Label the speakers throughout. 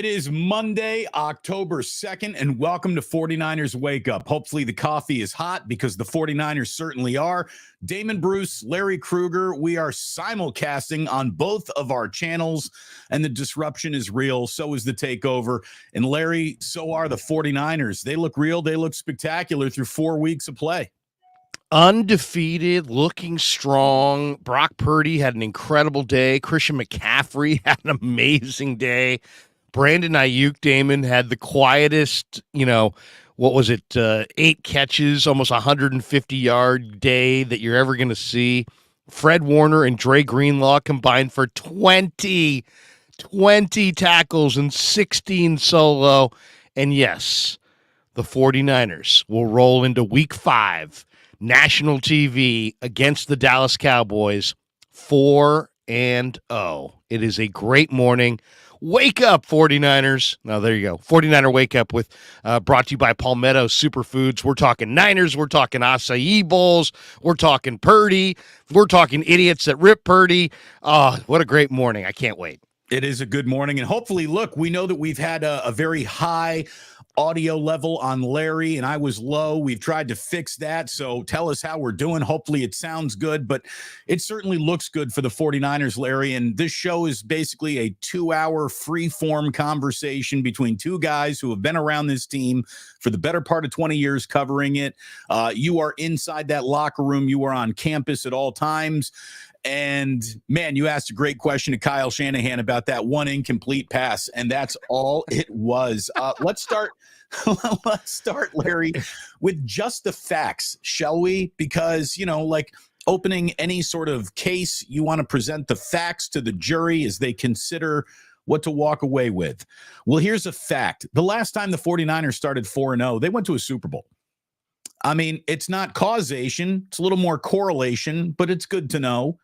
Speaker 1: It is Monday, October 2nd, and welcome to 49ers Wake Up. Hopefully the coffee is hot because the 49ers certainly are. Damon Bruce, Larry Krueger, we are simulcasting on both of our channels, and the disruption is real. So is the takeover. And Larry, so are the 49ers. They look real. They look spectacular through 4 weeks of play.
Speaker 2: Undefeated, looking strong. Brock Purdy had an incredible day. Christian McCaffrey had an amazing day. Brandon Ayuk, Damon, had the quietest, 8 catches, almost 150-yard day that you're ever going to see. Fred Warner and Dre Greenlaw combined for 20 tackles and 16 solo. And yes, the 49ers will roll into Week 5, national TV against the Dallas Cowboys, 4-0. It is a great morning. Wake up, 49ers. Now, there you go. 49er Wake Up with brought to you by Palmetto Superfoods. We're talking Niners. We're talking acai bowls. We're talking Purdy. We're talking idiots that rip Purdy. Oh, what a great morning. I can't wait.
Speaker 1: It is a good morning. And hopefully, look, we know that we've had a very high audio level on Larry, and I was low. We've tried to fix that, so tell us how we're doing. Hopefully it sounds good, but it certainly looks good for the 49ers, Larry, and this show is basically a 2-hour free-form conversation between two guys who have been around this team for the better part of 20 years covering it. You are inside that locker room. You are on campus at all times. And, man, you asked a great question to Kyle Shanahan about that one incomplete pass, and that's all it was. Let's start, Larry, with just the facts, shall we? Because, like opening any sort of case, you want to present the facts to the jury as they consider what to walk away with. Well, here's a fact. The last time the 49ers started 4-0, they went to a Super Bowl. I mean, it's not causation. It's a little more correlation, but it's good to know.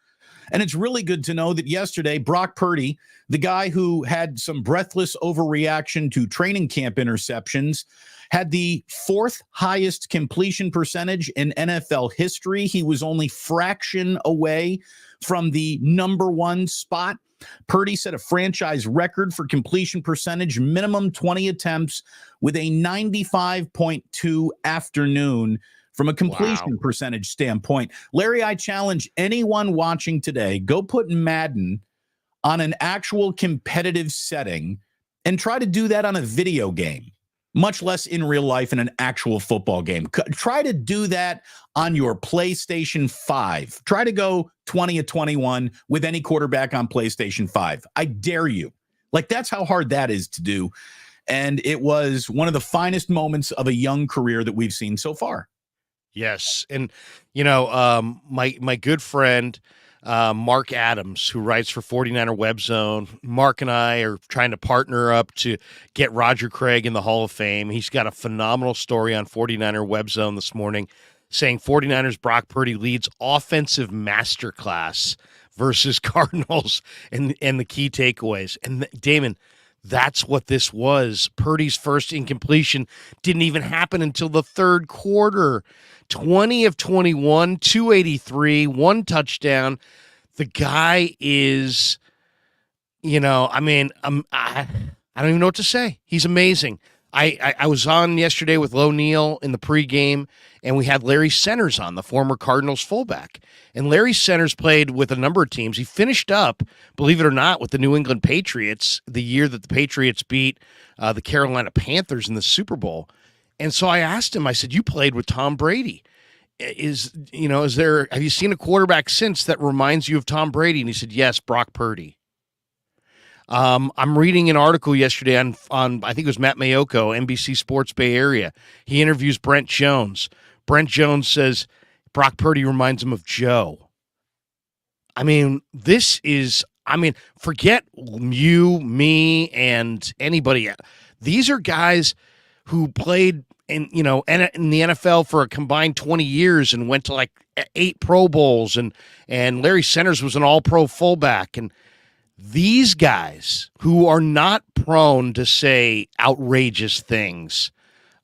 Speaker 1: And it's really good to know that yesterday, Brock Purdy, the guy who had some breathless overreaction to training camp interceptions, had the 4th highest completion percentage in NFL history. He was only fraction away from the number 1 spot. Purdy set a franchise record for completion percentage, minimum 20 attempts, with a 95.2 afternoon. From a completion percentage standpoint, Larry, I challenge anyone watching today, go put Madden on an actual competitive setting and try to do that on a video game, much less in real life in an actual football game. Try to do that on your PlayStation 5. Try to go 20-21 with any quarterback on PlayStation 5. I dare you. Like, that's how hard that is to do. And it was one of the finest moments of a young career that we've seen so far.
Speaker 2: Yes. And, my good friend, Mark Adams, who writes for 49er Web Zone, Mark and I are trying to partner up to get Roger Craig in the Hall of Fame. He's got a phenomenal story on 49er Web Zone this morning saying 49ers Brock Purdy leads offensive masterclass versus Cardinals and the key takeaways. And Damon, that's what this was. Purdy's first incompletion didn't even happen until the third quarter. 20 of 21, 283, 1 touchdown. The guy is, I don't even know what to say. He's amazing. I was on yesterday with Lo Neal in the pregame, and we had Larry Centers on, the former Cardinals fullback. And Larry Centers played with a number of teams. He finished up, believe it or not, with the New England Patriots the year that the Patriots beat the Carolina Panthers in the Super Bowl. And so I asked him, I said, you played with Tom Brady. Have you seen a quarterback since that reminds you of Tom Brady? And he said, yes, Brock Purdy. I'm reading an article yesterday on I think it was Matt Mayoko, NBC Sports Bay Area. He interviews Brent Jones. Brent Jones says Brock Purdy reminds him of Joe. I mean, forget you, me, and anybody. These are guys who played in the NFL for a combined 20 years and went to like 8 Pro Bowls, and Larry Centers was an all-pro fullback. And these guys who are not prone to say outrageous things,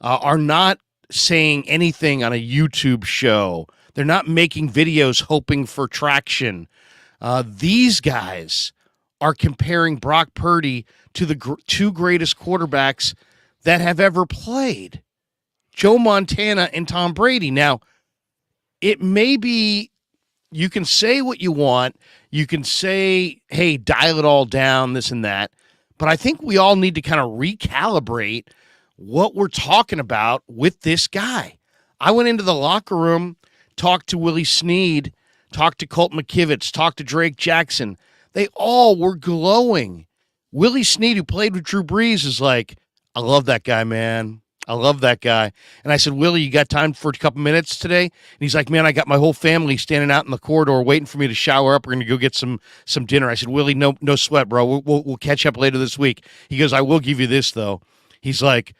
Speaker 2: are not saying anything on a YouTube show. They're not making videos hoping for traction. These guys are comparing Brock Purdy to the two greatest quarterbacks that have ever played, Joe Montana and Tom Brady. Now, it may be, you can say what you want. You can say, hey, dial it all down, this and that. But I think we all need to kind of recalibrate what we're talking about with this guy. I went into the locker room, talked to Willie Snead, talked to Colt McKivitz, talked to Drake Jackson. They all were glowing. Willie Snead, who played with Drew Brees, is like, I love that guy, man. I love that guy. And I said, Willie, you got time for a couple minutes today? And he's like, man, I got my whole family standing out in the corridor waiting for me to shower up. We're going to go get some dinner. I said, Willie, no sweat, bro. We'll catch up later this week. He goes, I will give you this, though. He's like,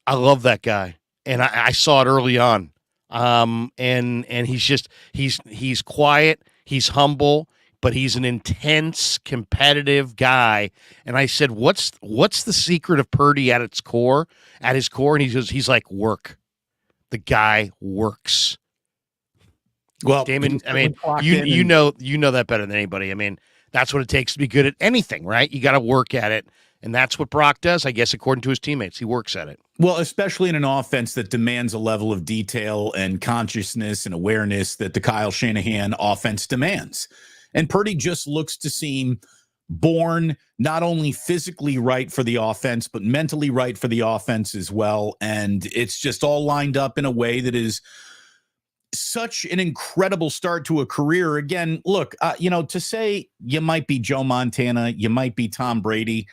Speaker 2: I love that guy. And I saw it early on. And he's quiet. He's humble, but he's an intense, competitive guy. And I said, what's the secret of Purdy at his core? And he's like, work. The guy works.
Speaker 1: Well,
Speaker 2: Damon, I mean, you know that better than anybody. I mean, that's what it takes to be good at anything, right? You got to work at it. And that's what Brock does, I guess, according to his teammates. He works at it.
Speaker 1: Well, especially in an offense that demands a level of detail and consciousness and awareness that the Kyle Shanahan offense demands. And Purdy just looks to seem born not only physically right for the offense, but mentally right for the offense as well. And it's just all lined up in a way that is such an incredible start to a career. Again, look, to say you might be Joe Montana, you might be Tom Brady,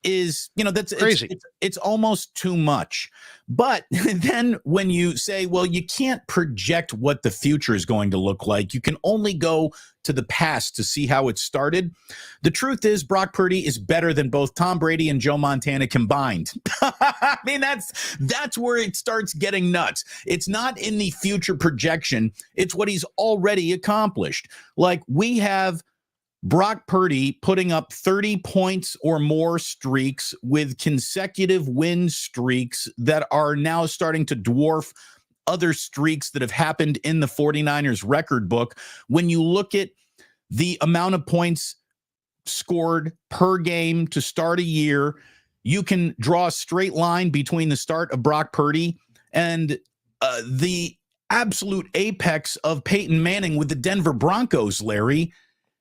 Speaker 1: is, that's crazy. It's almost too much. But then when you say, well, you can't project what the future is going to look like, you can only go to the past to see how it started. The truth is, Brock Purdy is better than both Tom Brady and Joe Montana combined. I mean, that's where it starts getting nuts. It's not in the future projection. It's what he's already accomplished. Like, we have Brock Purdy putting up 30 points or more streaks with consecutive win streaks that are now starting to dwarf other streaks that have happened in the 49ers record book. When you look at the amount of points scored per game to start a year, you can draw a straight line between the start of Brock Purdy and the absolute apex of Peyton Manning with the Denver Broncos, Larry.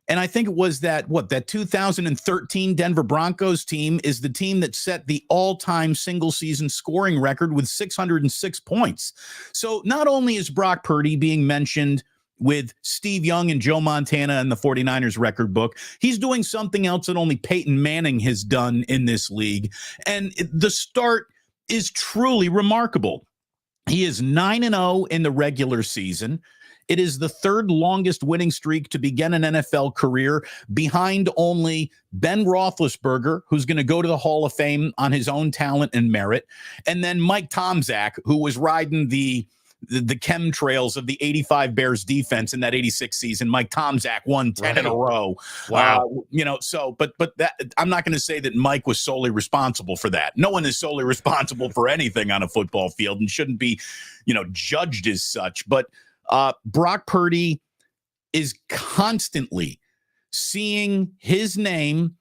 Speaker 1: And I think it was that 2013 Denver Broncos team is the team that set the all-time single-season scoring record with 606 points. So not only is Brock Purdy being mentioned with Steve Young and Joe Montana in the 49ers record book, he's doing something else that only Peyton Manning has done in this league. And the start is truly remarkable. He is 9-0 in the regular season. It is the third longest winning streak to begin an NFL career, behind only Ben Roethlisberger, who's going to go to the Hall of Fame on his own talent and merit, and then Mike Tomczak, who was riding the chemtrails of the 85 Bears defense in that 86 season. Mike Tomczak won 10 in a row.
Speaker 2: Wow.
Speaker 1: But that, I'm not going to say that Mike was solely responsible for that. No one is solely responsible for anything on a football field and shouldn't be, judged as such. But Brock Purdy is constantly seeing his name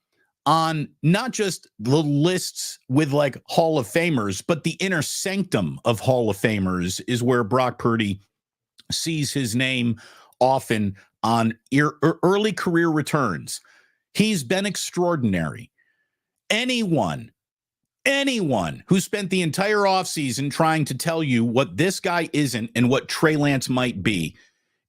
Speaker 1: on not just the lists with like Hall of Famers, but the inner sanctum of Hall of Famers is where Brock Purdy sees his name often on early career returns. He's been extraordinary. Anyone who spent the entire offseason trying to tell you what this guy isn't and what Trey Lance might be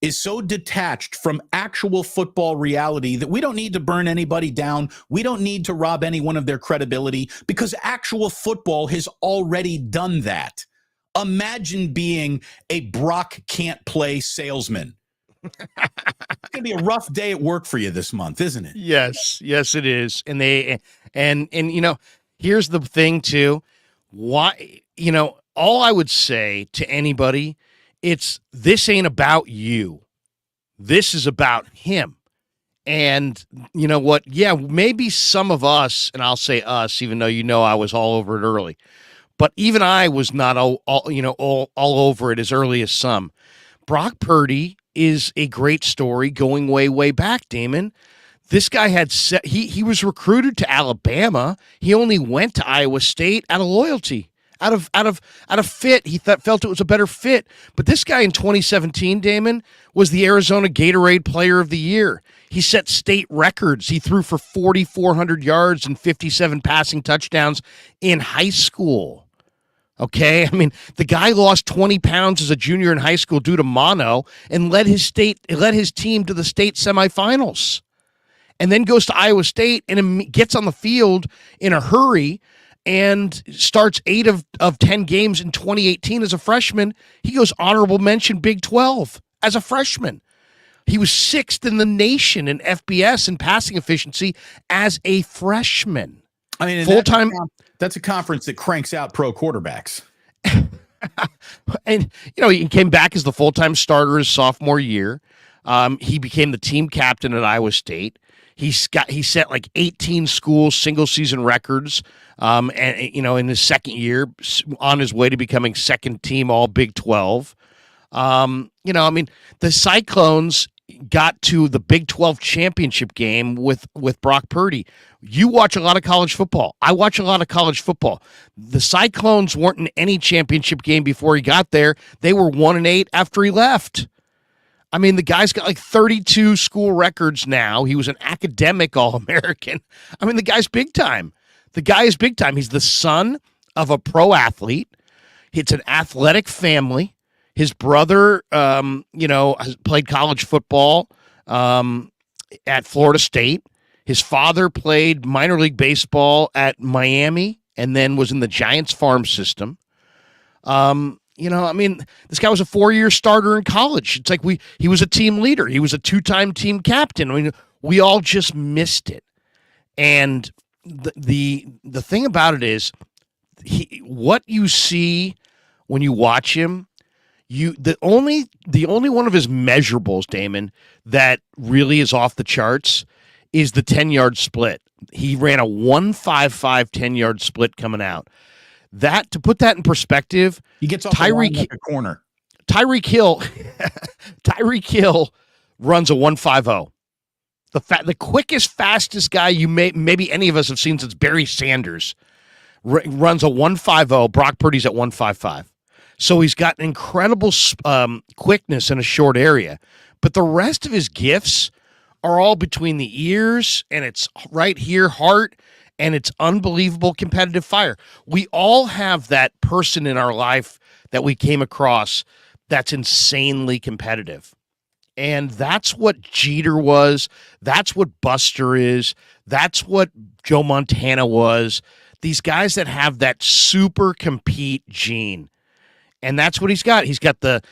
Speaker 1: is so detached from actual football reality that we don't need to burn anybody down. We don't need to rob anyone of their credibility because actual football has already done that. Imagine being a Brock can't play salesman. It's going to be a rough day at work for you this month, isn't it?
Speaker 2: Yes, it is. And here's the thing too. Why, all I would say to anybody, this ain't about you. This is about him. And you know what? Yeah, maybe some of us, and I'll say us, even though I was all over it early, but even I was not all over it as early as some. Brock Purdy is a great story going way, way back, Damon. This guy had he was recruited to Alabama. He only went to Iowa State out of loyalty, out of fit. He felt it was a better fit. But this guy in 2017, Damon, was the Arizona Gatorade Player of the Year. He set state records. He threw for 4,400 yards and 57 passing touchdowns in high school. Okay, I mean, the guy lost 20 pounds as a junior in high school due to mono and led his team to the state semifinals. And then goes to Iowa State and gets on the field in a hurry and starts 8 of 10 games in 2018 as a freshman. He goes honorable mention Big 12 as a freshman. He was 6th in the nation in FBS and passing efficiency as a freshman.
Speaker 1: I mean,
Speaker 2: full-time.
Speaker 1: That's a conference that cranks out pro quarterbacks.
Speaker 2: And, he came back as the full-time starter his sophomore year. He became the team captain at Iowa State. He set like 18 school single season records, and in his second year, on his way to becoming second team All Big 12. The Cyclones got to the Big 12 championship game with Brock Purdy. You watch a lot of college football. I watch a lot of college football. The Cyclones weren't in any championship game before he got there. They were 1-8 after he left. I mean, the guy's got like 32 school records now. He was an academic All-American. I mean, the guy's big time. The guy is big time. He's the son of a pro athlete. It's an athletic family. His brother, has played college football at Florida State. His father played minor league baseball at Miami and then was in the Giants farm system. This guy was a 4-year starter in college. It's like he was a team leader. He was a 2-time team captain. I mean, we all just missed it. And the thing about it is, what you see when you watch him, the only one of his measurables, Damon, that really is off the charts is the 10-yard split. He ran a 1.55 10-yard split coming out. That, to put that in perspective,
Speaker 1: he gets off the line like a corner.
Speaker 2: Tyreek Hill runs a 1.50. The quickest, fastest guy maybe any of us have seen since Barry Sanders runs a 1.50. Brock Purdy's at 1.55. So he's got incredible quickness in a short area. But the rest of his gifts are all between the ears, and it's right here, heart, and it's unbelievable competitive fire. We all have that person in our life that we came across that's insanely competitive. And that's what Jeter was. That's what Buster is. That's what Joe Montana was. These guys that have that super compete gene. And that's what he's got. He's got the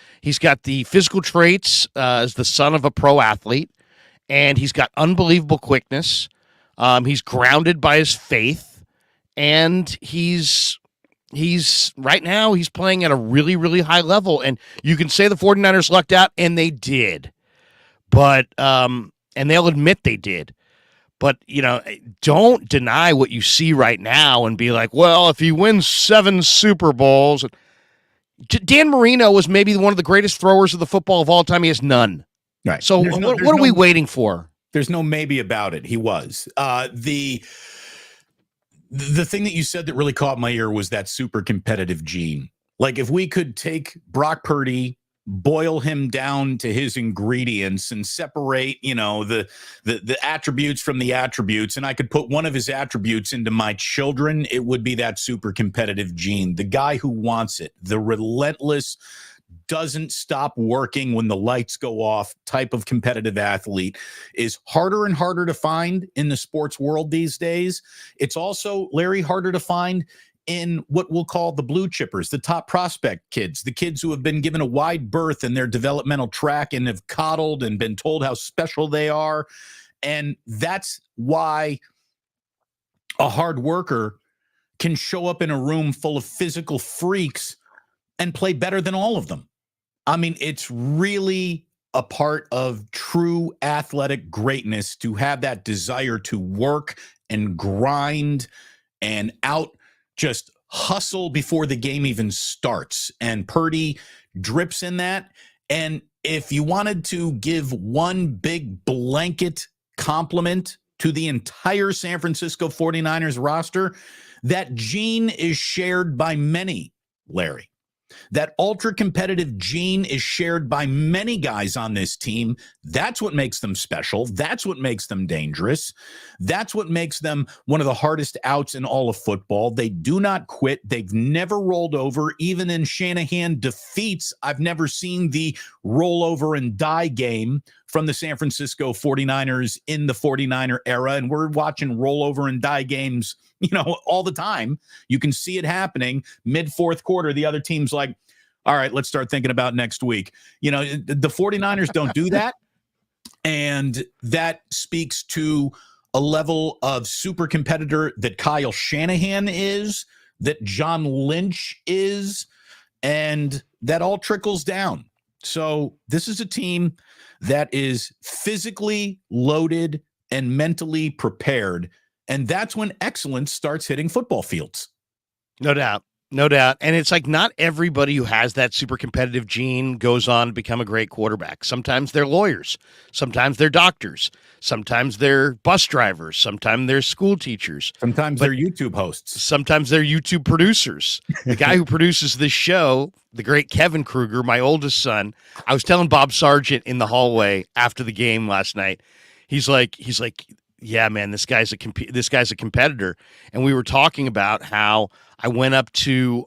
Speaker 2: physical traits as the son of a pro athlete, and he's got unbelievable quickness. He's grounded by his faith, and he's right now he's playing at a really, really high level. And you can say the 49ers lucked out, and they did. But and they'll admit they did. But, don't deny what you see right now and be like, well, if he wins 7 Super Bowls. Dan Marino was maybe one of the greatest throwers of the football of all time. He has none.
Speaker 1: Right.
Speaker 2: So what are we waiting for?
Speaker 1: There's no maybe about it. He was. The thing that you said that really caught my ear was that super competitive gene. Like, if we could take Brock Purdy, boil him down to his ingredients and separate, the attributes from the attributes, and I could put one of his attributes into my children, it would be that super competitive gene. The guy who wants it, the relentless, doesn't stop working when the lights go off type of competitive athlete is harder and harder to find in the sports world these days. It's also, Larry, harder to find in what we'll call the blue chippers, the top prospect kids, the kids who have been given a wide berth in their developmental track and have coddled and been told how special they are. And that's why a hard worker can show up in a room full of physical freaks and play better than all of them. I mean, it's really a part of true athletic greatness to have that desire to work and grind and just hustle before the game even starts. And Purdy drips in that. And if you wanted to give one big blanket compliment to the entire San Francisco 49ers roster. That gene is shared by many, Larry. That ultra competitive gene is shared by many guys on this team. That's what makes them special. That's what makes them dangerous. That's what makes them one of the hardest outs in all of football. They do not quit. They've never rolled over. Even in Shanahan defeats, I've never seen the roll over and die game from the San Francisco 49ers in the 49er era. And we're watching roll over and die games, all the time. You can see it happening mid fourth quarter. The other team's like, all right, let's start thinking about next week. The 49ers don't do that. And that speaks to a level of super competitor that Kyle Shanahan is, that John Lynch is, and that all trickles down. So this is a team that is physically loaded and mentally prepared. And that's when excellence starts hitting football fields.
Speaker 2: No doubt. No doubt. And it's like not everybody who has that super competitive gene goes on to become a great quarterback. Sometimes they're lawyers. Sometimes they're doctors. Sometimes they're bus drivers. Sometimes they're school teachers.
Speaker 1: Sometimes they're YouTube hosts.
Speaker 2: Sometimes they're YouTube producers. The guy who produces this show, the great Kevin Kruger, my oldest son, I was telling Bob Sargent in the hallway after the game last night, he's like, yeah, man, this guy's a competitor. And we were talking about how I went up to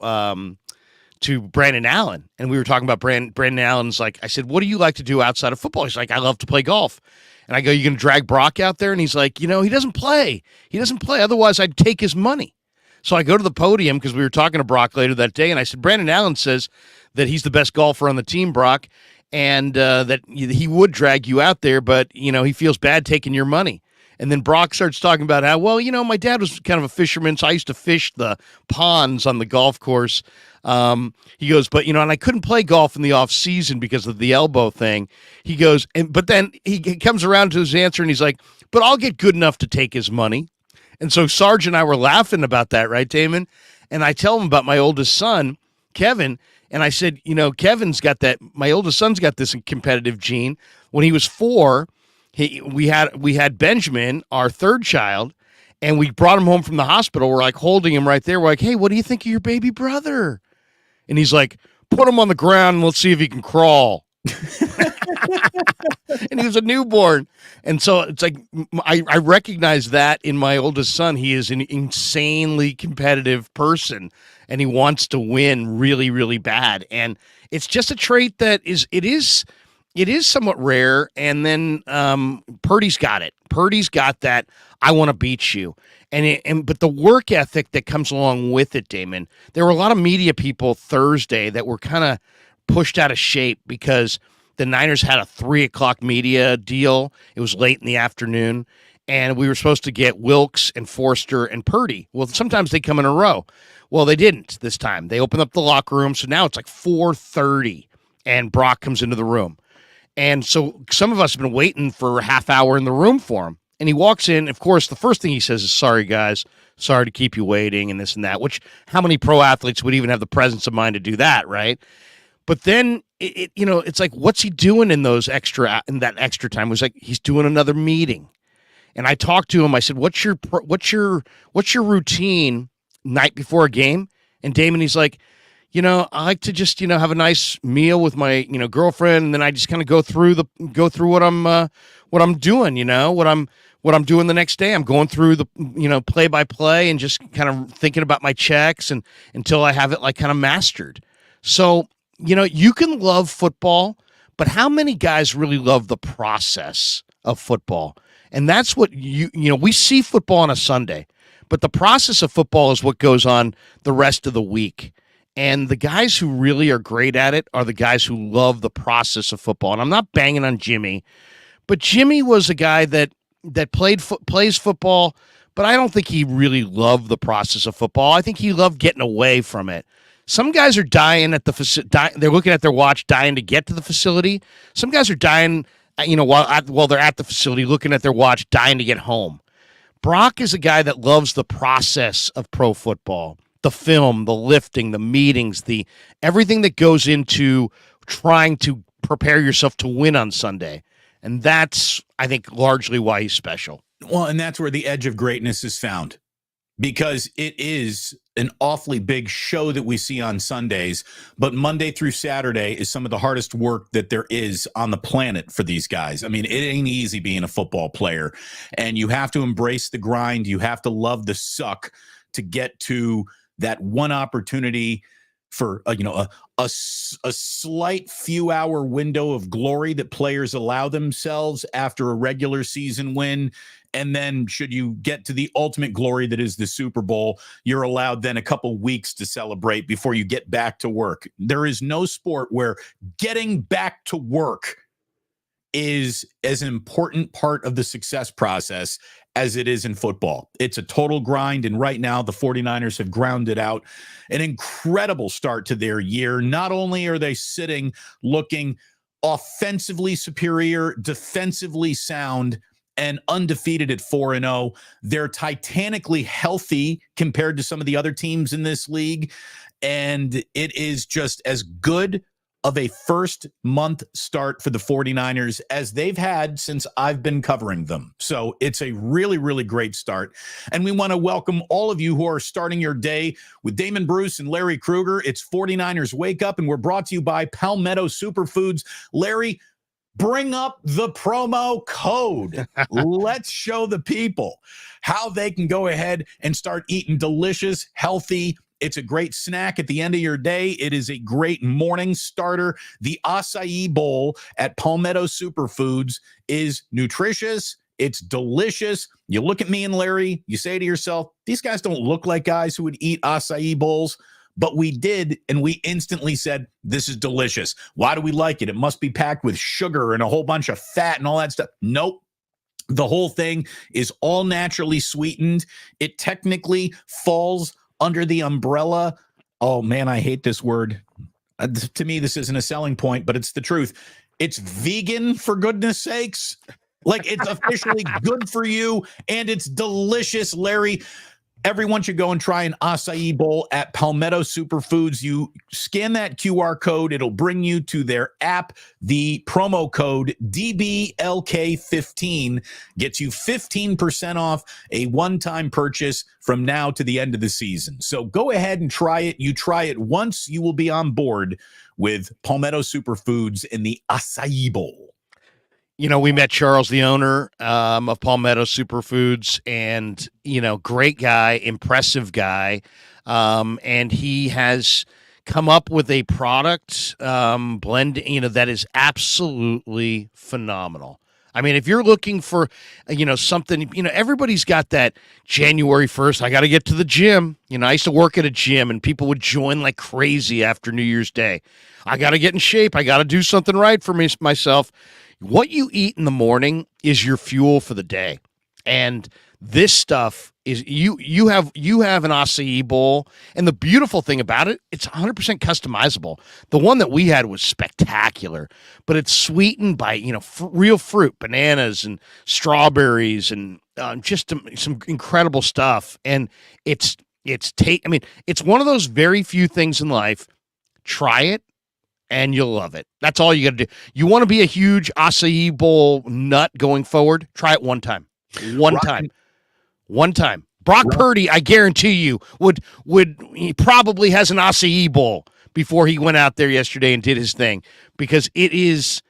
Speaker 2: Brandon Allen, and we were talking about Brandon Allen's like, I said, what do you like to do outside of football? He's like, I love to play golf. And I go, you going to drag Brock out there? And he's like, he doesn't play. He doesn't play. Otherwise, I'd take his money. So I go to the podium because we were talking to Brock later that day, and I said, Brandon Allen says that he's the best golfer on the team, Brock, and that he would drag you out there, but, he feels bad taking your money. And then Brock starts talking about how, my dad was kind of a fisherman, so I used to fish the ponds on the golf course. He goes, but, and I couldn't play golf in the off season because of the elbow thing. He goes, but then he comes around to his answer and he's like, but I'll get good enough to take his money. And so Sarge and I were laughing about that, right, Damon? And I tell him about my oldest son, Kevin, and I said, Kevin's got that, my oldest son's got this competitive gene. When he was 4, we had Benjamin, our third child, and we brought him home from the hospital. We're like holding him right there. We're like, hey, what do you think of your baby brother? And he's like, put him on the ground and let's see if he can crawl. And he was a newborn. And so it's like, I recognize that in my oldest son. He is an insanely competitive person and he wants to win really, really bad. And it's just a trait that it is somewhat rare, and then Purdy's got it. Purdy's got that, I want to beat you. But the work ethic that comes along with it, Damon, there were a lot of media people Thursday that were kind of pushed out of shape because the Niners had a 3 o'clock media deal. It was late in the afternoon, and we were supposed to get Wilkes and Forster and Purdy. Well, sometimes they come in a row. Well, they didn't this time. They opened up the locker room, so now it's like 4:30, and Brock comes into the room. And so some of us have been waiting for a half hour in the room for him. And he walks in. Of course, the first thing he says is, sorry, guys. Sorry to keep you waiting and this and that, which how many pro athletes would even have the presence of mind to do that, right? But then, it's like, what's he doing in that extra time? It was like, he's doing another meeting. And I talked to him. I said, what's your routine night before a game? And Damon, he's like, I like to just, have a nice meal with my, girlfriend, and then I just kind of go through what I'm doing, what I'm doing the next day. I'm going through the, play by play and just kind of thinking about my checks and until I have it like kind of mastered. So, you can love football, but how many guys really love the process of football? And that's what we see football on a Sunday, but the process of football is what goes on the rest of the week. And the guys who really are great at it are the guys who love the process of football. And I'm not banging on Jimmy, but Jimmy was a guy that plays football, but I don't think he really loved the process of football. I think he loved getting away from it. Some guys are dying at the facility. They're looking at their watch, dying to get to the facility. Some guys are dying, while they're at the facility, looking at their watch, dying to get home. Brock is a guy that loves the process of pro football. The film, the lifting, the meetings, everything that goes into trying to prepare yourself to win on Sunday. And that's, I think, largely why he's special.
Speaker 1: Well, and that's where the edge of greatness is found, because it is an awfully big show that we see on Sundays, but Monday through Saturday is some of the hardest work that there is on the planet for these guys. I mean, it ain't easy being a football player, and you have to embrace the grind. You have to love the suck to get to that one opportunity for a slight few hour window of glory that players allow themselves after a regular season win. And then should you get to the ultimate glory that is the Super Bowl, you're allowed then a couple weeks to celebrate before you get back to work. There is no sport where getting back to work is as an important part of the success process as it is in football. It's a total grind, and right now the 49ers have grounded out an incredible start to their year. Not only are they sitting looking offensively superior, defensively sound, and undefeated at 4-0, they're titanically healthy compared to some of the other teams in this league, and it is just as good of a first month start for the 49ers as they've had since I've been covering them. So it's a really, really great start. And we want to welcome all of you who are starting your day with Damon Bruce and Larry Krueger. It's 49ers Wake Up, and we're brought to you by Palmetto Superfoods. Larry, bring up the promo code. Let's show the people how they can go ahead and start eating delicious, healthy. It's a great snack at the end of your day. It is a great morning starter. The acai bowl at Palmetto Superfoods is nutritious. It's delicious. You look at me and Larry, you say to yourself, these guys don't look like guys who would eat acai bowls. But we did, and we instantly said, this is delicious. Why do we like it? It must be packed with sugar and a whole bunch of fat and all that stuff. Nope. The whole thing is all naturally sweetened. It technically falls under the umbrella. Oh, man, I hate this word. To me, this isn't a selling point, but it's the truth. It's vegan, for goodness sakes. Like, it's officially good for you, and it's delicious, Larry. Everyone should go and try an acai bowl at Palmetto Superfoods. You scan that QR code. It'll bring you to their app. The promo code DBLK15 gets you 15% off a one-time purchase from now to the end of the season. So go ahead and try it. You try it once, you will be on board with Palmetto Superfoods in the acai bowl.
Speaker 2: You know, we met Charles, the owner of Palmetto Superfoods, and, great guy, impressive guy. And he has come up with a product blend, that is absolutely phenomenal. I mean, if you're looking for, something, everybody's got that January 1st, I got to get to the gym. I used to work at a gym, and people would join like crazy after New Year's Day. I got to get in shape. I got to do something right for myself. What you eat in the morning is your fuel for the day. And this stuff is you have an acai bowl, and the beautiful thing about it, it's 100% customizable. The one that we had was spectacular, but it's sweetened by real fruit, bananas and strawberries, and just some incredible stuff. And it's one of those very few things in life. Try it, and you'll love it. That's all you got to do. You want to be a huge acai bowl nut going forward? Try it one time. One time. Brock Purdy, I guarantee you, he probably has an acai bowl before he went out there yesterday and did his thing, because it is,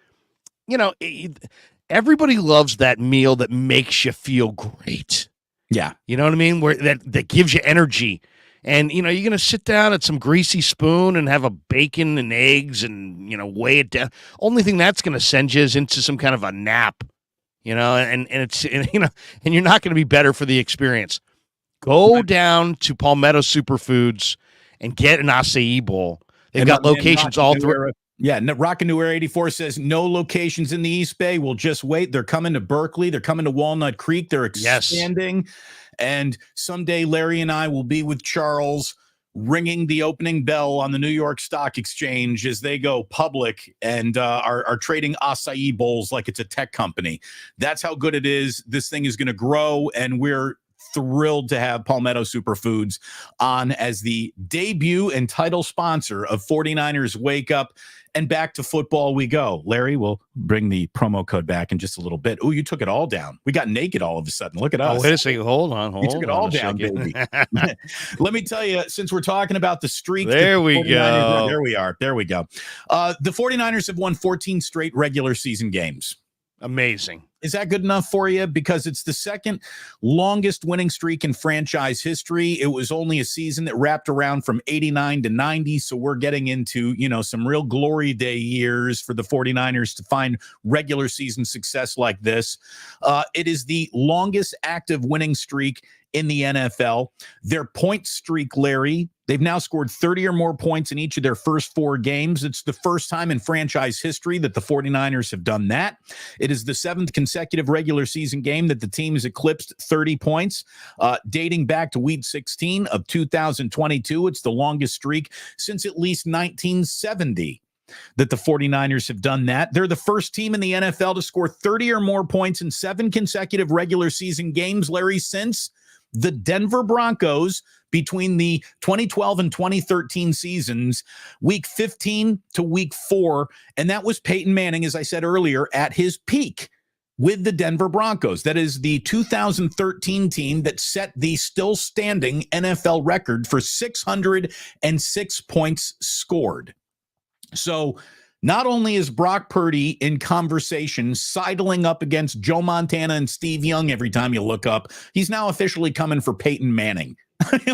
Speaker 2: everybody loves that meal that makes you feel great.
Speaker 1: Yeah.
Speaker 2: You know what I mean? Where that gives you energy. And, you're going to sit down at some greasy spoon and have a bacon and eggs and, weigh it down. Only thing that's going to send you is into some kind of a nap, and you're not going to be better for the experience. Go down to Palmetto Superfoods and get an acai bowl. They've got locations all through.
Speaker 1: Yeah, Rockin' New Era 84 says no locations in the East Bay. We'll just wait. They're coming to Berkeley. They're coming to Walnut Creek. They're expanding. Yes. And someday Larry and I will be with Charles ringing the opening bell on the New York Stock Exchange as they go public and are trading acai bowls like it's a tech company. That's how good it is. This thing is going to grow, and we're thrilled to have Palmetto Superfoods on as the debut and title sponsor of 49ers Wake Up. And back to football we go. Larry, we'll bring the promo code back in just a little bit. Oh, you took it all down. We got naked all of a sudden. Look at us.
Speaker 2: Oh, wait a second. Hold on.
Speaker 1: We took it all down, baby. Let me tell you, since we're talking about the streak.
Speaker 2: There we go.
Speaker 1: There we are. There we go. The 49ers have won 14 straight regular season games.
Speaker 2: Amazing.
Speaker 1: Is that good enough for you? Because it's the second longest winning streak in franchise history. It was only a season that wrapped around from 89 to 90. So we're getting into, some real glory day years for the 49ers to find regular season success like this. It is the longest active winning streak in the NFL. Their point streak, Larry, they've now scored 30 or more points in each of their first 4 games. It's the first time in franchise history that the 49ers have done that. It is the 7th consecutive regular season game that the team has eclipsed 30 points, dating back to week 16 of 2022. It's the longest streak since at least 1970. That the 49ers have done that. They're the first team in the NFL to score 30 or more points in 7 consecutive regular season games, Larry, since the Denver Broncos between the 2012 and 2013 seasons, week 15 to week 4. And that was Peyton Manning, as I said earlier, at his peak with the Denver Broncos. That is the 2013 team that set the still standing NFL record for 606 points scored. So not only is Brock Purdy in conversation, sidling up against Joe Montana and Steve Young every time you look up, he's now officially coming for Peyton Manning.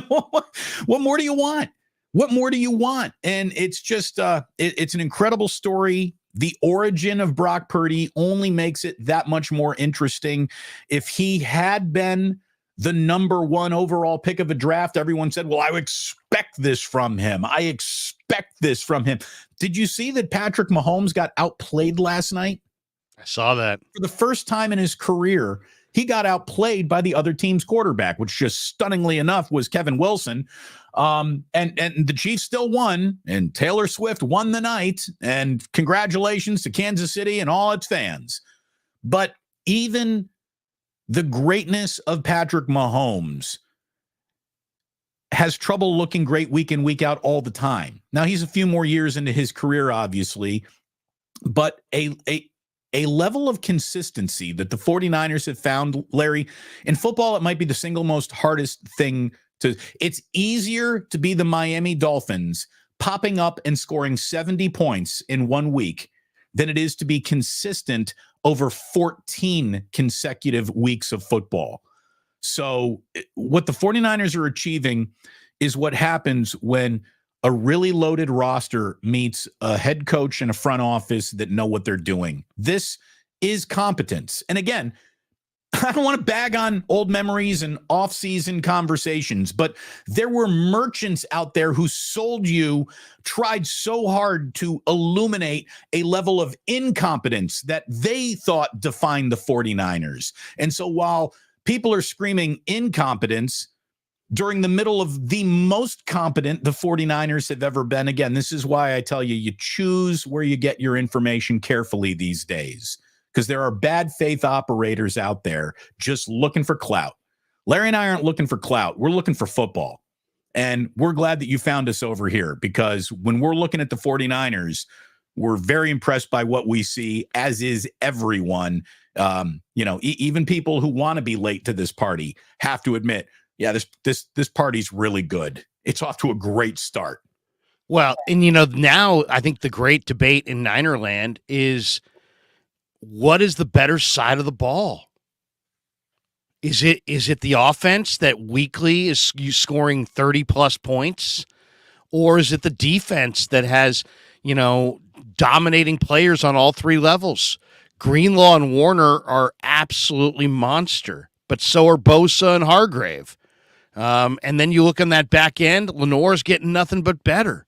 Speaker 1: What more do you want? What more do you want? And it's just, it's an incredible story. The origin of Brock Purdy only makes it that much more interesting. If he had been the number 1 overall pick of a draft, everyone said, well, I expect this from him. I expect this from him. Did you see that Patrick Mahomes got outplayed last night?
Speaker 2: I saw that.
Speaker 1: For the first time in his career, he got outplayed by the other team's quarterback, which just stunningly enough was Kevin Wilson. And the Chiefs still won, and Taylor Swift won the night. And congratulations to Kansas City and all its fans. But even the greatness of Patrick Mahomes has trouble looking great week in, week out all the time. Now, he's a few more years into his career, obviously, but a level of consistency that the 49ers have found, Larry, in football, it might be the single most hardest thing to. It's easier to be the Miami Dolphins popping up and scoring 70 points in 1 week than it is to be consistent over 14 consecutive weeks of football. So what the 49ers are achieving is what happens when a really loaded roster meets a head coach and a front office that know what they're doing. This is competence. And again, I don't want to bag on old memories and off-season conversations, but there were merchants out there who sold you, tried so hard to illuminate a level of incompetence that they thought defined the 49ers. And so while people are screaming incompetence during the middle of the most competent the 49ers have ever been, again, this is why I tell you, you choose where you get your information carefully these days. Because there are bad faith operators out there just looking for clout. Larry and I aren't looking for clout. We're looking for football. And we're glad that you found us over here, because when we're looking at the 49ers, we're very impressed by what we see, as is everyone. Even people who want to be late to this party have to admit, yeah, this party's really good. It's off to a great start.
Speaker 2: Well, and now I think the great debate in Ninerland is, what is the better side of the ball? Is it the offense that weekly is you scoring 30 plus points, or is it the defense that has, dominating players on all 3 levels? Greenlaw and Warner are absolutely monster, but so are Bosa and Hargrave. And then you look on that back end, Lenore's getting nothing but better.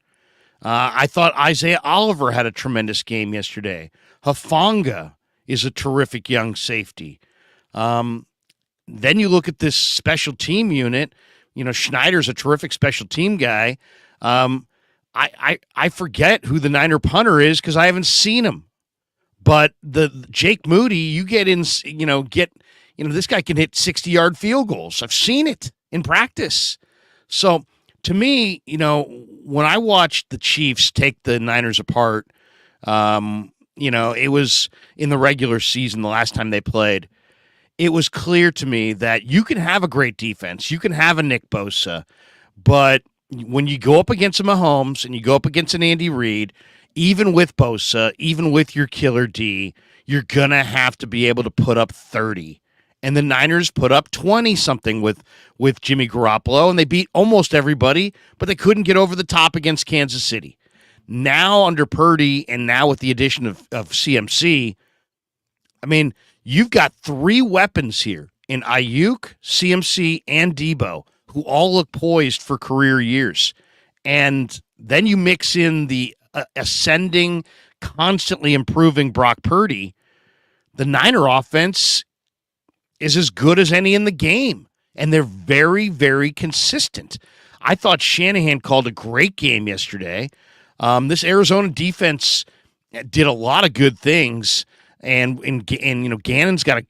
Speaker 2: I thought Isaiah Oliver had a tremendous game yesterday. Hufanga is a terrific young safety. Then you look at this special team unit. Schneider's a terrific special team guy. I forget who the Niner punter is because I haven't seen him. But the Jake Moody, you get this guy can hit 60-yard field goals. I've seen it in practice. So to me, when I watched the Chiefs take the Niners apart, it was in the regular season, the last time they played, it was clear to me that you can have a great defense. You can have a Nick Bosa, but when you go up against a Mahomes and you go up against an Andy Reid, even with Bosa, even with your killer D, you're going to have to be able to put up 30. And the Niners put up 20-something with Jimmy Garoppolo, and they beat almost everybody, but they couldn't get over the top against Kansas City. Now under Purdy and now with the addition of CMC, you've got 3 weapons here in Ayuk, CMC, and Debo, who all look poised for career years. And then you mix in the ascending, constantly improving Brock Purdy. The Niner offense is as good as any in the game, and they're very, very consistent. I thought Shanahan called a great game yesterday. This Arizona defense did a lot of good things. And Gannon's got a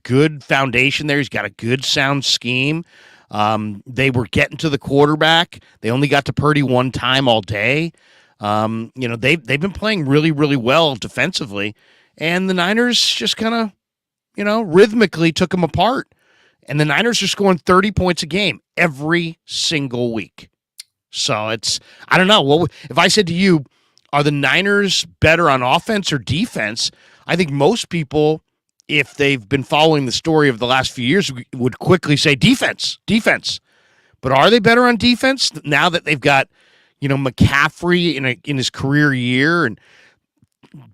Speaker 2: good foundation there. He's got a good sound scheme. They were getting to the quarterback. They only got to Purdy one time all day. They've been playing really, really well defensively, and the Niners just kind of rhythmically took them apart. And the Niners are scoring 30 points a game every single week. So I don't know. Well, if I said to you, are the Niners better on offense or defense? I think most people, if they've been following the story of the last few years, would quickly say defense. But are they better on defense now that they've got, McCaffrey in his career year, and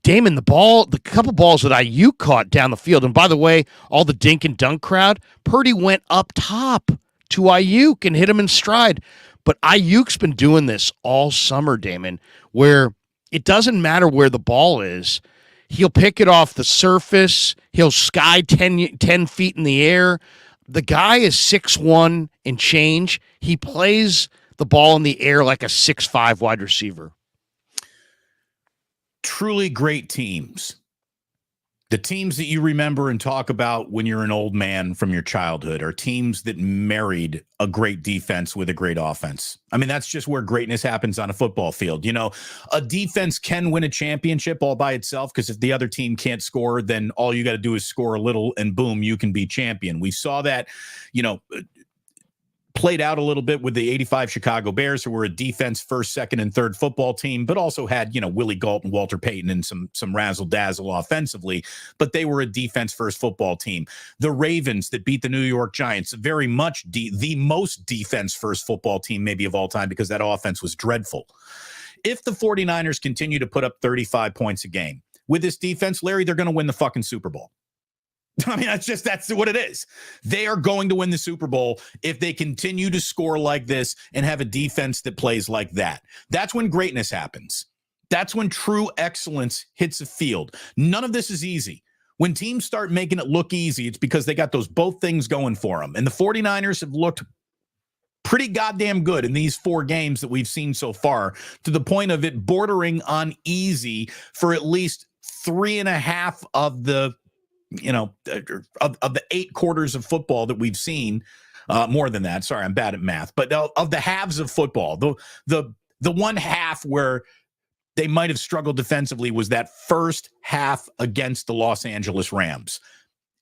Speaker 2: Damon, the couple balls that Ayuk caught down the field, and by the way, all the dink and dunk crowd, Purdy went up top to Ayuk and hit him in stride. But Ayuk's been doing this all summer, Damon, where it doesn't matter where the ball is. He'll pick it off the surface. He'll sky 10 feet in the air. The guy is 6'1" and change. He plays the ball in the air like a 6'5" wide receiver.
Speaker 1: Truly great teams. The teams that you remember and talk about when you're an old man from your childhood are teams that married a great defense with a great offense. That's just where greatness happens on a football field. A defense can win a championship all by itself, because if the other team can't score, then all you got to do is score a little and boom, you can be champion. We saw that, played out a little bit with the 85 Chicago Bears, who were a defense first, second, and third football team, but also had, Willie Gault and Walter Payton and some razzle-dazzle offensively, but they were a defense first football team. The Ravens that beat the New York Giants, very much the most defense first football team maybe of all time, because that offense was dreadful. If the 49ers continue to put up 35 points a game with this defense, Larry, they're going to win the fucking Super Bowl. That's what it is. They are going to win the Super Bowl if they continue to score like this and have a defense that plays like that. That's when greatness happens. That's when true excellence hits a field. None of this is easy. When teams start making it look easy, it's because they got those both things going for them. And the 49ers have looked pretty goddamn good in these 4 games that we've seen so far, to the point of it bordering on easy for at least 3.5 of the of the 8 quarters of football that we've seen. More than that. Sorry, I'm bad at math. But of the halves of football, the one half where they might have struggled defensively was that first half against the Los Angeles Rams.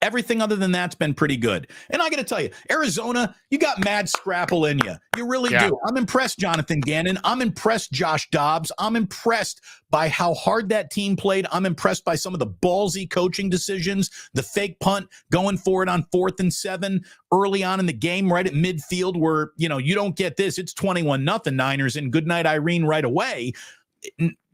Speaker 1: Everything other than that's been pretty good. And I got to tell you, Arizona, you got mad scrapple in you. You really do. I'm impressed, Jonathan Gannon. I'm impressed, Josh Dobbs. I'm impressed by how hard that team played. I'm impressed by some of the ballsy coaching decisions, the fake punt, going for it on 4th and 7 early on in the game, right at midfield, where, you don't get this. It's 21-0 Niners, and good night, Irene, right away.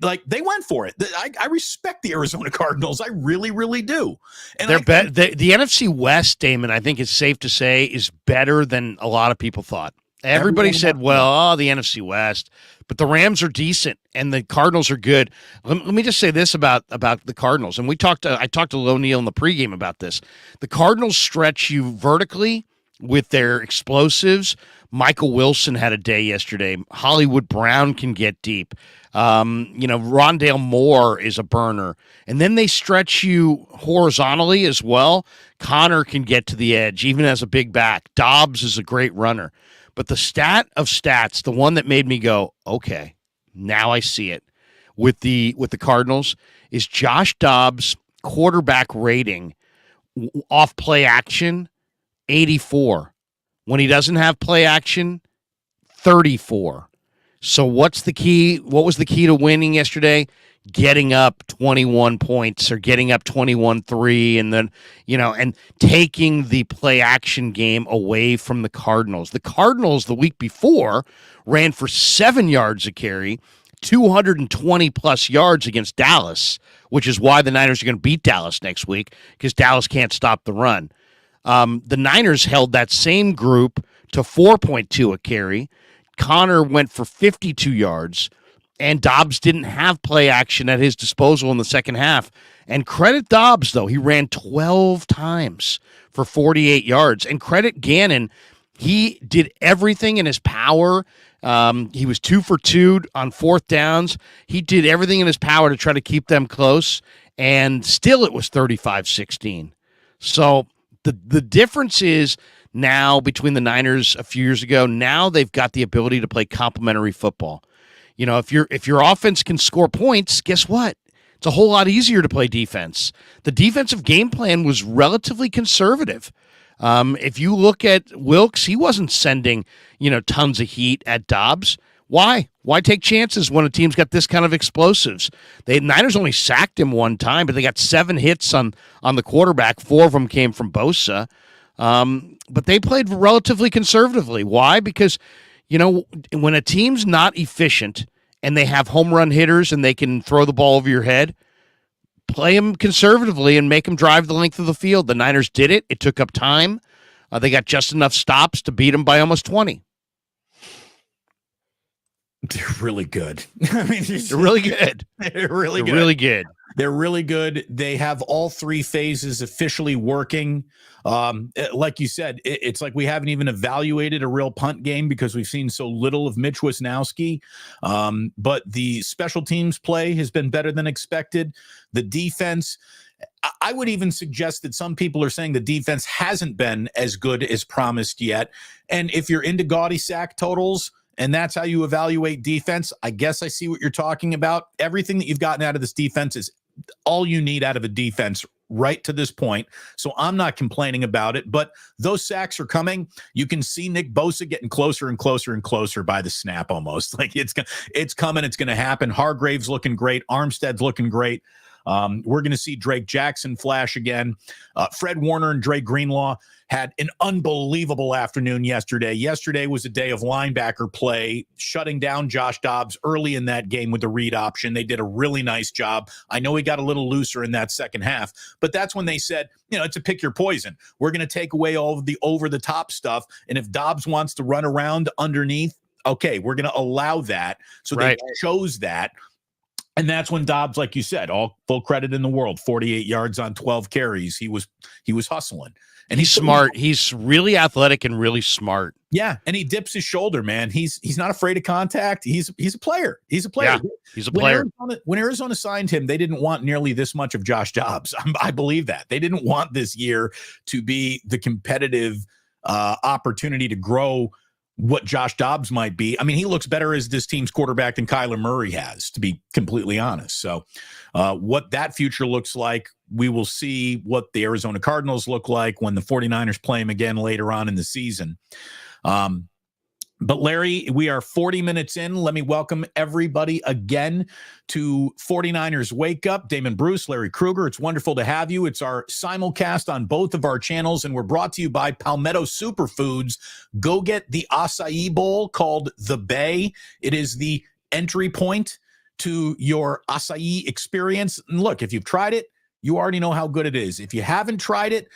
Speaker 1: Like, they went for it. I respect the Arizona Cardinals. I really, really do. And
Speaker 2: they're the NFC West, Damon, I think it's safe to say, is better than a lot of people thought. Everybody said, the NFC West, but the Rams are decent and the Cardinals are good. Let me just say this about the Cardinals. And I talked to O'Neill in the pregame about this. The Cardinals stretch you vertically with their explosives. Michael Wilson had a day yesterday. Hollywood Brown can get deep. Rondale Moore is a burner. And then they stretch you horizontally as well. Connor can get to the edge, even as a big back. Dobbs is a great runner. But the stat of stats, the one that made me go, okay, now I see it, with the Cardinals, is Josh Dobbs' quarterback rating off play action, 84. When he doesn't have play action, 34. So what's the key? What was the key to winning yesterday? Getting up 21 points or getting up 21-3 and then, and taking the play action game away from the Cardinals. The Cardinals the week before ran for 7 yards a carry, 220 plus yards against Dallas, which is why the Niners are going to beat Dallas next week, because Dallas can't stop the run. The Niners held that same group to 4.2 a carry. Connor went for 52 yards, and Dobbs didn't have play action at his disposal in the second half. And credit Dobbs, though. He ran 12 times for 48 yards. And credit Gannon. He did everything in his power. He was 2 for 2 on fourth downs. He did everything in his power to try to keep them close, and still it was 35-16. So the difference is now between the Niners a few years ago, now they've got the ability to play complementary football. If your offense can score points, guess what? It's a whole lot easier to play defense. The defensive game plan was relatively conservative. If you look at Wilkes, he wasn't sending, tons of heat at Dobbs. Why? Why take chances when a team's got this kind of explosives? The Niners only sacked him one time, but they got 7 hits on the quarterback. 4 of them came from Bosa. But they played relatively conservatively. Why? Because, when a team's not efficient and they have home run hitters and they can throw the ball over your head, play them conservatively and make them drive the length of the field. The Niners did it. It took up time. They got just enough stops to beat them by almost 20.
Speaker 1: They're really good. I mean,
Speaker 2: they're really good.
Speaker 1: They're really good.
Speaker 2: Really good.
Speaker 1: They're really good. They have all 3 phases officially working. Like you said, it's like we haven't even evaluated a real punt game because we've seen so little of Mitch Wisnowski. But the special teams play has been better than expected. The defense, I would even suggest that some people are saying the defense hasn't been as good as promised yet. And if you're into gaudy sack totals, and that's how you evaluate defense, I guess I see what you're talking about. Everything that you've gotten out of this defense is all you need out of a defense right to this point. So I'm not complaining about it, but those sacks are coming. You can see Nick Bosa getting closer and closer and closer by the snap almost. Like it's coming. It's going to happen. Hargrave's looking great. Armstead's looking great. We're going to see Drake Jackson flash again. Fred Warner and Dre Greenlaw had an unbelievable afternoon yesterday. Yesterday was a day of linebacker play, shutting down Josh Dobbs early in that game with the read option. They did a really nice job. I know he got a little looser in that second half, but that's when they said, it's a pick your poison. We're going to take away all of the over-the-top stuff, and if Dobbs wants to run around underneath, okay, we're going to allow that. So They chose that. And that's when Dobbs, like you said, all full credit in the world, 48 yards on 12 carries. He was hustling. And
Speaker 2: he's smart. He's really athletic and really smart.
Speaker 1: Yeah, and he dips his shoulder, man. He's not afraid of contact. He's a player. He's a player.
Speaker 2: Yeah, he's a player.
Speaker 1: When Arizona signed him, they didn't want nearly this much of Josh Dobbs. I believe that. They didn't want this year to be the competitive opportunity to grow what Josh Dobbs might be. I mean, he looks better as this team's quarterback than Kyler Murray has, to be completely honest. So what that future looks like, we will see what the Arizona Cardinals look like when the 49ers play him again later on in the season. But Larry, we are 40 minutes in. Let me welcome everybody again to 49ers Wake Up. Damon Bruce, Larry Kruger, it's wonderful to have you. It's our simulcast on both of our channels, and we're brought to you by Palmetto Superfoods. Go get the acai bowl called The Bay. It is the entry point to your acai experience. And look, if you've tried it, you already know how good it is. If you haven't tried it,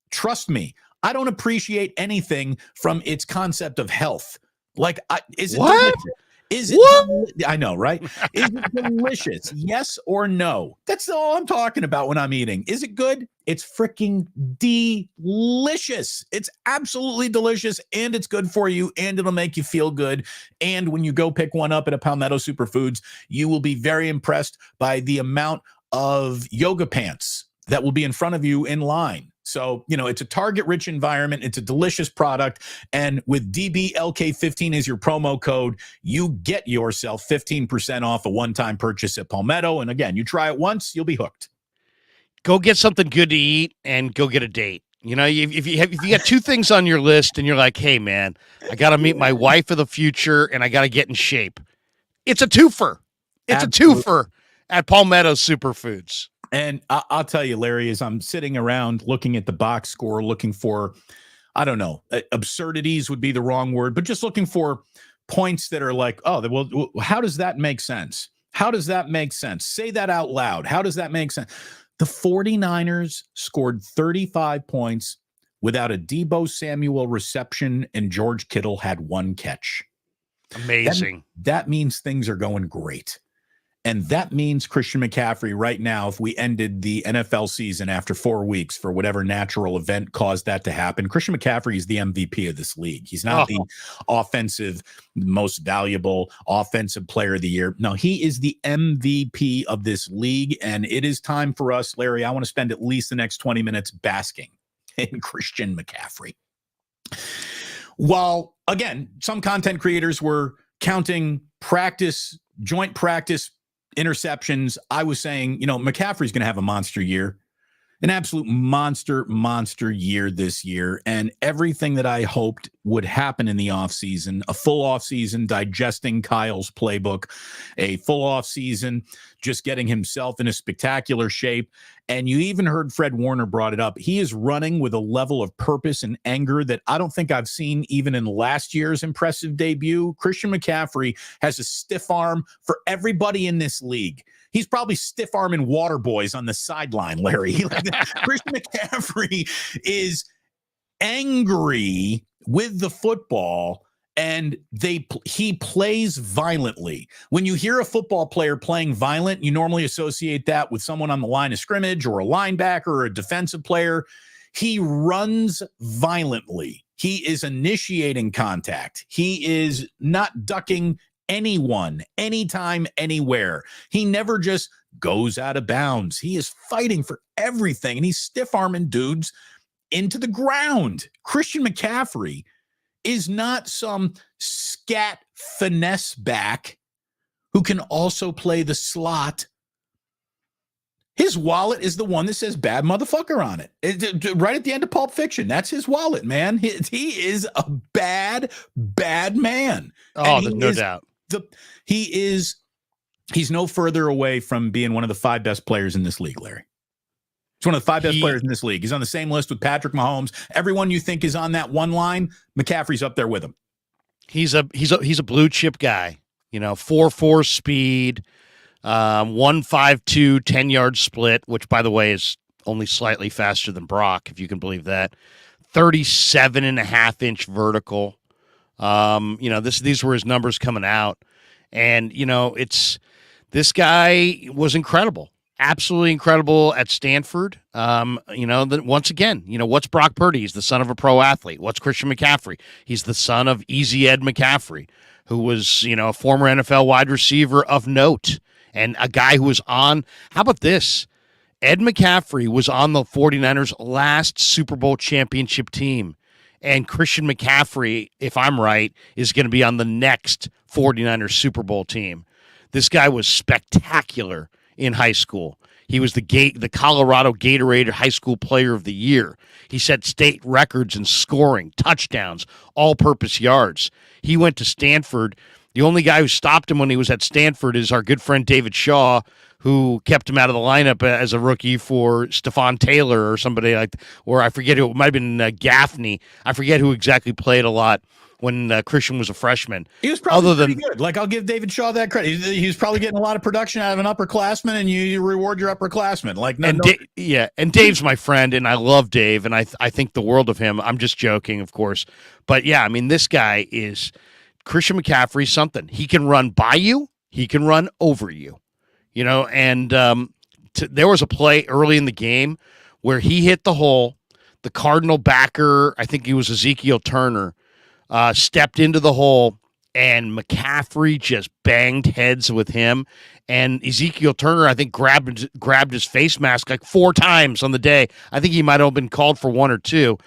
Speaker 1: trust me, I don't appreciate anything from its concept of health. Like, is it
Speaker 2: what?
Speaker 1: delicious? Is it?
Speaker 2: What?
Speaker 1: I know, right? Is it delicious? Yes or no? That's all I'm talking about when I'm eating. Is it good? It's freaking delicious. It's absolutely delicious, and it's good for you, and it'll make you feel good. And when you go pick one up at a Palmetto Superfoods, you will be very impressed by the amount of yoga pants that will be in front of you in line. So, it's a target-rich environment. It's a delicious product. And with DBLK15 as your promo code, you get yourself 15% off a one-time purchase at Palmetto. And again, you try it once, you'll be hooked.
Speaker 2: Go get something good to eat and go get a date. If you got two things on your list and you're like, hey, man, I got to meet my wife of the future and I got to get in shape. It's a twofer. It's Absolutely. A twofer at Palmetto Superfoods.
Speaker 1: And I'll tell you, Larry, as I'm sitting around looking at the box score, looking for, I don't know, absurdities would be the wrong word, but just looking for points that are like, oh, well, how does that make sense? How does that make sense? Say that out loud. How does that make sense? The 49ers scored 35 points without a Deebo Samuel reception, and George Kittle had one catch.
Speaker 2: Amazing.
Speaker 1: That means things are going great. And that means Christian McCaffrey right now, if we ended the NFL season after 4 weeks for whatever natural event caused that to happen, Christian McCaffrey is the MVP of this league. He's not the offensive, most valuable offensive player of the year. No, he is the MVP of this league. And it is time for us, Larry. I want to spend at least the next 20 minutes basking in Christian McCaffrey. While, again, some content creators were counting joint practice interceptions, I was saying, McCaffrey's going to have a monster year, an absolute monster year this year. And everything that I hoped would happen in the offseason, a full offseason digesting Kyle's playbook, a full offseason just getting himself in a spectacular shape. And you even heard Fred Warner brought it up. He is running with a level of purpose and anger that I don't think I've seen even in last year's impressive debut. Christian McCaffrey has a stiff arm for everybody in this league. He's probably stiff arming water boys on the sideline, Larry. Christian McCaffrey is angry with the football, and he plays violently. When you hear a football player playing violent, you normally associate that with someone on the line of scrimmage or a linebacker or a defensive player. He runs violently. He is initiating contact. He is not ducking anyone, anytime, anywhere. He never just goes out of bounds. He is fighting for everything, and he's stiff-arming dudes into the ground. Christian McCaffrey is not some scat finesse back who can also play the slot. His wallet is the one that says bad motherfucker on it. Right at the end of Pulp Fiction. That's his wallet, man. He is a bad man.
Speaker 2: Oh, there's no doubt.
Speaker 1: He's no further away from being one of the 5 best players in this league, Larry. He's one of the 5 best players in this league. He's on the same list with Patrick Mahomes. Everyone you think is on that one line, McCaffrey's up there with him.
Speaker 2: He's a blue chip guy. 4.4 speed, 1.52 10-yard split, which by the way is only slightly faster than Brock, if you can believe that. 37.5-inch vertical. These were his numbers coming out, and this guy was incredible. Absolutely incredible at Stanford. Once again, what's Brock Purdy? He's the son of a pro athlete. What's Christian McCaffrey? He's the son of Easy Ed McCaffrey, who was, a former NFL wide receiver of note and a guy who was on, how about this? Ed McCaffrey was on the 49ers' last Super Bowl championship team. And Christian McCaffrey, if I'm right, is going to be on the next 49ers Super Bowl team. This guy was spectacular in high school. He was the Colorado Gatorade High School Player of the Year. He set state records in scoring, touchdowns, all-purpose yards. He went to Stanford. The only guy who stopped him when he was at Stanford is our good friend David Shaw, who kept him out of the lineup as a rookie for Stephon Taylor or somebody or I forget who, it might have been Gaffney. I forget who exactly played a lot when Christian was a freshman.
Speaker 1: He was probably pretty good. I'll give David Shaw that credit. He was probably getting a lot of production out of an upperclassman, and you reward your upperclassmen.
Speaker 2: And Dave's my friend, and I love Dave, and I think the world of him. I'm just joking, of course. But, yeah, this guy is Christian McCaffrey something. He can run by you. He can run over you. And there was a play early in the game where he hit the hole. The Cardinal backer, I think he was Ezekiel Turner, stepped into the hole, and McCaffrey just banged heads with him. And Ezekiel Turner, I think, grabbed his face mask like 4 times on the day. I think he might have been called for 1 or 2.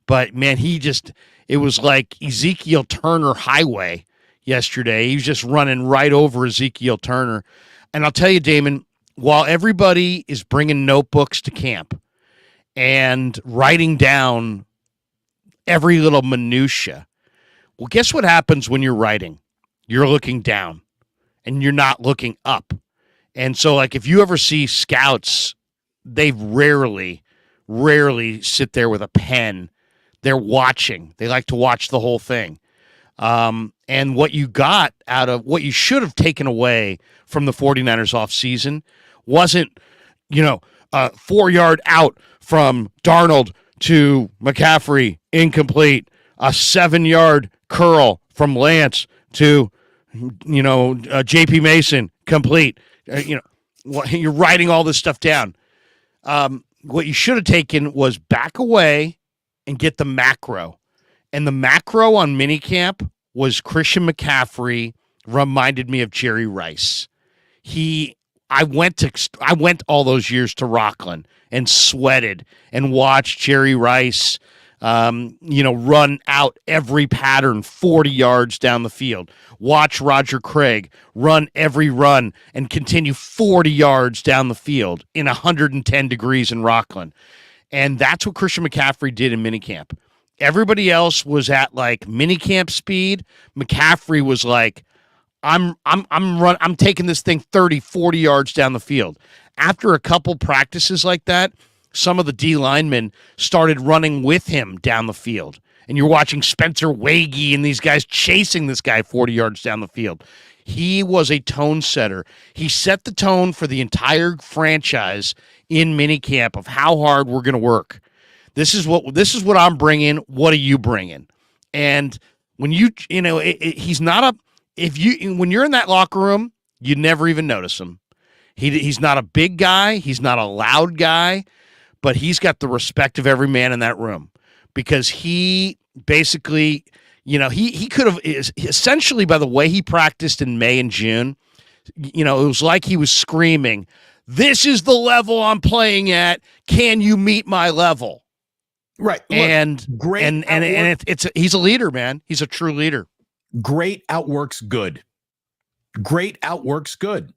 Speaker 2: But, man, it was like Ezekiel Turner highway yesterday. He was just running right over Ezekiel Turner. And I'll tell you, Damon, while everybody is bringing notebooks to camp and writing down every little minutia, well, guess what happens when you're writing? You're looking down, and you're not looking up. And so, like, if you ever see scouts, they rarely sit there with a pen. They're watching. They like to watch the whole thing. And what you got out of what you should have taken away from the 49ers offseason wasn't, 4-yard out from Darnold to McCaffrey, incomplete, a 7-yard curl from Lance to, JP Mason, complete. You're writing all this stuff down. What you should have taken was back away and get the macro. And the macro on minicamp was Christian McCaffrey reminded me of Jerry Rice. I went all those years to Rockland and sweated and watched Jerry Rice run out every pattern 40 yards down the field. Watch Roger Craig run every run and continue 40 yards down the field in 110 degrees in Rockland. And that's what Christian McCaffrey did in minicamp. Everybody else was at like minicamp speed. McCaffrey was like, I'm taking this thing 30, 40 yards down the field. After a couple practices like that, some of the D linemen started running with him down the field. And you're watching Spencer Wagee and these guys chasing this guy 40 yards down the field. He was a tone setter. He set the tone for the entire franchise in minicamp of how hard we're going to work. This is what I'm bringing. What are you bringing? And when he's not when you're in that locker room, you never even notice him. He's not a big guy. He's not a loud guy, but he's got the respect of every man in that room because he basically, he could have essentially by the way he practiced in May and June, it was like he was screaming, "This is the level I'm playing at. Can you meet my level?" Right. Look, and great. And he's a leader, man. He's a true leader.
Speaker 1: Great outworks good. Great outworks good.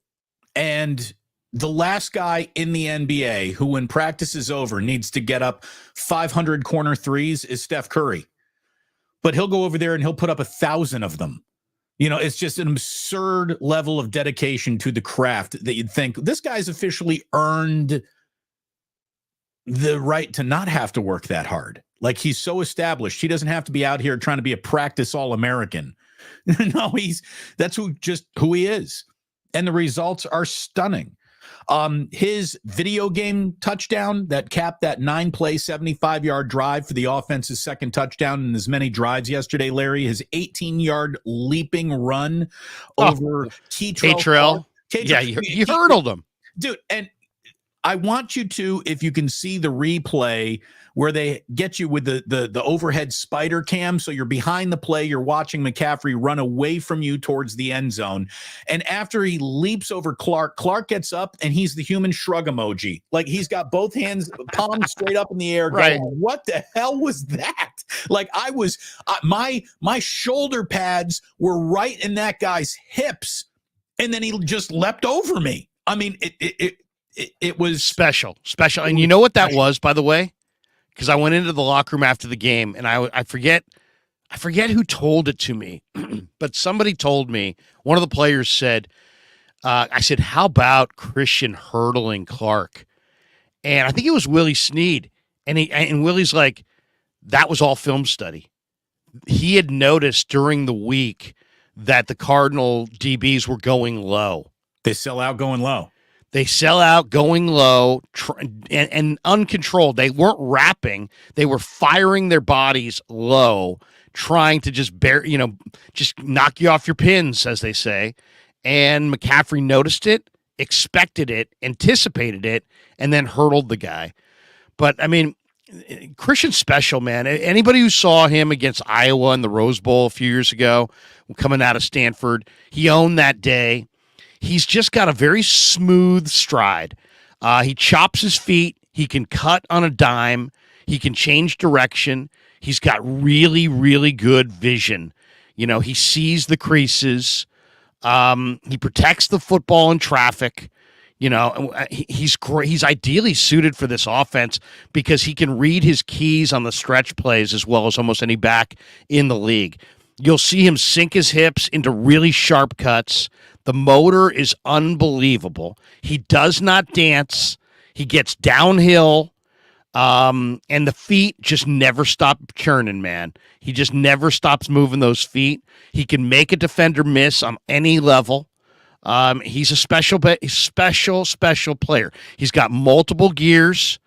Speaker 1: And the last guy in the NBA who, when practice is over, needs to get up 500 corner threes is Steph Curry. But he'll go over there and he'll put up 1,000 of them. It's just an absurd level of dedication to the craft that you'd think this guy's officially earned the right to not have to work that hard. Like he's so established. He doesn't have to be out here trying to be a practice All-American. No, that's who he is. And the results are stunning. His video game touchdown that capped that 9-play, 75-yard drive for the offense's second touchdown in as many drives yesterday, Larry, his 18-yard leaping run over
Speaker 2: K-Trail. Yeah, you hurdled him.
Speaker 1: Dude, and I want you to, if you can see the replay where they get you with the overhead spider cam, so you're behind the play, you're watching McCaffrey run away from you towards the end zone. And after he leaps over Clark gets up and he's the human shrug emoji. Like he's got both hands, palms straight up in the air.
Speaker 2: Right.
Speaker 1: Going, what the hell was that? Like I was, my shoulder pads were right in that guy's hips. And then he just leapt over me. I mean, it was
Speaker 2: special. And you know what that was, by the way? Because I went into the locker room after the game, and I forget who told it to me, but somebody told me, one of the players said, I said, how about Christian hurdling Clark? And I think it was Willie Snead. And Willie's like, that was all film study. He had noticed during the week that the Cardinal DBs were going low.
Speaker 1: They sell out going low.
Speaker 2: They sell out going low and uncontrolled. They weren't wrapping. They were firing their bodies low, trying to just just knock you off your pins, as they say. And McCaffrey noticed it, expected it, anticipated it, and then hurdled the guy. But I mean, Christian's special, man. Anybody who saw him against Iowa in the Rose Bowl a few years ago, coming out of Stanford, he owned that day. He's just got a very smooth stride. He chops his feet. He can cut on a dime. He can change direction. He's got really, really good vision. He sees the creases. He protects the football in traffic. He's great. He's ideally suited for this offense because he can read his keys on the stretch plays as well as almost any back in the league. You'll see him sink his hips into really sharp cuts. The motor is unbelievable. He does not dance. He gets downhill. And the feet just never stop churning, man. He just never stops moving those feet. He can make a defender miss on any level. He's a special player. He's got multiple gears.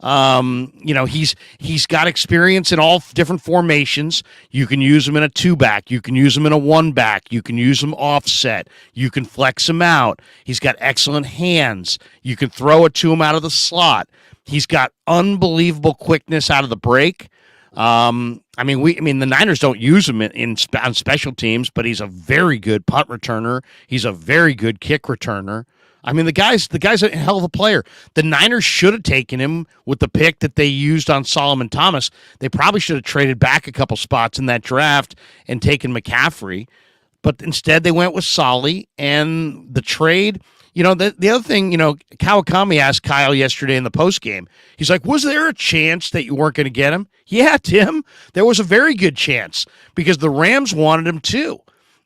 Speaker 2: He's got experience in all different formations. You can use him in a 2-back. You can use him in a 1-back. You can use him offset. You can flex him out. He's got excellent hands. You can throw it to him out of the slot. He's got unbelievable quickness out of the break. The Niners don't use him on special teams, but he's a very good punt returner. He's a very good kick returner. The guy's a hell of a player. The Niners should have taken him with the pick that they used on Solomon Thomas. They probably should have traded back a couple spots in that draft and taken McCaffrey, but instead they went with Solly and the trade. The other thing, Kawakami asked Kyle yesterday in the postgame. He's like, was there a chance that you weren't going to get him? Yeah, Tim, there was a very good chance because the Rams wanted him too.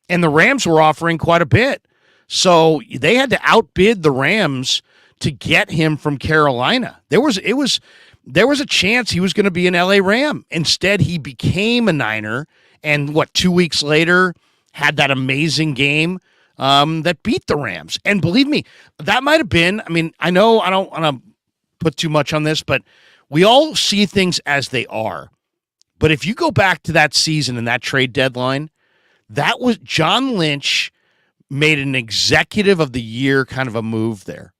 Speaker 2: And the Rams were offering quite a bit. So they had to outbid the Rams to get him from Carolina. There was a chance he was going to be an LA Ram. Instead, he became a Niner and 2 weeks later had that amazing game that beat the Rams. And believe me, that might have been, I know I don't want to put too much on this, but we all see things as they are. But if you go back to that season and that trade deadline, that was John Lynch made an executive of the year kind of a move there.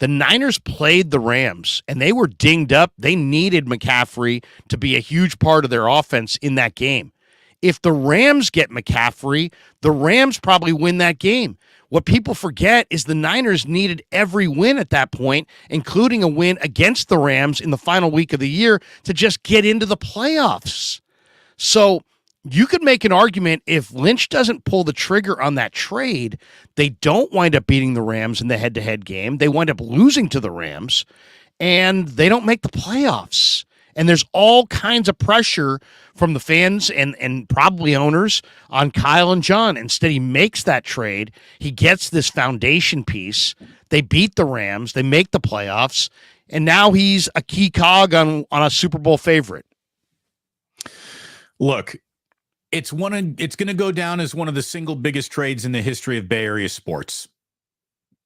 Speaker 2: The Niners played the Rams, and they were dinged up. They needed McCaffrey to be a huge part of their offense in that game. If the Rams get McCaffrey, the Rams probably win that game. What people forget is the Niners needed every win at that point, including a win against the Rams in the final week of the year to just get into the playoffs. So you could make an argument if Lynch doesn't pull the trigger on that trade, they don't wind up beating the Rams in the head-to-head game. They wind up losing to the Rams, and they don't make the playoffs. And there's all kinds of pressure from the fans and probably owners on Kyle and John. Instead, he makes that trade. He gets this foundation piece. They beat the Rams. They make the playoffs. And now he's a key cog on a Super Bowl favorite.
Speaker 1: Look, it's going to go down as one of the single biggest trades in the history of Bay Area sports.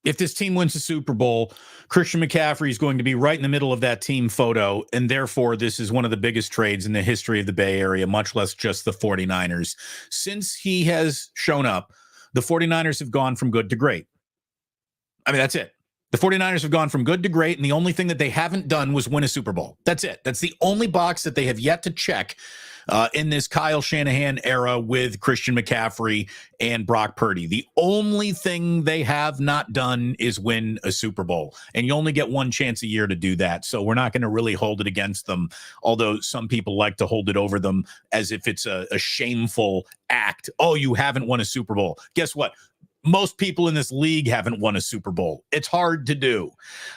Speaker 1: If this team wins the Super Bowl, Christian McCaffrey is going to be right in the middle of that team photo, and therefore this is one of the biggest trades in the history of the Bay Area, much less just the 49ers. Since he has shown up, the 49ers have gone from good to great. That's it. The 49ers have gone from good to great, and the only thing that they haven't done was win a Super Bowl. That's it. That's the only box that they have yet to check in this Kyle Shanahan era with Christian McCaffrey and Brock Purdy. The only thing they have not done is win a Super Bowl, and you only get one chance a year to do that, so we're not going to really hold it against them, although some people like to hold it over them as if it's a shameful act. Oh, you haven't won a Super Bowl. Guess what? Most people in this league haven't won a Super Bowl. It's hard to do.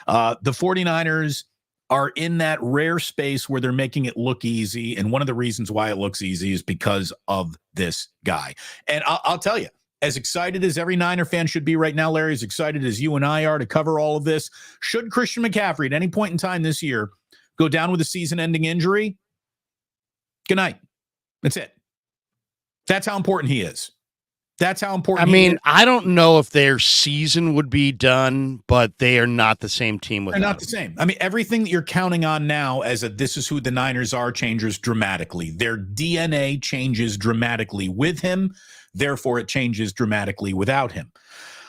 Speaker 1: The 49ers are in that rare space where they're making it look easy. And one of the reasons why it looks easy is because of this guy. And I'll tell you, as excited as every Niner fan should be right now, Larry, as excited as you and I are to cover all of this, should Christian McCaffrey at any point in time this year go down with a season-ending injury, good night. That's it. That's how important he is. That's how important.
Speaker 2: I mean, I don't know if their season would be done, but they are not the same team without
Speaker 1: They're not the same. I mean, everything that you're counting on now as this is who the Niners are changes dramatically. Their DNA changes dramatically with him. Therefore, it changes dramatically without him.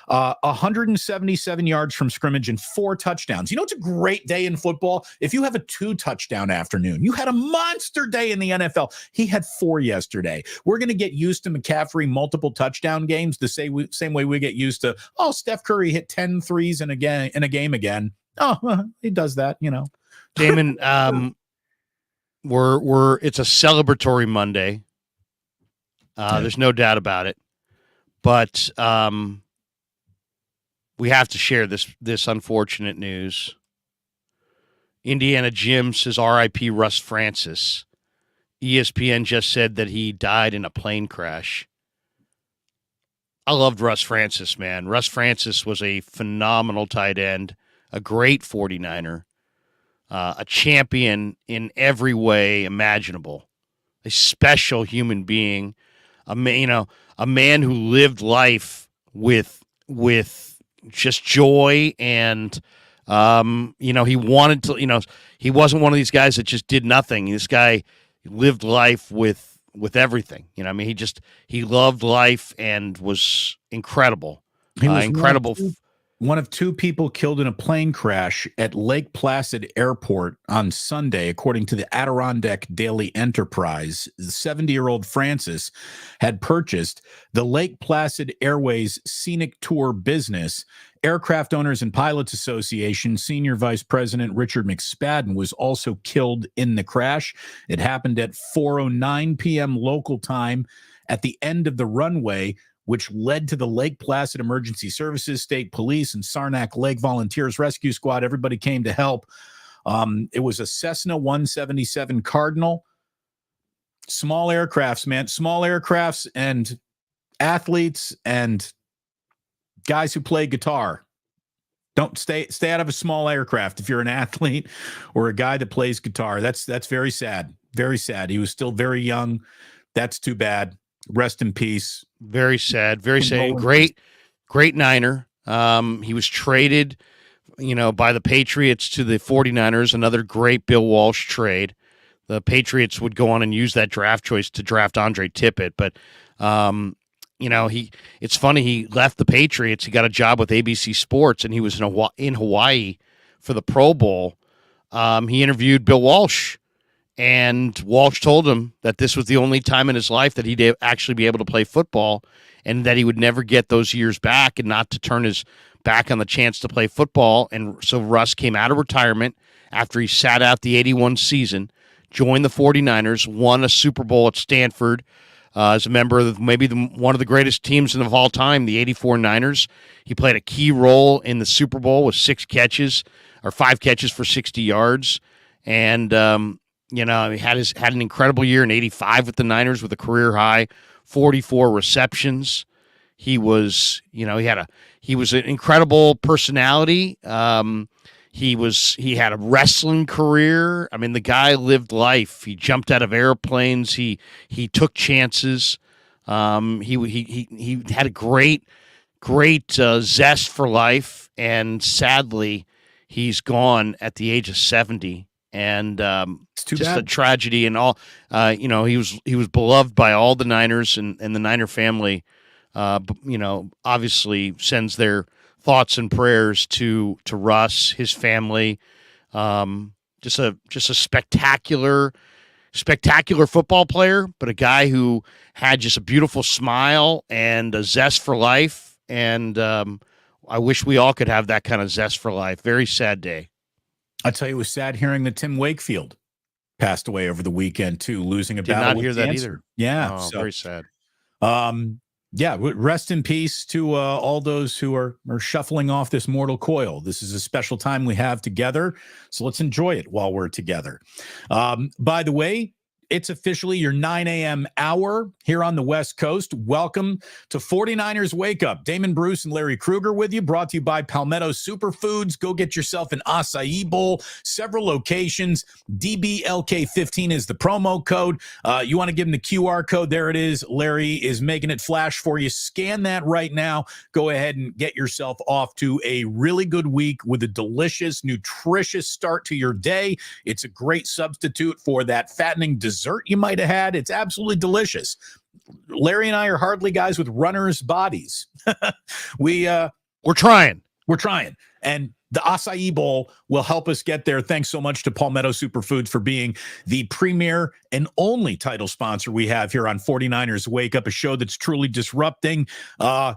Speaker 1: 177 yards from scrimmage and 4 touchdowns. You know, it's a great day in football. If you have a 2-touchdown afternoon, you had a monster day in the NFL. He had 4 yesterday. We're going to get used to McCaffrey multiple touchdown games the same way we get used to, Steph Curry hit 10 threes in a game again. Oh, well, he does that, you know.
Speaker 2: Damon, it's a celebratory Monday. There's no doubt about it. But we have to share this unfortunate news. Indiana Jim says R.I.P. Russ Francis. ESPN just said that he died in a plane crash. I loved Russ Francis, man. Russ Francis was a phenomenal tight end, a great 49er, a champion in every way imaginable, a special human being, a man who lived life with just joy and he wanted to, he wasn't one of these guys that just did nothing. This guy lived life with everything. He loved life and was incredible.
Speaker 1: He was
Speaker 2: incredible.
Speaker 1: One of 2 people killed in a plane crash at Lake Placid Airport on Sunday, according to the Adirondack Daily Enterprise. The 70-year-old Francis had purchased the Lake Placid Airways Scenic Tour business. Aircraft Owners and Pilots Association Senior Vice President Richard McSpadden was also killed in the crash. It happened at 4:09 p.m. local time at the end of the runway, which led to the Lake Placid Emergency Services, State Police, and Saranac Lake Volunteers Rescue Squad. Everybody came to help. It was a Cessna 177 Cardinal. Small aircrafts, man. Small aircrafts and athletes and guys who play guitar. Don't stay out of a small aircraft if you're an athlete or a guy that plays guitar. That's very sad. Very sad. He was still very young. That's too bad. Rest in peace.
Speaker 2: Very sad. Very sad. Great Niner. He was traded, by the Patriots to the 49ers, another great Bill Walsh trade. The Patriots would go on and use that draft choice to draft Andre Tippett, but it's funny, he left the Patriots, he got a job with ABC Sports, and he was in Hawaii for the Pro Bowl. He interviewed Bill Walsh, and Walsh told him that this was the only time in his life that he'd actually be able to play football and that he would never get those years back and not to turn his back on the chance to play football. And so Russ came out of retirement after he sat out the 81 season, joined the 49ers, won a Super Bowl at Stanford as a member of one of the greatest teams of all time, the 84 Niners. He played a key role in the Super Bowl with 5 catches for 60 yards. And, he had an incredible year in 85 with the Niners with a career high 44 receptions. He was, he was an incredible personality. He had a wrestling career. I mean, the guy lived life. He jumped out of airplanes. He took chances. He had a great zest for life. And sadly, he's gone at the age of 70. And
Speaker 1: it's too
Speaker 2: just
Speaker 1: bad.
Speaker 2: A tragedy and all. He was beloved by all the Niners, and the Niner family, obviously sends their thoughts and prayers to Russ, his family. Just a spectacular football player, but a guy who had just a beautiful smile and a zest for life. And I wish we all could have that kind of zest for life. Very sad day.
Speaker 1: I'll tell you, it was sad hearing that Tim Wakefield passed away over the weekend too, losing a battle with cancer. Did not hear that either. Yeah,
Speaker 2: so very sad.
Speaker 1: Yeah, rest in peace to all those who are shuffling off this mortal coil. This is a special time we have together, so let's enjoy it while we're together. By the way, It's officially your 9 a.m. hour here on the West Coast. Welcome to 49ers Wake Up. Damon Bruce and Larry Krueger with you, brought to you by Palmetto Superfoods. Go get yourself an acai bowl, several locations. DBLK15 is the promo code. You want to give them the QR code. There it is. Larry is making it flash for you. Scan that right now. Go ahead and get yourself off to a really good week with a delicious, nutritious start to your day. It's a great substitute for that fattening dessert you might have had. It's absolutely delicious. Larry and I are hardly guys with runners' bodies. We're trying. And the acai bowl will help us get there. Thanks so much to Palmetto Superfoods for being the premier and only title sponsor we have here on 49ers Wake Up, a show that's truly disrupting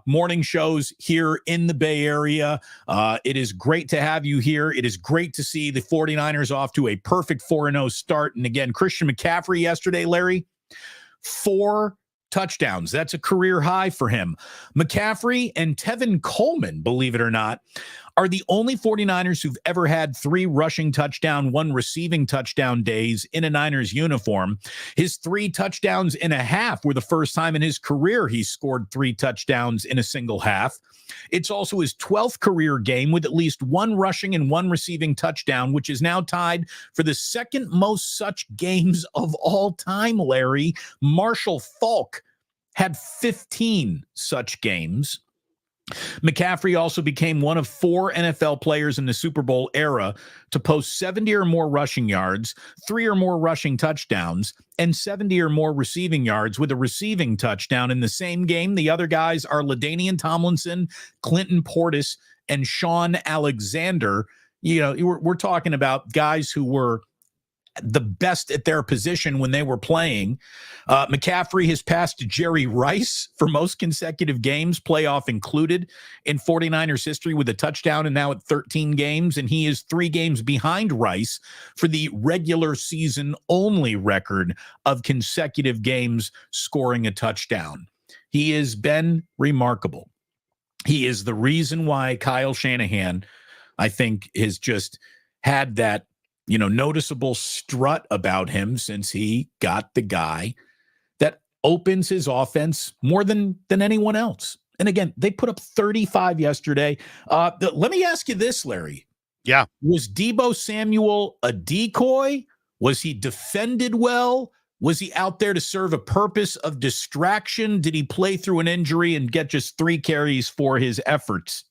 Speaker 1: morning shows here in the Bay Area. It is great to have you here. It is great to see the 49ers off to a perfect 4-0 start. And again, Christian McCaffrey yesterday, Larry, 4 touchdowns. That's a career high for him. McCaffrey and Tevin Coleman, believe it or not, are the only 49ers who've ever had 3 rushing touchdown, 1 receiving touchdown days in a Niners uniform. His 3 touchdowns in a half were the first time in his career he scored 3 touchdowns in a single half. It's also his 12th career game with at least 1 rushing and 1 receiving touchdown, which is now tied for the second most such games of all time, Larry. Marshall Faulk had 15 such games. McCaffrey also became one of 4 NFL players in the Super Bowl era to post 70 or more rushing yards, 3 or more rushing touchdowns, and 70 or more receiving yards with a receiving touchdown in the same game. The other guys are LaDainian Tomlinson, Clinton Portis, and Sean Alexander. You know, we're talking about guys who were the best at their position when they were playing. McCaffrey has passed Jerry Rice for most consecutive games, playoff included, in 49ers history with a touchdown and now at 13 games. And he is 3 games behind Rice for the regular season only record of consecutive games scoring a touchdown. He has been remarkable. He is the reason why Kyle Shanahan, I think, has just had that noticeable strut about him since he got the guy that opens his offense more than anyone else. And again, they put up 35 yesterday. Let me ask you this, Larry.
Speaker 2: Yeah.
Speaker 1: Was Deebo Samuel a decoy? Was he defended well? Was he out there to serve a purpose of distraction? Did he play through an injury and get just 3 carries for his efforts?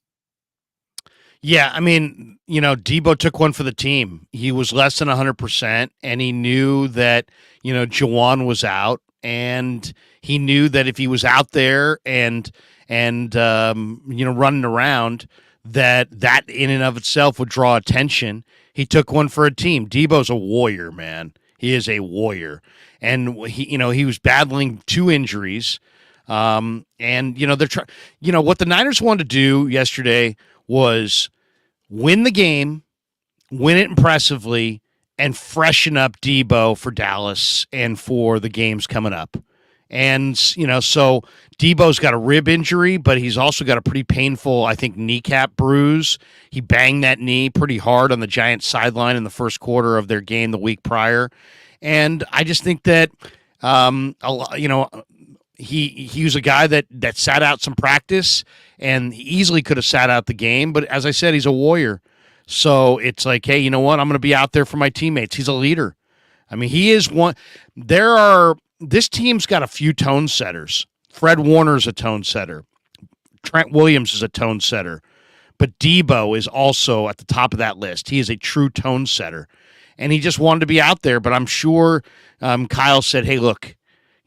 Speaker 2: Yeah, I mean, Deebo took one for the team. He was less than 100%, and he knew that, Juwan was out, and he knew that if he was out there and running around, that in and of itself would draw attention. He took one for a team. Deebo's a warrior, man. He is a warrior, and he was battling 2 injuries, and what the Niners wanted to do yesterday was win the game, win it impressively, and freshen up Deebo for Dallas and for the games coming up. And, so Deebo's got a rib injury, but he's also got a pretty painful, I think, kneecap bruise. He banged that knee pretty hard on the Giants sideline in the first quarter of their game the week prior. And I just think that, he was a guy that sat out some practice and he easily could have sat out the game. But as I said, he's a warrior. So it's like, hey, you know what? I'm going to be out there for my teammates. He's a leader. I mean, he is one. This team's got a few tone setters. Fred Warner's a tone setter. Trent Williams is a tone setter. But Deebo is also at the top of that list. He is a true tone setter. And he just wanted to be out there. But I'm sure Kyle said, hey, look,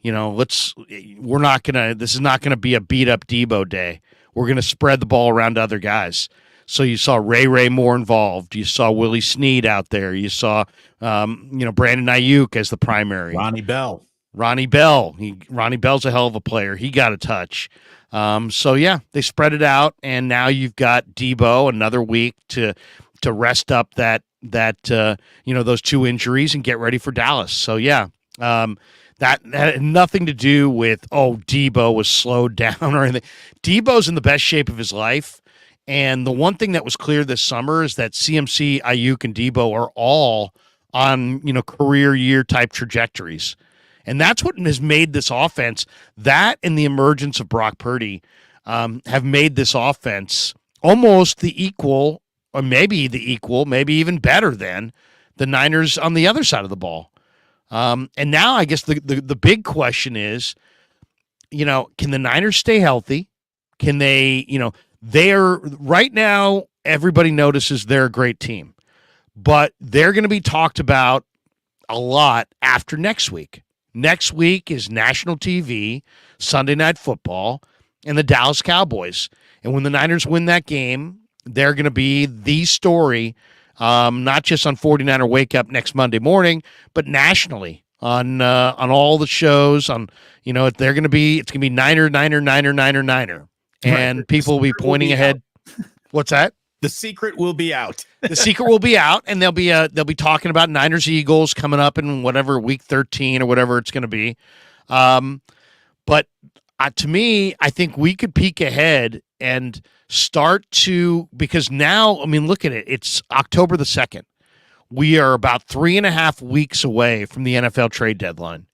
Speaker 2: this is not going to be a beat up Deebo day. We're going to spread the ball around to other guys. So you saw Ray Moore involved. You saw Willie Snead out there. You saw, Brandon Ayuk as the primary.
Speaker 1: Ronnie Bell.
Speaker 2: Ronnie Bell's a hell of a player. He got a touch. They spread it out, and now you've got Deebo another week to rest up that those 2 injuries and get ready for Dallas. So that had nothing to do with, Deebo was slowed down or anything. Deebo's in the best shape of his life. And the one thing that was clear this summer is that CMC, Ayuk, and Deebo are all on, career year type trajectories. And that's what has made this offense, that and the emergence of Brock Purdy, have made this offense almost the equal, or maybe the equal, maybe even better than the Niners on the other side of the ball. And now I guess the big question is, can the Niners stay healthy? Can they, they're right now, everybody notices they're a great team, but they're going to be talked about a lot after next week. Next week is national TV, Sunday Night Football, and the Dallas Cowboys. And when the Niners win that game, they're going to be the story, not just on 49er Wake Up next Monday morning, but nationally on all the shows. They're going to be, it's going to be Niner, and
Speaker 1: right.
Speaker 2: People will be pointing ahead. What's that?
Speaker 1: The secret will be out.
Speaker 2: The secret will be out, and they'll be talking about Niners Eagles coming up in whatever week 13 or whatever it's going to be. But to me, I think we could peek ahead and start to, because now, I mean, look at it. It's October the 2nd. We are about 3.5 weeks away from the NFL trade deadline.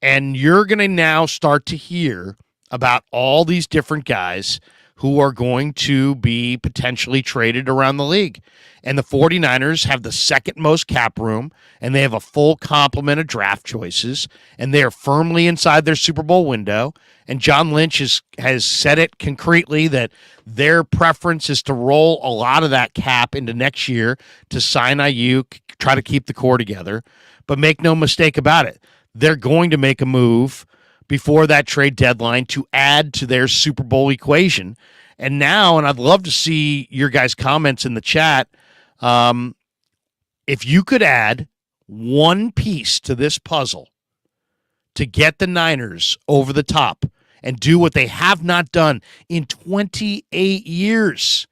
Speaker 2: And you're going to now start to hear about all these different guys who are going to be potentially traded around the league. And the 49ers have the second most cap room, and they have a full complement of draft choices, and they are firmly inside their Super Bowl window. And John Lynch has said it concretely that their preference is to roll a lot of that cap into next year to sign Ayuk, try to keep the core together. But make no mistake about it, they're going to make a move before that trade deadline to add to their Super Bowl equation. And now, and I'd love to see your guys' comments in the chat, if you could add one piece to this puzzle to get the Niners over the top and do what they have not done in 28 years,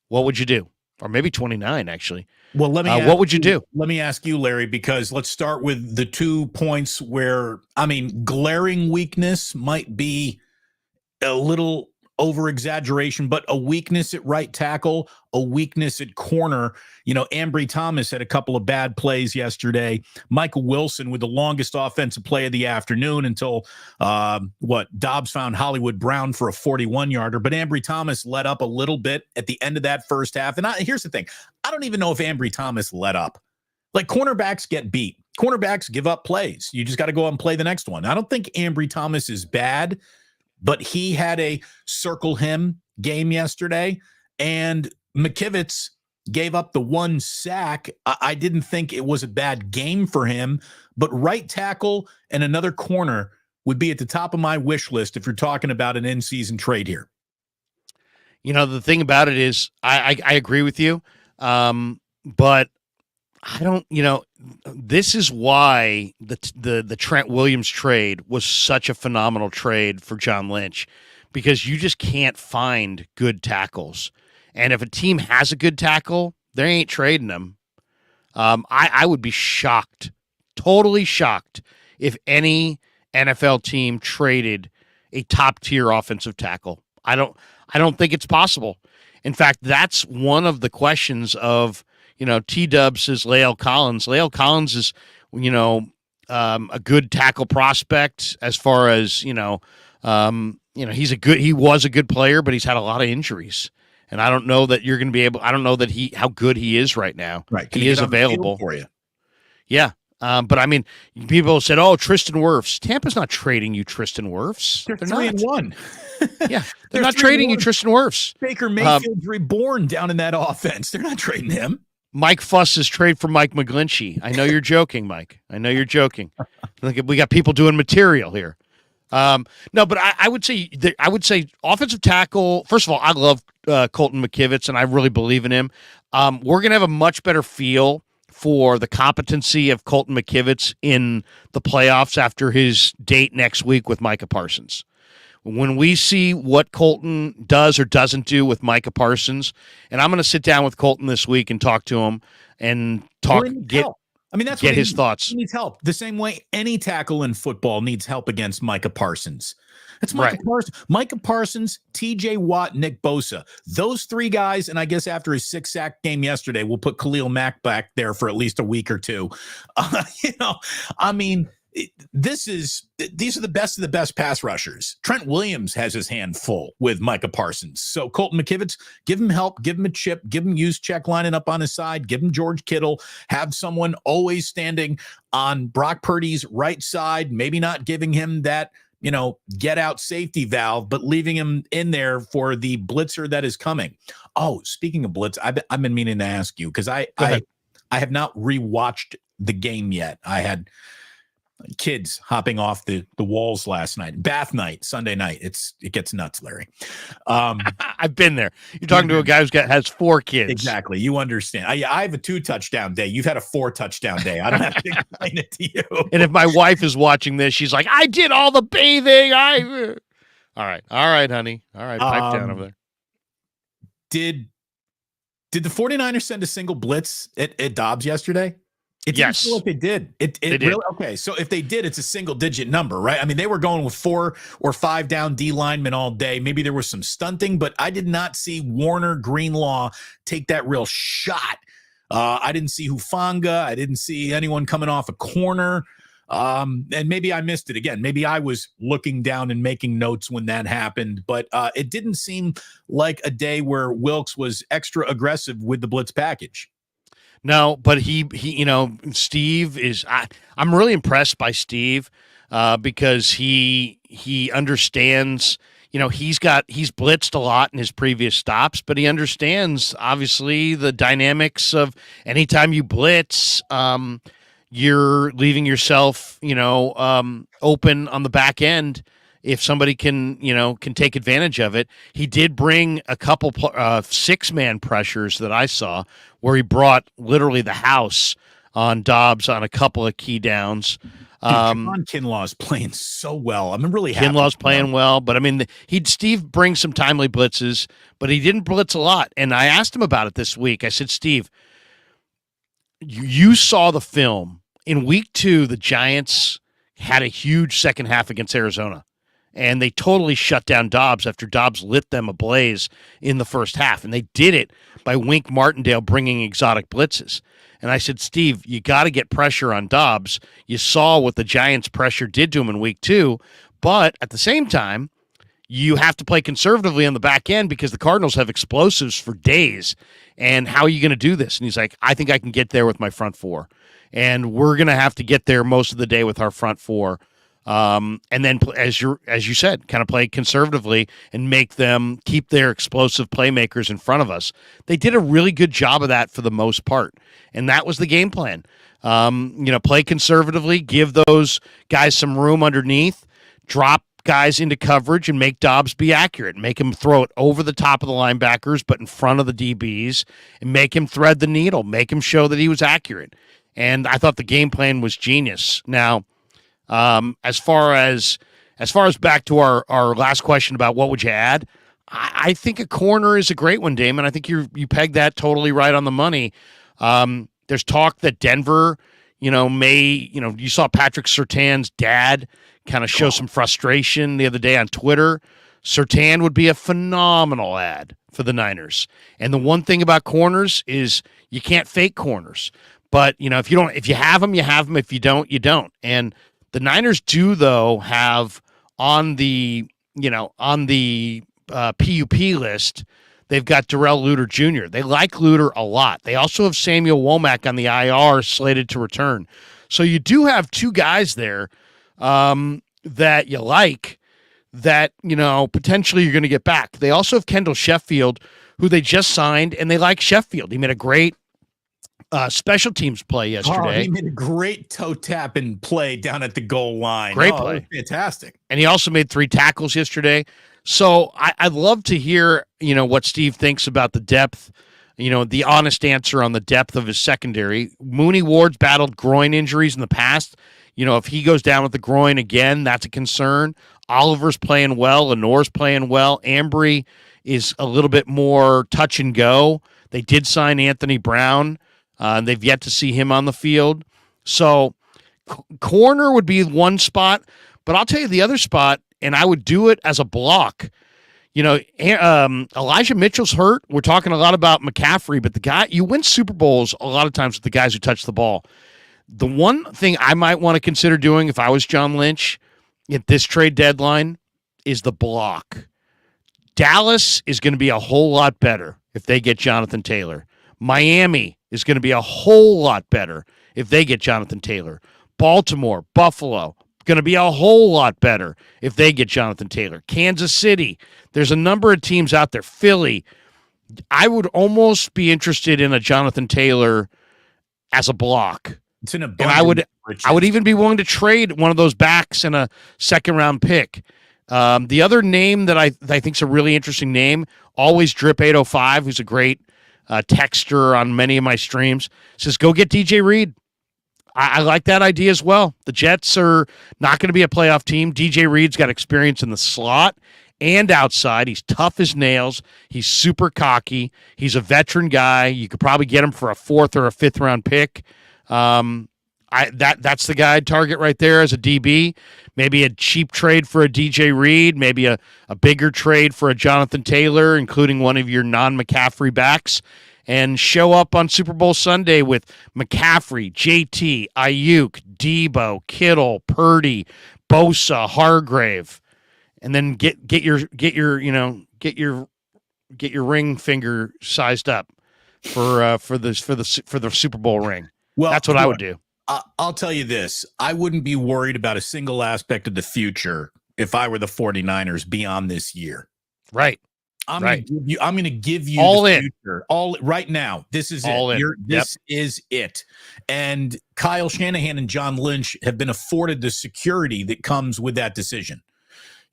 Speaker 2: what would you do? Or maybe 29, actually.
Speaker 1: Well,
Speaker 2: what would you do?
Speaker 1: Let me ask you, Larry, because let's start with the 2 points where, glaring weakness might be a little over-exaggeration, but a weakness at right tackle, a weakness at corner. Ambry Thomas had a couple of bad plays yesterday. Michael Wilson with the longest offensive play of the afternoon until, Dobbs found Hollywood Brown for a 41-yarder. But Ambry Thomas let up a little bit at the end of that first half. And here's the thing. I don't even know if Ambry Thomas let up. Like, cornerbacks get beat. Cornerbacks give up plays. You just got to go out and play the next one. I don't think Ambry Thomas is bad, but he had a circle him game yesterday, and McKivitz gave up the 1 sack. I didn't think it was a bad game for him, but right tackle and another corner would be at the top of my wish list if you're talking about an in-season trade here.
Speaker 2: The thing about it is I agree with you, but I don't, this is why the Trent Williams trade was such a phenomenal trade for John Lynch, because you just can't find good tackles. And if a team has a good tackle, they ain't trading them. I would be shocked, totally shocked, if any NFL team traded a top-tier offensive tackle. I don't think it's possible. In fact, that's one of the questions of, T-Dub says Lael Collins. Lael Collins is, a good tackle prospect as far as, he was a good player, but he's had a lot of injuries. And I don't know that you're going to be able, I don't know that how good he is right now.
Speaker 1: Right.
Speaker 2: He is available
Speaker 1: for you.
Speaker 2: Yeah. But people said, "Oh, Tristan Wirfs." Tampa's not trading you Tristan Wirfs.
Speaker 1: They're 3-1.
Speaker 2: Yeah, they're not trading you Tristan Wirfs.
Speaker 1: Baker Mayfield's reborn down in that offense. They're not trading him.
Speaker 2: Mike Fuss's trade for Mike McGlinchey. I know you're joking, Mike. I know you're joking. Look, we got people doing material here. No, but I would say offensive tackle. First of all, I love Colton McKivitz, and I really believe in him. We're gonna have a much better feel for the competency of Colton McKivitz in the playoffs after his date next week with Micah Parsons. When we see what Colton does or doesn't do with Micah Parsons, and I'm going to sit down with Colton this week and talk to him and
Speaker 1: I mean, that's
Speaker 2: get
Speaker 1: what
Speaker 2: his thoughts.
Speaker 1: He needs help. The same way any tackle in football needs help against Micah Parsons. That's Micah
Speaker 2: Right.
Speaker 1: Parsons. Micah Parsons, TJ Watt, Nick Bosa. Those three guys, and I guess after his 6-sack game yesterday, we'll put Khalil Mack back there for at least a week or two. I mean, these are the best of the best pass rushers. Trent Williams has his hand full with Micah Parsons. So Colton McKivitz, give him help, give him a chip, give him use check lining up on his side, give him George Kittle, have someone always standing on Brock Purdy's right side, maybe not giving him that, get out safety valve, but leaving him in there for the blitzer that is coming. Oh, speaking of blitz, I've been meaning to ask you because I have not rewatched the game yet. I had kids hopping off the walls last night. Bath night, Sunday night. It gets nuts, Larry.
Speaker 2: I've been there. You're talking to a guy has 4 kids.
Speaker 1: Exactly. You understand. I have a 2-touchdown day. You've had a 4-touchdown day. I don't have to explain it to you.
Speaker 2: And if my wife is watching this, she's like, I did all the bathing. All right, honey. All right, pipe down over there.
Speaker 1: Did the 49ers send a single blitz at Dobbs yesterday? It didn't feel like they did. It
Speaker 2: did.
Speaker 1: Really? Okay, so if they did, it's a single-digit number, right? I mean, they were going with 4 or 5 down D linemen all day. Maybe there was some stunting, but I did not see Warner Greenlaw take that real shot. I didn't see Hufanga. I didn't see anyone coming off a corner. And maybe I missed it again. Maybe I was looking down and making notes when that happened, but it didn't seem like a day where Wilkes was extra aggressive with the blitz package.
Speaker 2: No, but he Steve is. I'm really impressed by Steve because he understands. He's blitzed a lot in his previous stops, but he understands obviously the dynamics of anytime you blitz, you're leaving yourself open on the back end. If somebody can take advantage of it. He did bring a couple 6-man pressures that I saw where he brought literally the house on Dobbs on a couple of key downs.
Speaker 1: Javon Kinlaw's playing so well. I'm really happy.
Speaker 2: Kinlaw's playing well, but I mean, Steve brings some timely blitzes, but he didn't blitz a lot. And I asked him about it this week. I said, Steve, you saw the film. In week 2, the Giants had a huge second half against Arizona. And they totally shut down Dobbs after Dobbs lit them ablaze in the first half. And they did it by Wink Martindale bringing exotic blitzes. And I said, Steve, you got to get pressure on Dobbs. You saw what the Giants' pressure did to him in week 2. But at the same time, you have to play conservatively on the back end because the Cardinals have explosives for days. And how are you going to do this? And he's like, I think I can get there with my front 4. And we're going to have to get there most of the day with our front 4. And then, as you said, kind of play conservatively and make them keep their explosive playmakers in front of us. They did a really good job of that for the most part, and that was the game plan. Play conservatively, give those guys some room underneath, drop guys into coverage, and make Dobbs be accurate. Make him throw it over the top of the linebackers, but in front of the DBs, and make him thread the needle. Make him show that he was accurate. And I thought the game plan was genius. Now, as far as back to our last question about what would you add, I think a corner is a great one, Damon. I think you pegged that totally right on the money. There's talk that Denver, you saw Patrick Surtain's dad kind of show some frustration the other day on Twitter. Surtain would be a phenomenal ad for the Niners. And the one thing about corners is you can't fake corners. But if you have them, you have them. If you don't, you don't. And the Niners do, though, have on the PUP list, they've got Darrell Luter Jr. They like Luter a lot. They also have Samuel Womack on the IR slated to return. So you do have 2 guys there that you like that, potentially you're going to get back. They also have Kendall Sheffield, who they just signed, and they like Sheffield. He made a great special teams play yesterday.
Speaker 1: He made a great toe tap and play down at the goal line.
Speaker 2: Great play.
Speaker 1: Fantastic.
Speaker 2: And he also made 3 tackles yesterday. So I'd love to hear, what Steve thinks about the depth, the honest answer on the depth of his secondary. Mooney Ward's battled groin injuries in the past. If he goes down with the groin again, that's a concern. Oliver's playing well. Lenore's playing well. Ambry is a little bit more touch and go. They did sign Anthony Brown. They've yet to see him on the field. So corner would be one spot, but I'll tell you the other spot, and I would do it as a block. Elijah Mitchell's hurt. We're talking a lot about McCaffrey, but the guy, you win Super Bowls a lot of times with the guys who touch the ball. The one thing I might want to consider doing if I was John Lynch at this trade deadline is the block. Dallas is going to be a whole lot better if they get Jonathan Taylor. Miami is going to be a whole lot better if they get Jonathan Taylor. Baltimore, Buffalo, going to be a whole lot better if they get Jonathan Taylor. Kansas City, there's a number of teams out there. Philly, I would almost be interested in a Jonathan Taylor as a block.
Speaker 1: It's an
Speaker 2: and I would even be willing to trade one of those backs in a second-round pick. The other name that I think is a really interesting name, always Drip 805, who's a great texter on many of my streams, says go get DJ Reed. I like that idea as well. The Jets are not going to be a playoff team. DJ Reed's got experience in the slot and outside. He's tough as nails. He's super cocky. He's a veteran guy. You could probably get him for a 4th or a 5th round pick. That's the guy I'd target right there as a DB. Maybe a cheap trade for a DJ Reed. Maybe a bigger trade for a Jonathan Taylor, including one of your non-McCaffrey backs. And show up on Super Bowl Sunday with McCaffrey, JT, Ayuk, Debo, Kittle, Purdy, Bosa, Hargrave, and then get your ring finger sized up for the Super Bowl ring. Well, that's what I would do.
Speaker 1: I'll tell you this. I wouldn't be worried about a single aspect of the future if I were the 49ers beyond this year.
Speaker 2: Right.
Speaker 1: I'm going to give you
Speaker 2: all
Speaker 1: the
Speaker 2: in.
Speaker 1: future. All right now. This is
Speaker 2: all
Speaker 1: it.
Speaker 2: In.
Speaker 1: This is it. And Kyle Shanahan and John Lynch have been afforded the security that comes with that decision.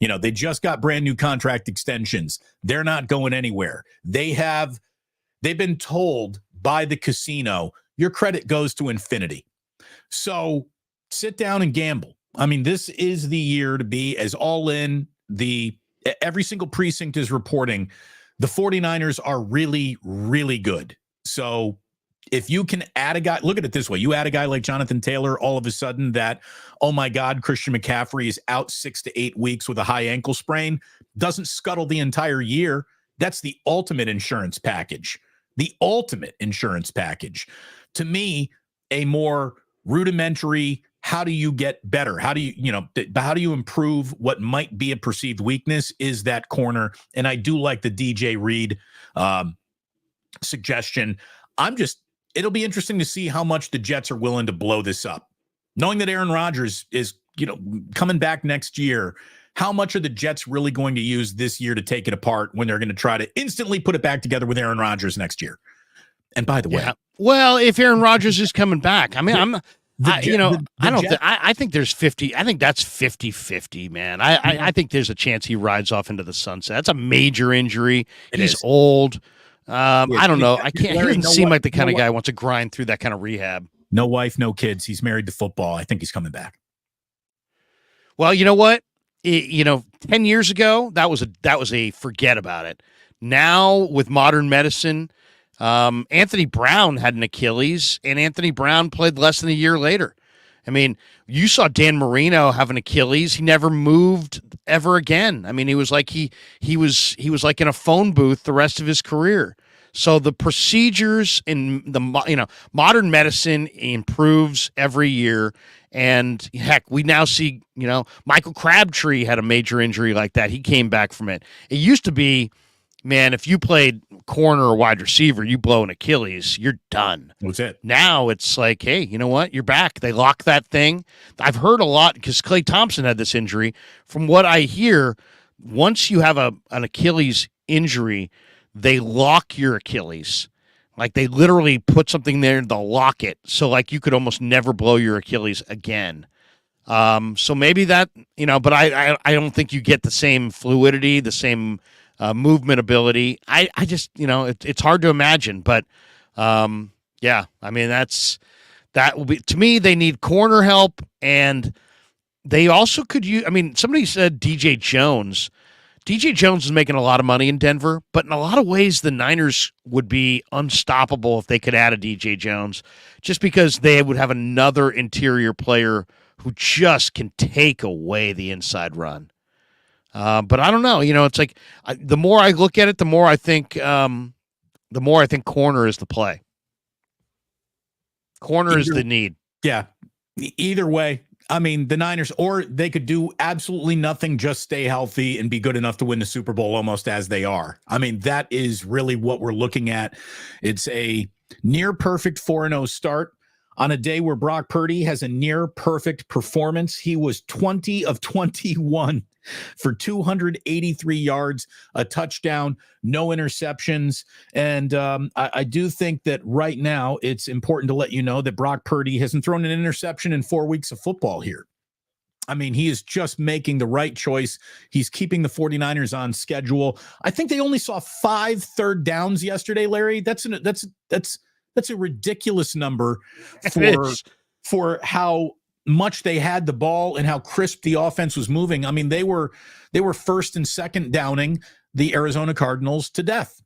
Speaker 1: They just got brand new contract extensions. They're not going anywhere. They've been told by the casino, your credit goes to infinity. So sit down and gamble. I mean, this is the year to be as all in. Every single precinct is reporting the 49ers are really, really good. So if you can add a guy, look at it this way. You add a guy like Jonathan Taylor, all of a sudden that, oh my God, Christian McCaffrey is out 6 to 8 weeks with a high ankle sprain, doesn't scuttle the entire year. That's the ultimate insurance package. The ultimate insurance package. To me, a more rudimentary, how do you get better? How do you improve what might be a perceived weakness is that corner. And I do like the DJ Reed suggestion. It'll be interesting to see how much the Jets are willing to blow this up. Knowing that Aaron Rodgers is, coming back next year, how much are the Jets really going to use this year to take it apart when they're going to try to instantly put it back together with Aaron Rodgers next year? And by the way,
Speaker 2: well, if Aaron Rodgers is coming back, I mean, I think there's 50. I think that's 50-50, man. I think there's a chance he rides off into the sunset. That's a major injury. He's old. I don't know. He doesn't seem like the kind of guy who wants to grind through that kind of rehab.
Speaker 1: No wife, no kids. He's married to football. I think he's coming back.
Speaker 2: Well, you know what? 10 years ago, that was a forget about it. Now with modern medicine, Anthony Brown had an Achilles, and Anthony Brown played less than a year later. I mean, you saw Dan Marino have an Achilles. He never moved ever again. I mean, he was like he was like in a phone booth the rest of his career. So the procedures in the modern medicine improves every year, and heck, we now see Michael Crabtree had a major injury like that. He came back from it. It used to be, man, if you played corner or wide receiver, you blow an Achilles, you're done.
Speaker 1: That's it.
Speaker 2: Now it's like, hey, you know what? You're back. They lock that thing. I've heard a lot because Klay Thompson had this injury. From what I hear, once you have an Achilles injury, they lock your Achilles. Like they literally put something there and they'll lock it. So like you could almost never blow your Achilles again. So maybe that, but I don't think you get the same fluidity, the same movement ability. I just, it's hard to imagine, but yeah, I mean, that will be, to me, they need corner help, and they also could use, I mean, somebody said DJ Jones. DJ Jones is making a lot of money in Denver, but in a lot of ways, the Niners would be unstoppable if they could add a DJ Jones, just because they would have another interior player who just can take away the inside run. But I don't know. It's like the more I look at it, the more I think corner is the play. Corner is the need.
Speaker 1: Yeah. Either way. I mean, the Niners, or they could do absolutely nothing, just stay healthy and be good enough to win the Super Bowl almost as they are. I mean, that is really what we're looking at. It's a near perfect 4-0 start on a day where Brock Purdy has a near perfect performance. He was 20 of 21 for 283 yards, a touchdown, no interceptions. And I do think that right now it's important to let you know that Brock Purdy hasn't thrown an interception in 4 weeks of football here. I mean, he is just making the right choice. He's keeping the 49ers on schedule. I think they only saw 5 third downs yesterday, Larry. That's a ridiculous number for how much they had the ball and how crisp the offense was moving. I mean, they were first and second downing the Arizona Cardinals to death.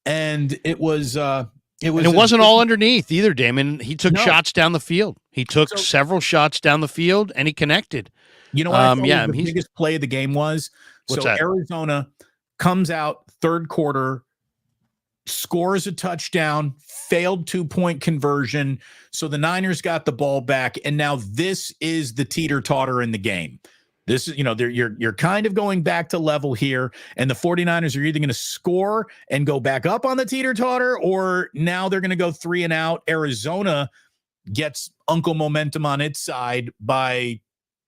Speaker 1: And it wasn't
Speaker 2: all underneath either, Damon. He took shots down the field. He took several shots down the field and he connected.
Speaker 1: You know what I thought the biggest play of the game was?
Speaker 2: What's that?
Speaker 1: Arizona comes out third quarter, scores a touchdown, failed 2-point conversion. So the Niners got the ball back. And now this is the teeter-totter in the game. This is, you're kind of going back to level here. And the 49ers are either going to score and go back up on the teeter-totter, or now they're going to go 3 and out. Arizona gets uncle momentum on its side by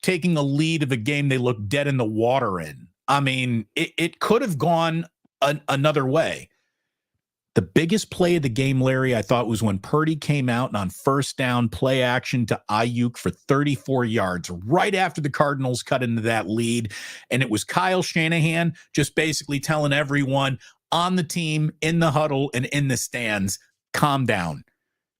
Speaker 1: taking a lead of a game they look dead in the water in. I mean, it could have gone another way. The biggest play of the game, Larry, I thought was when Purdy came out and on first down play action to Ayuk for 34 yards right after the Cardinals cut into that lead. And it was Kyle Shanahan just basically telling everyone on the team, in the huddle and in the stands, calm down.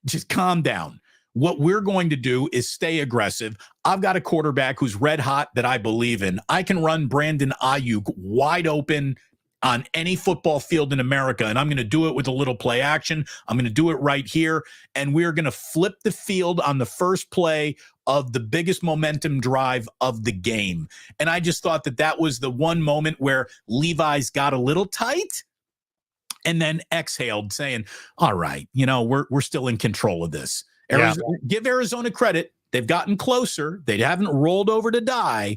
Speaker 1: Just calm down. What we're going to do is stay aggressive. I've got a quarterback who's red hot that I believe in. I can run Brandon Ayuk wide open on any football field in America, and I'm going to do it with a little play action. I'm going to do it right here, and we're going to flip the field on the first play of the biggest momentum drive of the game. And I just thought that was the one moment where Levi's got a little tight and then exhaled, saying, all right, we're still in control of this. Give Arizona credit. They've gotten closer. They haven't rolled over to die,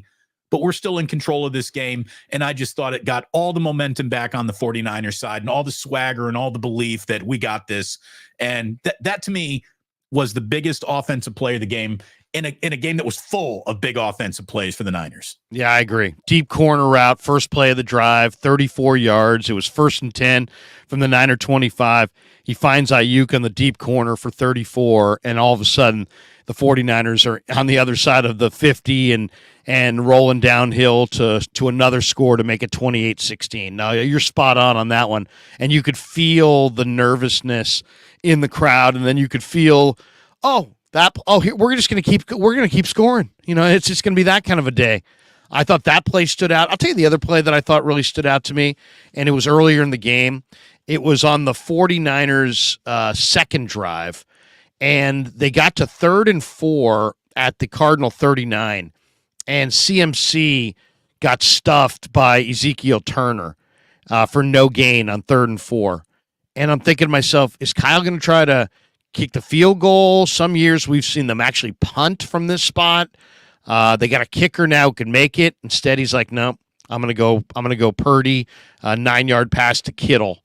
Speaker 1: but we're still in control of this game. And I just thought it got all the momentum back on the 49ers side and all the swagger and all the belief that we got this. And that to me was the biggest offensive play of the game in a game that was full of big offensive plays for the Niners.
Speaker 2: Yeah, I agree. Deep corner route, first play of the drive, 34 yards. It was 1st and 10 from the Niner 25. He finds Ayuk on the deep corner for 34, and all of a sudden the 49ers are on the other side of the 50 and rolling downhill to another score to make it 28-16. Now, you're spot on that one, and you could feel the nervousness in the crowd, and then you could feel, we're going to keep scoring. It's just going to be that kind of a day. I thought that play stood out. I'll tell you the other play that I thought really stood out to me, and it was earlier in the game. It was on the 49ers' second drive, and they got to 3rd and 4 at the Cardinal 39, and CMC got stuffed by Ezekiel Turner for no gain on 3rd and 4. And I'm thinking to myself, is Kyle going to try to kick the field goal? Some years we've seen them actually punt from this spot. They got a kicker now who can make it. Instead, he's like, no, I'm gonna go Purdy, 9-yard pass to Kittle.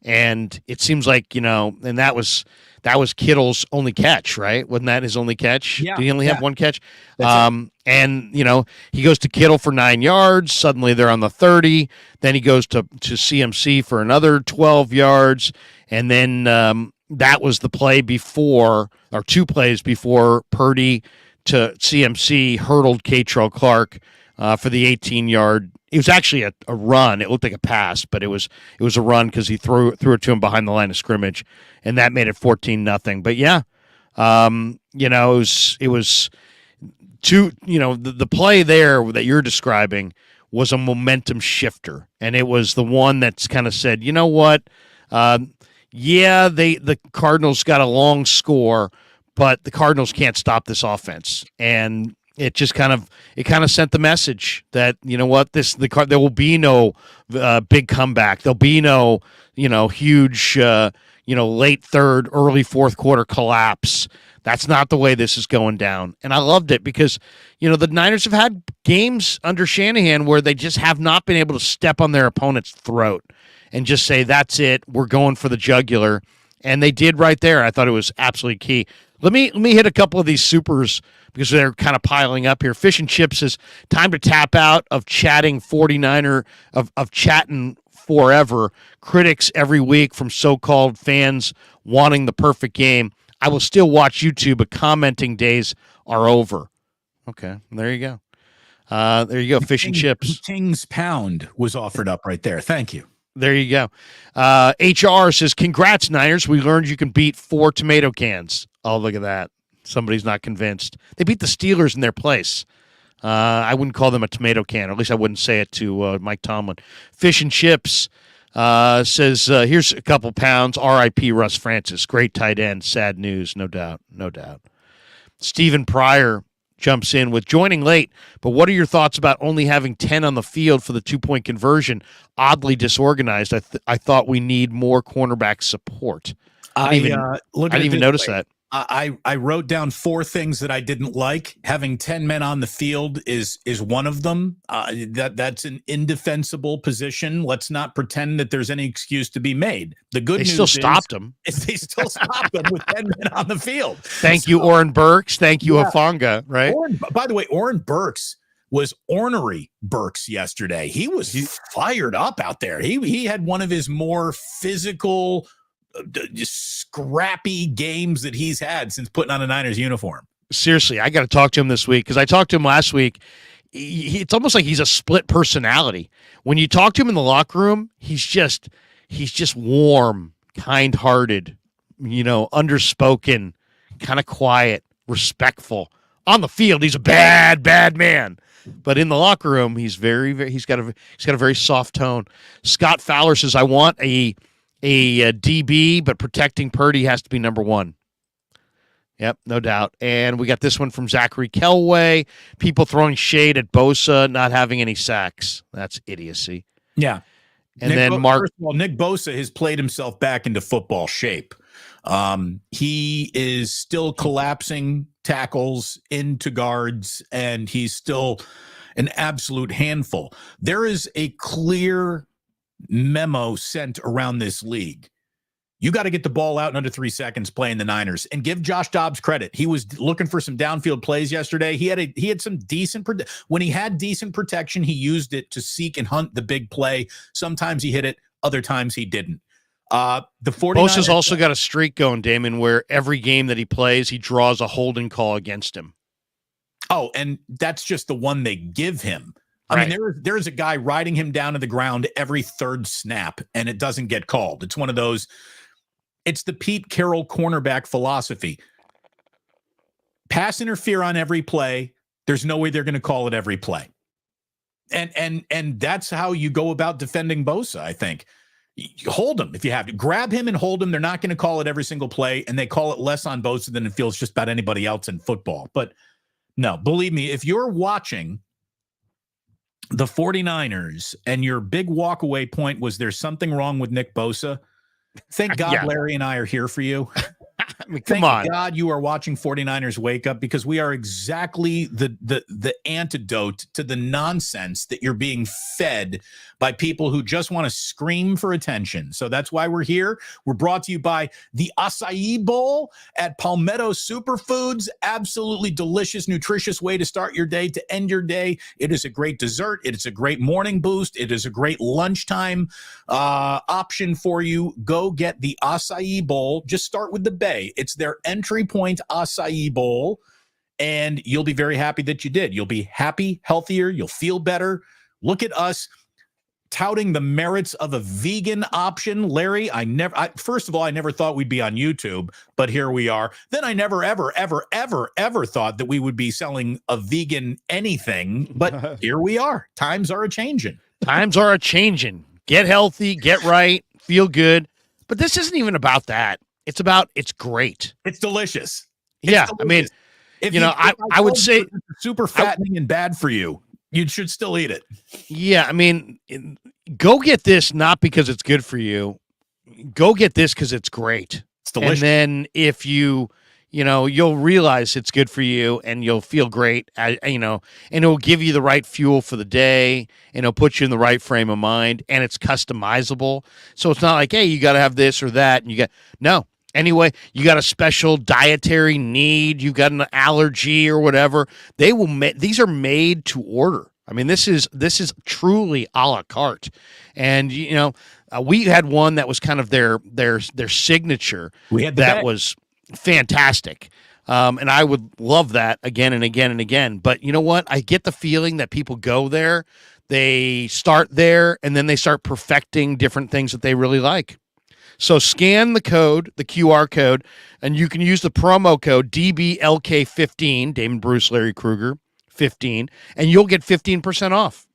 Speaker 2: And it seems like, and that was Kittle's only catch, right? Wasn't that his only catch?
Speaker 1: Yeah.
Speaker 2: Did he only have one catch?
Speaker 1: And,
Speaker 2: he goes to Kittle for 9 yards. Suddenly they're on the 30. Then he goes to CMC for another 12 yards. And then that was the play before, or 2 plays before Purdy to CMC hurdled Keitrell Clark for the 18-yard. It was actually a run. It looked like a pass, but it was a run because he threw it to him behind the line of scrimmage, and that made it 14-0. But yeah, it was two. The play there that you're describing was a momentum shifter, and it was the one that's kind of said, you know what, the Cardinals got a long score, but the Cardinals can't stop this offense, and it just kind of sent the message that, you know what, there will be no big comeback, there'll be no huge late third, early fourth quarter collapse. That's not the way this is going down. And I loved it because, the Niners have had games under Shanahan where they just have not been able to step on their opponent's throat and just say, that's it, we're going for the jugular. And they did right there. I thought it was absolutely key. Let me hit a couple of these supers because they're kind of piling up here. Fish and Chips says, time to tap out of chatting 49er, of chatting forever. Critics every week from so-called fans wanting the perfect game. I will still watch YouTube, but commenting days are over. Okay, there you go. There you go, Fish and Chips.
Speaker 1: King's Pound was offered up right there. Thank you.
Speaker 2: There you go. HR says, congrats, Niners. We learned you can beat 4 tomato cans. Oh, look at that. Somebody's not convinced. They beat the Steelers in their place. I wouldn't call them a tomato can, or at least I wouldn't say it to Mike Tomlin. Fish and Chips says, here's a couple pounds. R.I.P. Russ Francis. Great tight end. Sad news. No doubt. No doubt. Stephen Pryor jumps in with joining late, but what are your thoughts about only having 10 on the field for the 2-point conversion? Oddly disorganized. I thought we need more cornerback support. I didn't even notice that.
Speaker 1: I wrote down 4 things that I didn't like. Having 10 men on the field is one of them. That's an indefensible position. Let's not pretend that there's any excuse to be made. The good news
Speaker 2: still stopped them.
Speaker 1: They still stopped them with 10 men on the field.
Speaker 2: Thank you, Oren Burks. Thank you, Hufanga. Right.
Speaker 1: By the way, Oren Burks was ornery Burks yesterday. He was fired up out there. He had one of his more physical, scrappy games that he's had since putting on a Niners uniform.
Speaker 2: Seriously, I got to talk to him this week because I talked to him last week. It's almost like he's a split personality. When you talk to him in the locker room, he's just warm, kind-hearted, underspoken, kind of quiet, respectful. On the field, he's a bad man. But in the locker room, he's he's got a very soft tone. Scott Fowler says, I want a DB, but protecting Purdy has to be number one. Yep, no doubt. And we got this one from Zachary Kelway. People throwing shade at Bosa not having any sacks. That's idiocy.
Speaker 1: Yeah.
Speaker 2: And Nick
Speaker 1: First of all, Nick Bosa has played himself back into football shape. He is still collapsing tackles into guards, and he's still an absolute handful. There is a clear memo sent around this league. You got to get the ball out in under 3 seconds playing the Niners, and give Josh Dobbs credit. He was looking for some downfield plays yesterday. He had some decent when he had decent protection, he used it to seek and hunt the big play. Sometimes he hit it, other times he didn't. The 49ers
Speaker 2: Bosa's also got a streak going, Damon, where every game that he plays, he draws a holding call against him.
Speaker 1: Oh, and that's just the one they give him. I mean, there's a guy riding him down to the ground every third snap, and it doesn't get called. It's one of those. It's the Pete Carroll cornerback philosophy. Pass interfere on every play. There's no way they're going to call it every play. And that's how you go about defending Bosa, I think. You hold him if you have to. Grab him and hold him. They're not going to call it every single play, and they call it less on Bosa than it feels just about anybody else in football. But no, believe me, if you're watching the 49ers and your big walkaway point was there's something wrong with Nick Bosa, thank God Larry and I are here for you.
Speaker 2: I mean, come on.
Speaker 1: Thank God you are watching 49ers Wake Up, because we are exactly the antidote to the nonsense that you're being fed by people who just want to scream for attention. So that's why we're here. We're brought to you by the Acai Bowl at Palmetto Superfoods. Absolutely delicious, nutritious way to start your day, to end your day. It is a great dessert. It is a great morning boost. It is a great lunchtime option for you. Go get the Acai Bowl. Just start with the Bay. It's their entry point Acai Bowl, and you'll be very happy that you did. You'll be happy, healthier. You'll feel better. Look at us. touting the merits of a vegan option. Larry, first of all, I never thought we'd be on YouTube, but here we are. Then I never, ever, ever, ever, ever thought that we would be selling a vegan anything, but here we are. Times are a-changing.
Speaker 2: Times are a-changing. Get healthy, get right, feel good. But this isn't even about that. It's about it's great.
Speaker 1: It's delicious.
Speaker 2: Delicious. I mean, I would say
Speaker 1: super fattening and bad for you. You should still eat it.
Speaker 2: Yeah, I mean, go get this not because it's good for you. Go get this because it's great.
Speaker 1: It's delicious.
Speaker 2: And then if you'll realize it's good for you and you'll feel great, and it'll give you the right fuel for the day and it'll put you in the right frame of mind, and it's customizable. So it's not like, hey, you got to have this or that. And anyway, you got a special dietary need, you've got an allergy or whatever. These are made to order. I mean, this is truly a la carte. And we had one that was kind of their signature. That was fantastic. And I would love that again and again and again. But you know what? I get the feeling that people go there, they start there, and then they start perfecting different things that they really like. So scan the QR code, and you can use the promo code DBLK15, Damon, Bruce, Larry, Krueger, 15, and you'll get 15% off.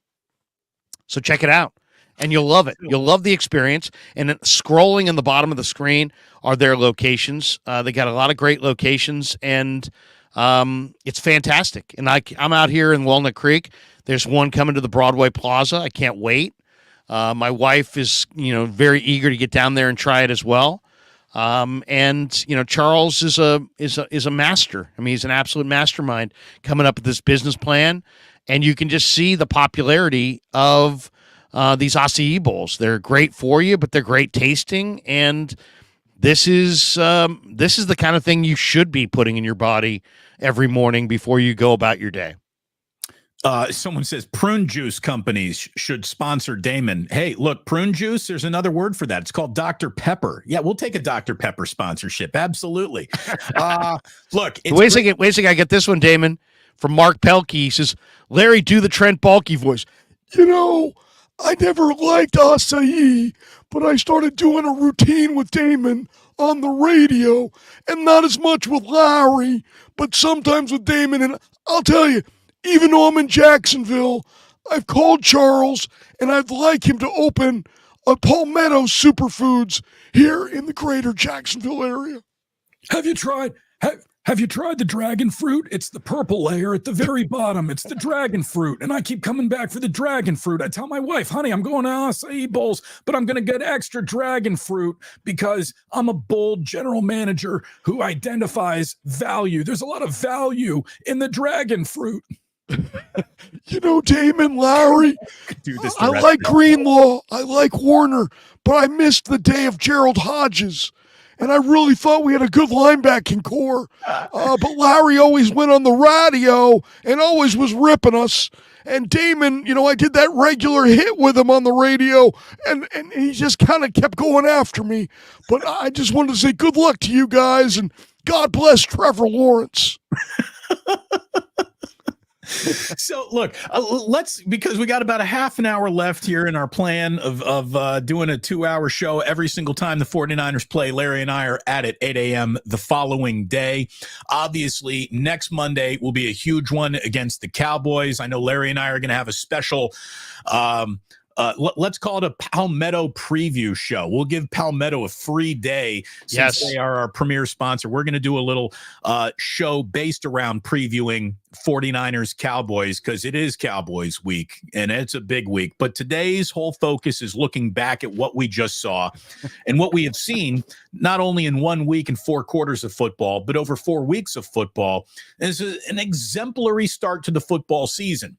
Speaker 2: So check it out, and you'll love it. You'll love the experience. And then scrolling in the bottom of the screen are their locations. They got a lot of great locations, and it's fantastic. And I'm out here in Walnut Creek. There's one coming to the Broadway Plaza. I can't wait. My wife is, very eager to get down there and try it as well. And Charles is a master. I mean, he's an absolute mastermind coming up with this business plan, and you can just see the popularity of these acai bowls. They're great for you, but they're great tasting, and this is the kind of thing you should be putting in your body every morning before you go about your day.
Speaker 1: Someone says prune juice companies should sponsor Damon. Hey, look, prune juice, there's another word for that. It's called Dr. Pepper. Yeah, we'll take a Dr. Pepper sponsorship. Absolutely. Look.
Speaker 2: Wait a second. I get this one, Damon, from Mark Pelkey. He says, Larry, do the Trent Baalke voice. I never liked acai, but I started doing a routine with Damon on the radio, and not as much with Larry, but sometimes with Damon. And I'll tell you, even though I'm in Jacksonville, I've called Charles, and I'd like him to open a Palmetto Superfoods here in the greater Jacksonville area.
Speaker 3: Have you tried the dragon fruit? It's the purple layer at the very bottom. It's the dragon fruit, and I keep coming back for the dragon fruit. I tell my wife, honey, I'm going to acai bowls, but I'm going to get extra dragon fruit because I'm a bold general manager who identifies value. There's a lot of value in the dragon fruit.
Speaker 2: Damon, Larry, I like Greenlaw, I like Warner, but I missed the day of Gerald Hodges, and I really thought we had a good linebacking core. But Larry always went on the radio and always was ripping us. And Damon, I did that regular hit with him on the radio, and he just kind of kept going after me. But I just wanted to say good luck to you guys, and God bless Trevor Lawrence.
Speaker 1: So look, because we got about a half an hour left here in our plan of doing a 2-hour show every single time the 49ers play. Larry and I are at 8 a.m. the following day. Obviously, next Monday will be a huge one against the Cowboys. I know Larry and I are going to have a special let's call it a Palmetto preview show. We'll give Palmetto a free day since they are our premier sponsor. We're going to do a little show based around previewing 49ers Cowboys because it is Cowboys week and it's a big week. But today's whole focus is looking back at what we just saw and what we have seen, not only in 1 week and 4 quarters of football, but over 4 weeks of football. It's an exemplary start to the football season.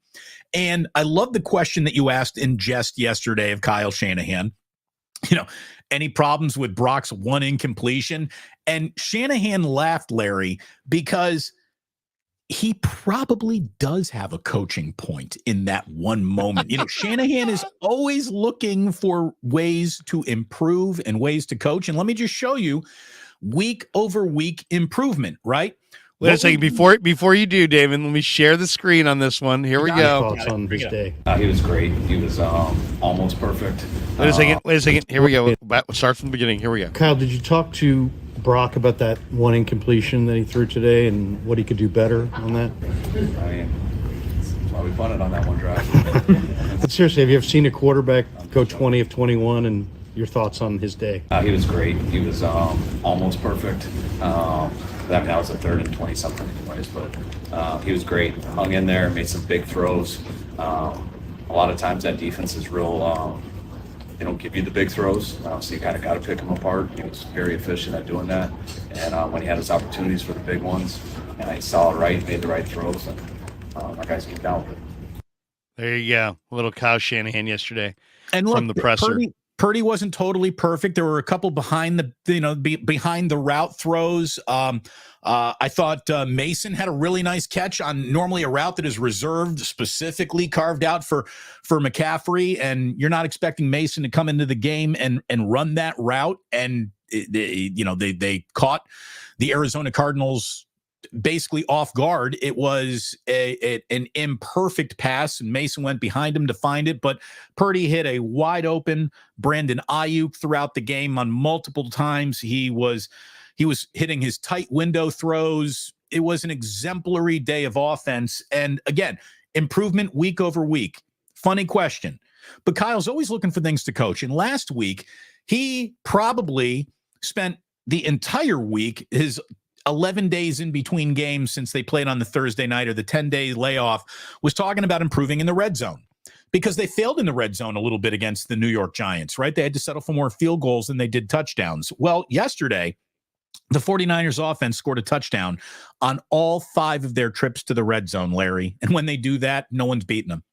Speaker 1: And I love the question that you asked in jest yesterday of Kyle Shanahan. Any problems with Brock's one incompletion? And Shanahan laughed, Larry, because he probably does have a coaching point in that one moment. Shanahan is always looking for ways to improve and ways to coach. And let me just show you week over week improvement, right?
Speaker 2: Wait a second. Before you do, Damon, let me share the screen on this one. Here we go.
Speaker 4: Thoughts on his day?
Speaker 5: He was great. He was almost perfect.
Speaker 2: Wait a second. Here we go. We'll start from the beginning. Here we go.
Speaker 4: Kyle, did you talk to Brock about that one incompletion that he threw today and what he could do better on that?
Speaker 5: I mean, that's why we punted on that one drive.
Speaker 4: But seriously, have you ever seen a quarterback go 20 of 21 and your thoughts on his day?
Speaker 5: He was great. He was almost perfect. That was a 3rd and 20 something anyways, but he was great. Hung in there, made some big throws. A lot of times that defense is real. They don't give you the big throws, so you kind of got to pick them apart. He was very efficient at doing that, and when he had his opportunities for the big ones, and he saw it right, made the right throws, and our guys came down with it.
Speaker 2: There you go. A little Kyle Shanahan yesterday
Speaker 1: And look,
Speaker 2: from the presser.
Speaker 1: Purdy wasn't totally perfect. There were a couple behind the route throws. I thought Mason had a really nice catch on normally a route that is reserved, specifically carved out for McCaffrey, and you're not expecting Mason to come into the game and run that route. And they caught the Arizona Cardinals basically off guard. It was an imperfect pass, and Mason went behind him to find it, but Purdy hit a wide open Brandon Ayuk throughout the game on multiple times. He was hitting his tight window throws. It was an exemplary day of offense, and again, improvement week over week. Funny question, but Kyle's always looking for things to coach, and last week he probably spent the entire week, his 11 days in between games since they played on the Thursday night, or the 10-day layoff, was talking about improving in the red zone, because they failed in the red zone a little bit against the New York Giants, right? They had to settle for more field goals than they did touchdowns. Well, yesterday, the 49ers offense scored a touchdown on all 5 of their trips to the red zone, Larry. And when they do that, no one's beating them.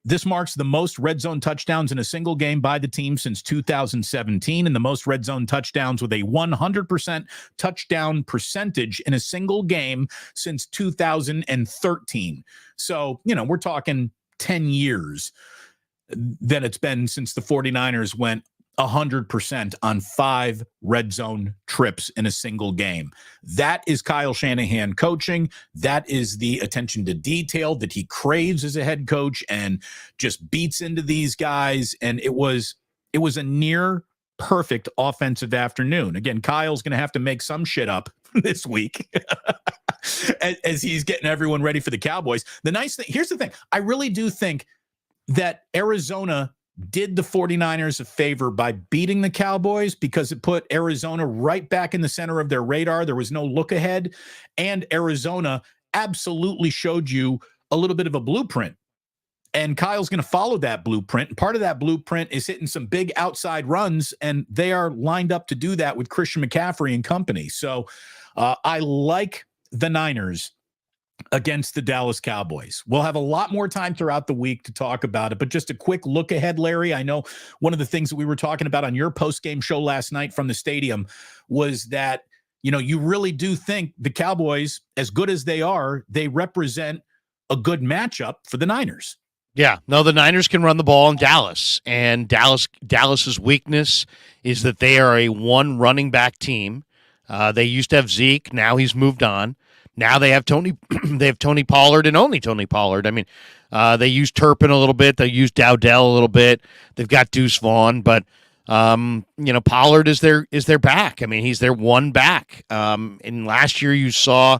Speaker 1: This marks the most red zone touchdowns in a single game by the team since 2017, and the most red zone touchdowns with a 100% touchdown percentage in a single game since 2013. So, we're talking 10 years that it's been since the 49ers went 100% on 5 red zone trips in a single game. That is Kyle Shanahan coaching. That is the attention to detail that he craves as a head coach, and just beats into these guys. And it was a near perfect offensive afternoon. Again, Kyle's going to have to make some shit up this week as he's getting everyone ready for the Cowboys. The nice thing, here's the thing. I really do think that Arizona did the 49ers a favor by beating the Cowboys, because it put Arizona right back in the center of their radar. There was no look ahead, and Arizona absolutely showed you a little bit of a blueprint. And Kyle's going to follow that blueprint. And part of that blueprint is hitting some big outside runs, and they are lined up to do that with Christian McCaffrey and company. So I like the Niners against the Dallas Cowboys. We'll have a lot more time throughout the week to talk about it, but just a quick look ahead, Larry. I know one of the things that we were talking about on your post-game show last night from the stadium was that, you really do think the Cowboys, as good as they are, they represent a good matchup for the Niners.
Speaker 2: Yeah, no, the Niners can run the ball in Dallas, and Dallas's weakness is that they are a one running back team. They used to have Zeke. Now he's moved on. Now they have Tony Pollard, and only Tony Pollard. I mean, they use Turpin a little bit. They use Dowdell a little bit. They've got Deuce Vaughn, but Pollard is their back. I mean, he's their one back. And last year you saw,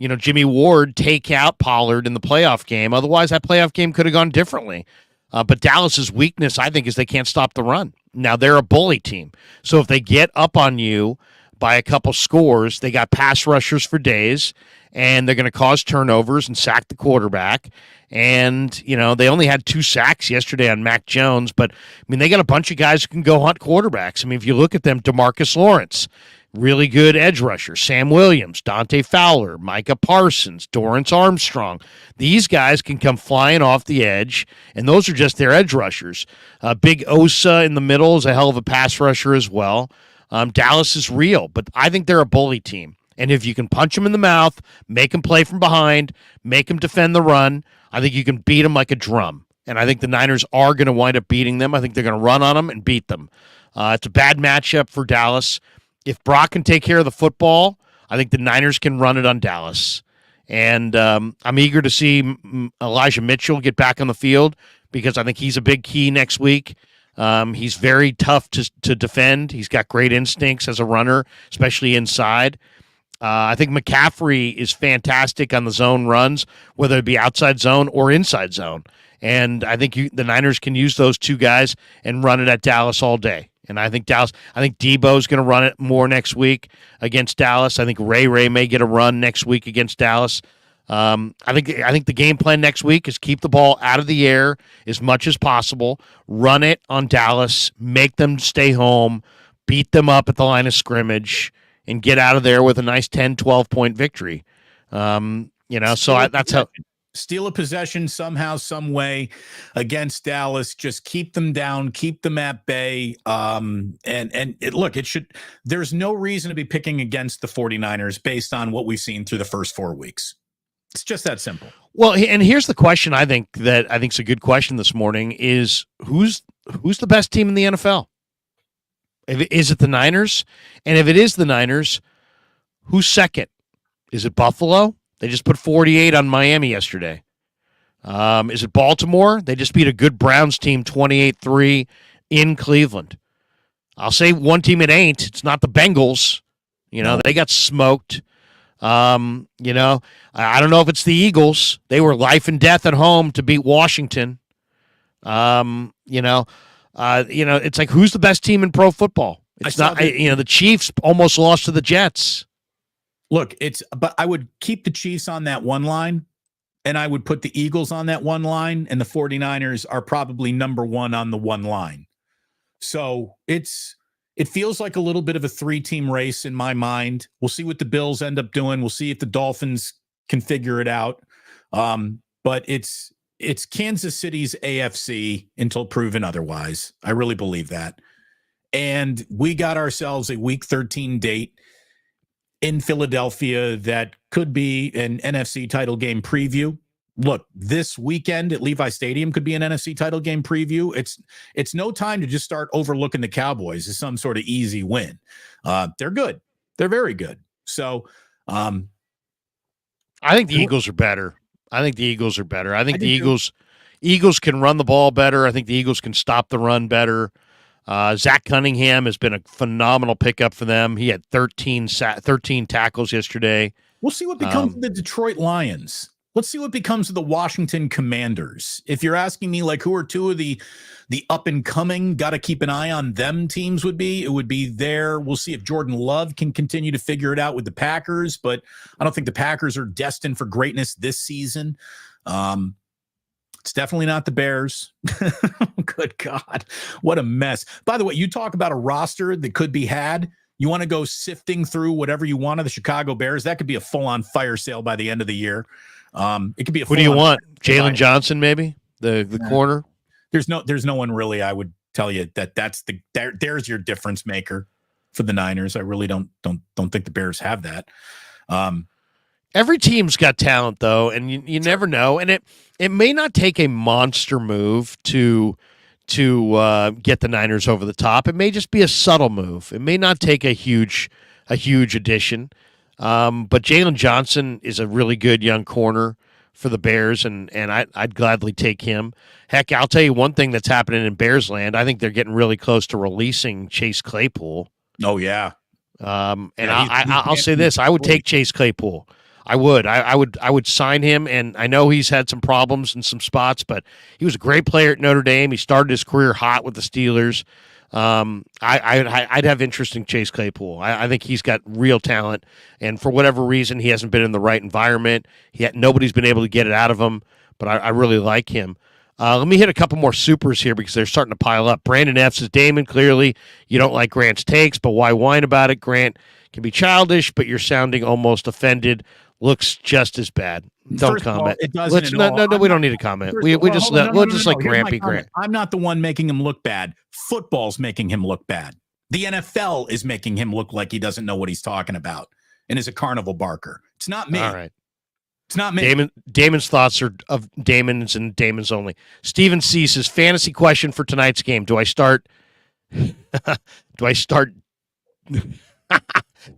Speaker 2: Jimmy Ward take out Pollard in the playoff game. Otherwise, that playoff game could have gone differently. But Dallas's weakness, I think, is they can't stop the run. Now they're a bully team, so if they get up on you by a couple scores, they got pass rushers for days, and they're going to cause turnovers and sack the quarterback. And, they only had 2 sacks yesterday on Mac Jones, but, they got a bunch of guys who can go hunt quarterbacks. If you look at them, DeMarcus Lawrence, really good edge rusher, Sam Williams, Dante Fowler, Micah Parsons, Dorrance Armstrong. These guys can come flying off the edge, and those are just their edge rushers. Big Osa in the middle is a hell of a pass rusher as well. Dallas is real, but I think they're a bully team. And if you can punch them in the mouth, make them play from behind, make them defend the run, I think you can beat them like a drum. And I think the Niners are going to wind up beating them. I think they're going to run on them and beat them. It's a bad matchup for Dallas. If Brock can take care of the football, I think the Niners can run it on Dallas. And I'm eager to see Elijah Mitchell get back on the field because I think he's a big key next week. He's very tough to defend. He's got great instincts as a runner, especially inside. I think McCaffrey is fantastic on the zone runs, whether it be outside zone or inside zone. And I think the Niners can use those two guys and run it at Dallas all day. And I think Debo's going to run it more next week against Dallas. I think Ray may get a run next week against Dallas. I think the game plan next week is keep the ball out of the air as much as possible, run it on Dallas, make them stay home, beat them up at the line of scrimmage, and get out of there with a nice 10, 12-point victory. That's how.
Speaker 1: Steal a possession somehow, some way against Dallas. Just keep them down, keep them at bay. There's no reason to be picking against the 49ers based on what we've seen through the first 4 weeks. It's just that simple.
Speaker 2: Well, and here's the question I think is a good question this morning is who's the best team in the NFL? Is it the Niners? And if it is the Niners, who's second? Is it Buffalo? They just put 48 on Miami yesterday. Is it Baltimore? They just beat a good Browns team 28-3 in Cleveland. I'll say one team it ain't. It's not the Bengals. They got smoked. I don't know if it's the Eagles. They were life and death at home to beat Washington. It's like who's the best team in pro football? It's not. The Chiefs almost lost to the Jets.
Speaker 1: Look, but I would keep the Chiefs on that one line, and I would put the Eagles on that one line, and the 49ers are probably number one on the one line. So it feels like a little bit of a 3-team race in my mind. We'll see what the Bills end up doing. We'll see if the Dolphins can figure it out. But it's Kansas City's AFC until proven otherwise. I really believe that. And we got ourselves a Week 13 date in Philadelphia that could be an NFC title game preview. Look, this weekend at Levi Stadium could be an NFC title game preview. It's no time to just start overlooking the Cowboys as some sort of easy win. They're good. They're very good. So
Speaker 2: I think the Eagles are better. I think the Eagles can run the ball better. I think the Eagles can stop the run better. Zach Cunningham has been a phenomenal pickup for them. He had 13 tackles yesterday.
Speaker 1: We'll see what becomes of the Detroit Lions. Let's see what becomes of the Washington Commanders. If you're asking me, like, who are two of the up and coming, got to keep an eye on them teams it would be there. We'll see if Jordan Love can continue to figure it out with the Packers, but I don't think the Packers are destined for greatness this season. It's definitely not the Bears. Good God. What a mess. By the way, you talk about a roster that could be had. You want to go sifting through whatever you want of the Chicago Bears. That could be a full-on fire sale by the end of the year. It could be a
Speaker 2: Who do you want? Jalen Johnson, maybe? The corner?
Speaker 1: There's no one really, I would tell you there's your difference maker for the Niners. I really don't think the Bears have that.
Speaker 2: Every team's got talent, though, and you never know. And it may not take a monster move to get the Niners over the top. It may just be a subtle move. It may not take a huge addition. But Jalen Johnson is a really good young corner for the Bears, and I'd gladly take him. Heck, I'll tell you one thing that's happening in Bears land. I think they're getting really close to releasing Chase Claypool.
Speaker 1: Oh, yeah.
Speaker 2: I'll say this. I would take Chase Claypool. I would sign him, and I know he's had some problems in some spots, but he was a great player at Notre Dame. He started his career hot with the Steelers. I'd have interest in Chase Claypool. I think he's got real talent, and for whatever reason, he hasn't been in the right environment. Nobody's been able to get it out of him, but I really like him. Let me hit a couple more supers here because they're starting to pile up. Brandon F. says, Damon, clearly you don't like Grant's takes, but why whine about it? Grant can be childish, but you're sounding almost offended. Looks just as bad. Don't comment.
Speaker 1: It doesn't.
Speaker 2: No, we don't need to comment. We'll just let Grant be Grant.
Speaker 1: I'm not the one making him look bad. Football's making him look bad. The NFL is making him look like he doesn't know what he's talking about and is a carnival barker. It's not me.
Speaker 2: All right.
Speaker 1: It's not me.
Speaker 2: Damon's thoughts are of Damon's and Damon's only. Steven C. says, fantasy question for tonight's game. Do I start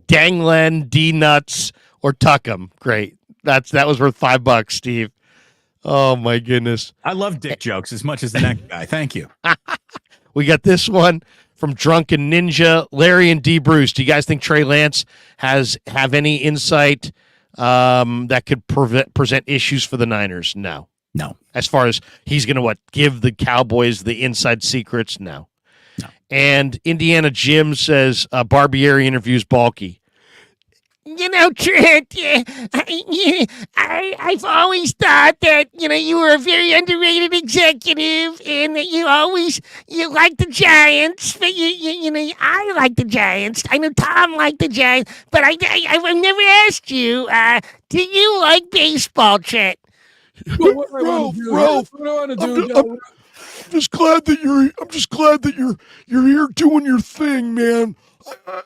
Speaker 2: Danglen, D nuts, or Tuckum. Great. That was worth $5, Steve. Oh my goodness.
Speaker 1: I love dick jokes as much as the next guy. Thank you.
Speaker 2: We got this one from Drunken Ninja, Larry and D Bruce. Do you guys think Trey Lance have any insight that could present issues for the Niners? No. As far as he's going to give the Cowboys the inside secrets? No. And Indiana Jim says Barbieri interviews Balky. You know, Trent, I've always thought that, you were a very underrated executive and that you like the Giants, but I like the Giants. I know Tom liked the Giants, but I've never asked you, do you like baseball, Trent?
Speaker 3: Ralph,
Speaker 6: I'm just glad that you're here doing your thing, man.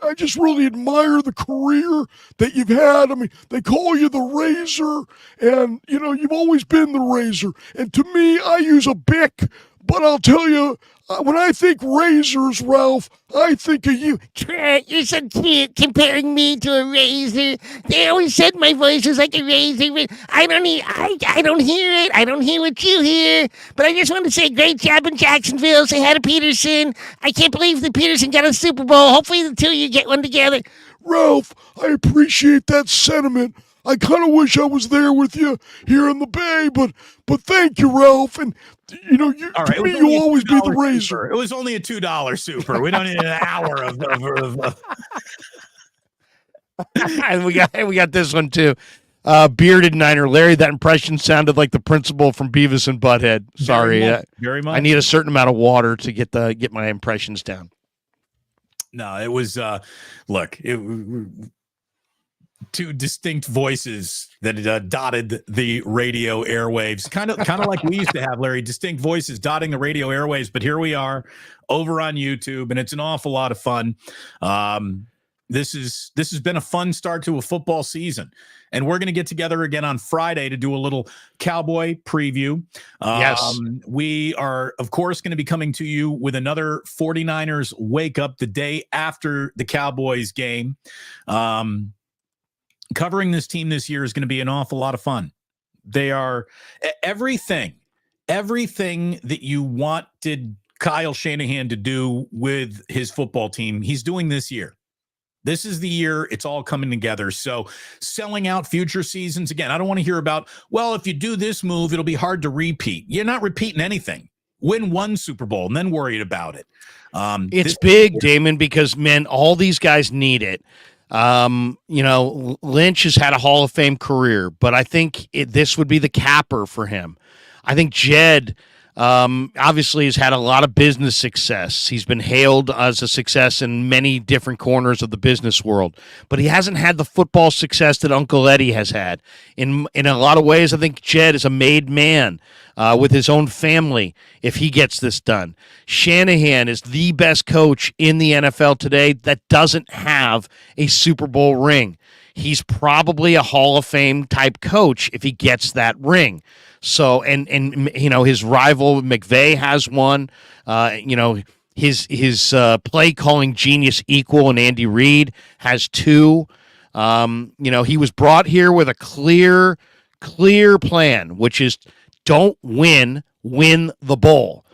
Speaker 6: I just really admire the career that you've had. I mean, they call you the Razor, and, you've always been the Razor. And to me, I use a Bic, but I'll tell you, when I think razors, Ralph, I think of you.
Speaker 7: Trent, you're so cute comparing me to a razor. They always said my voice was like a razor, but I don't hear it. I don't hear what you hear. But I just want to say great job in Jacksonville. Say hi to Peterson. I can't believe that Peterson got a Super Bowl. Hopefully the two of you get one together.
Speaker 6: Ralph, I appreciate that sentiment. I kind of wish I was there with you here in the Bay, but thank you, Ralph. And
Speaker 1: All right,
Speaker 6: to me, you'll always be the Razor.
Speaker 1: Super. It was only a $2 super. We don't need an hour of
Speaker 2: And we got this one too. Bearded Niner Larry. That impression sounded like the principal from Beavis and Butthead. Sorry,
Speaker 1: very much.
Speaker 2: I need a certain amount of water to get my impressions down.
Speaker 1: No, it was two distinct voices that dotted the radio airwaves, kind of like we used to have, Larry, distinct voices dotting the radio airwaves. But here we are over on YouTube, and it's an awful lot of fun. This has been a fun start to a football season, and we're going to get together again on Friday to do a little Cowboy preview.
Speaker 2: Yes.
Speaker 1: We are, of course, going to be coming to you with another 49ers wake up the day after the Cowboys game. Covering this team this year is going to be an awful lot of fun. They are everything that you wanted Kyle Shanahan to do with his football team, he's doing this year. This is the year it's all coming together. So selling out future seasons, again, I don't want to hear about, well, if you do this move, it'll be hard to repeat. You're not repeating anything. Win one Super Bowl and then worried about it.
Speaker 2: It's big, Damon, because, man, all these guys need it. Lynch has had a Hall of Fame career, but I think this would be the capper for him. I think Jed obviously has had a lot of business success. He's been hailed as a success in many different corners of the business world, but he hasn't had the football success that Uncle Eddie has had. In a lot of ways, I think Jed is a made man with his own family if he gets this done. Shanahan is the best coach in the NFL today that doesn't have a Super Bowl ring. He's probably a Hall of Fame type coach if he gets that ring. So, and his rival McVay has one. His play calling genius equal and Andy Reid has two. He was brought here with a clear plan, which is don't win the bowl.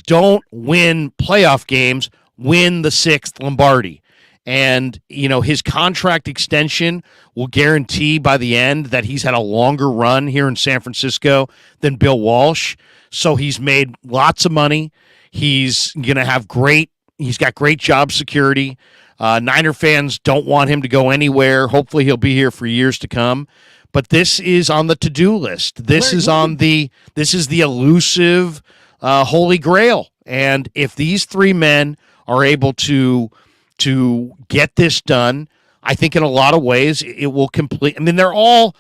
Speaker 2: Don't win playoff games, win the 6th Lombardi. And, his contract extension will guarantee by the end that he's had a longer run here in San Francisco than Bill Walsh. So he's made lots of money. He's going to have he's got great job security. Niner fans don't want him to go anywhere. Hopefully he'll be here for years to come. But this is on the to-do list. This is the elusive Holy Grail. And if these three men are able to get this done, I think in a lot of ways it will complete. I mean, they're all,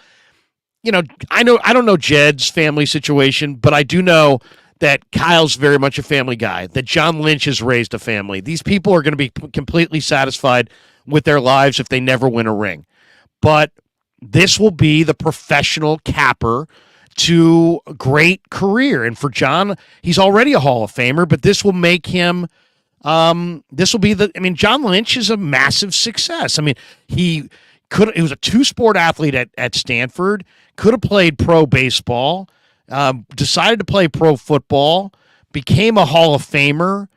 Speaker 2: I don't know Jed's family situation, but I do know that Kyle's very much a family guy, that John Lynch has raised a family. These people are going to be completely satisfied with their lives if they never win a ring. But this will be the professional capper to a great career. And for John, he's already a Hall of Famer, but this will make him this will be John Lynch is a massive success. I mean, he was a two-sport athlete at Stanford, could have played pro baseball, decided to play pro football, became a Hall of Famer,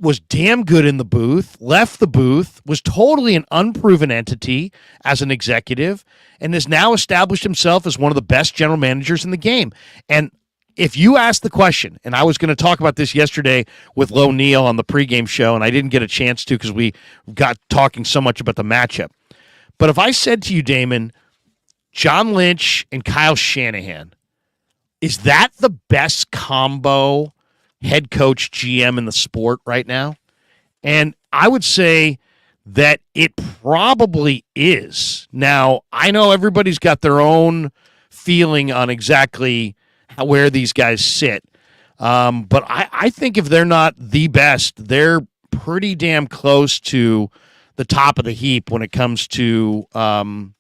Speaker 2: was damn good in the booth, left the booth, was totally an unproven entity as an executive, and has now established himself as one of the best general managers in the game. And if you ask the question, and I was going to talk about this yesterday with Lo Neal on the pregame show, and I didn't get a chance to because we got talking so much about the matchup. But if I said to you, Damon, John Lynch and Kyle Shanahan, is that the best combo head coach GM in the sport right now? And I would say that it probably is. Now, I know everybody's got their own feeling on exactly where these guys sit. But I think if they're not the best, they're pretty damn close to the top of the heap when it comes to the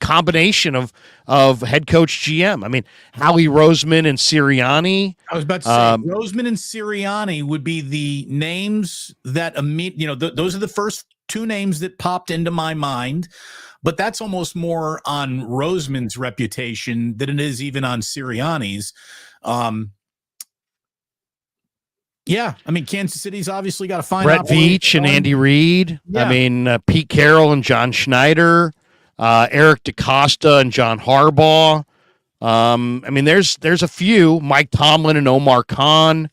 Speaker 2: combination of head coach GM. I mean, Howie Roseman and Sirianni.
Speaker 1: I was about to say Roseman and Sirianni would be the names that those are the first two names that popped into my mind. But that's almost more on Roseman's reputation than it is even on Sirianni's. Yeah, I mean, Kansas City's obviously got to find
Speaker 2: Brett Veach and Andy Reid. Yeah. I mean, Pete Carroll and John Schneider, Eric DeCosta and John Harbaugh. I mean, there's a few. Mike Tomlin and Omar Khan.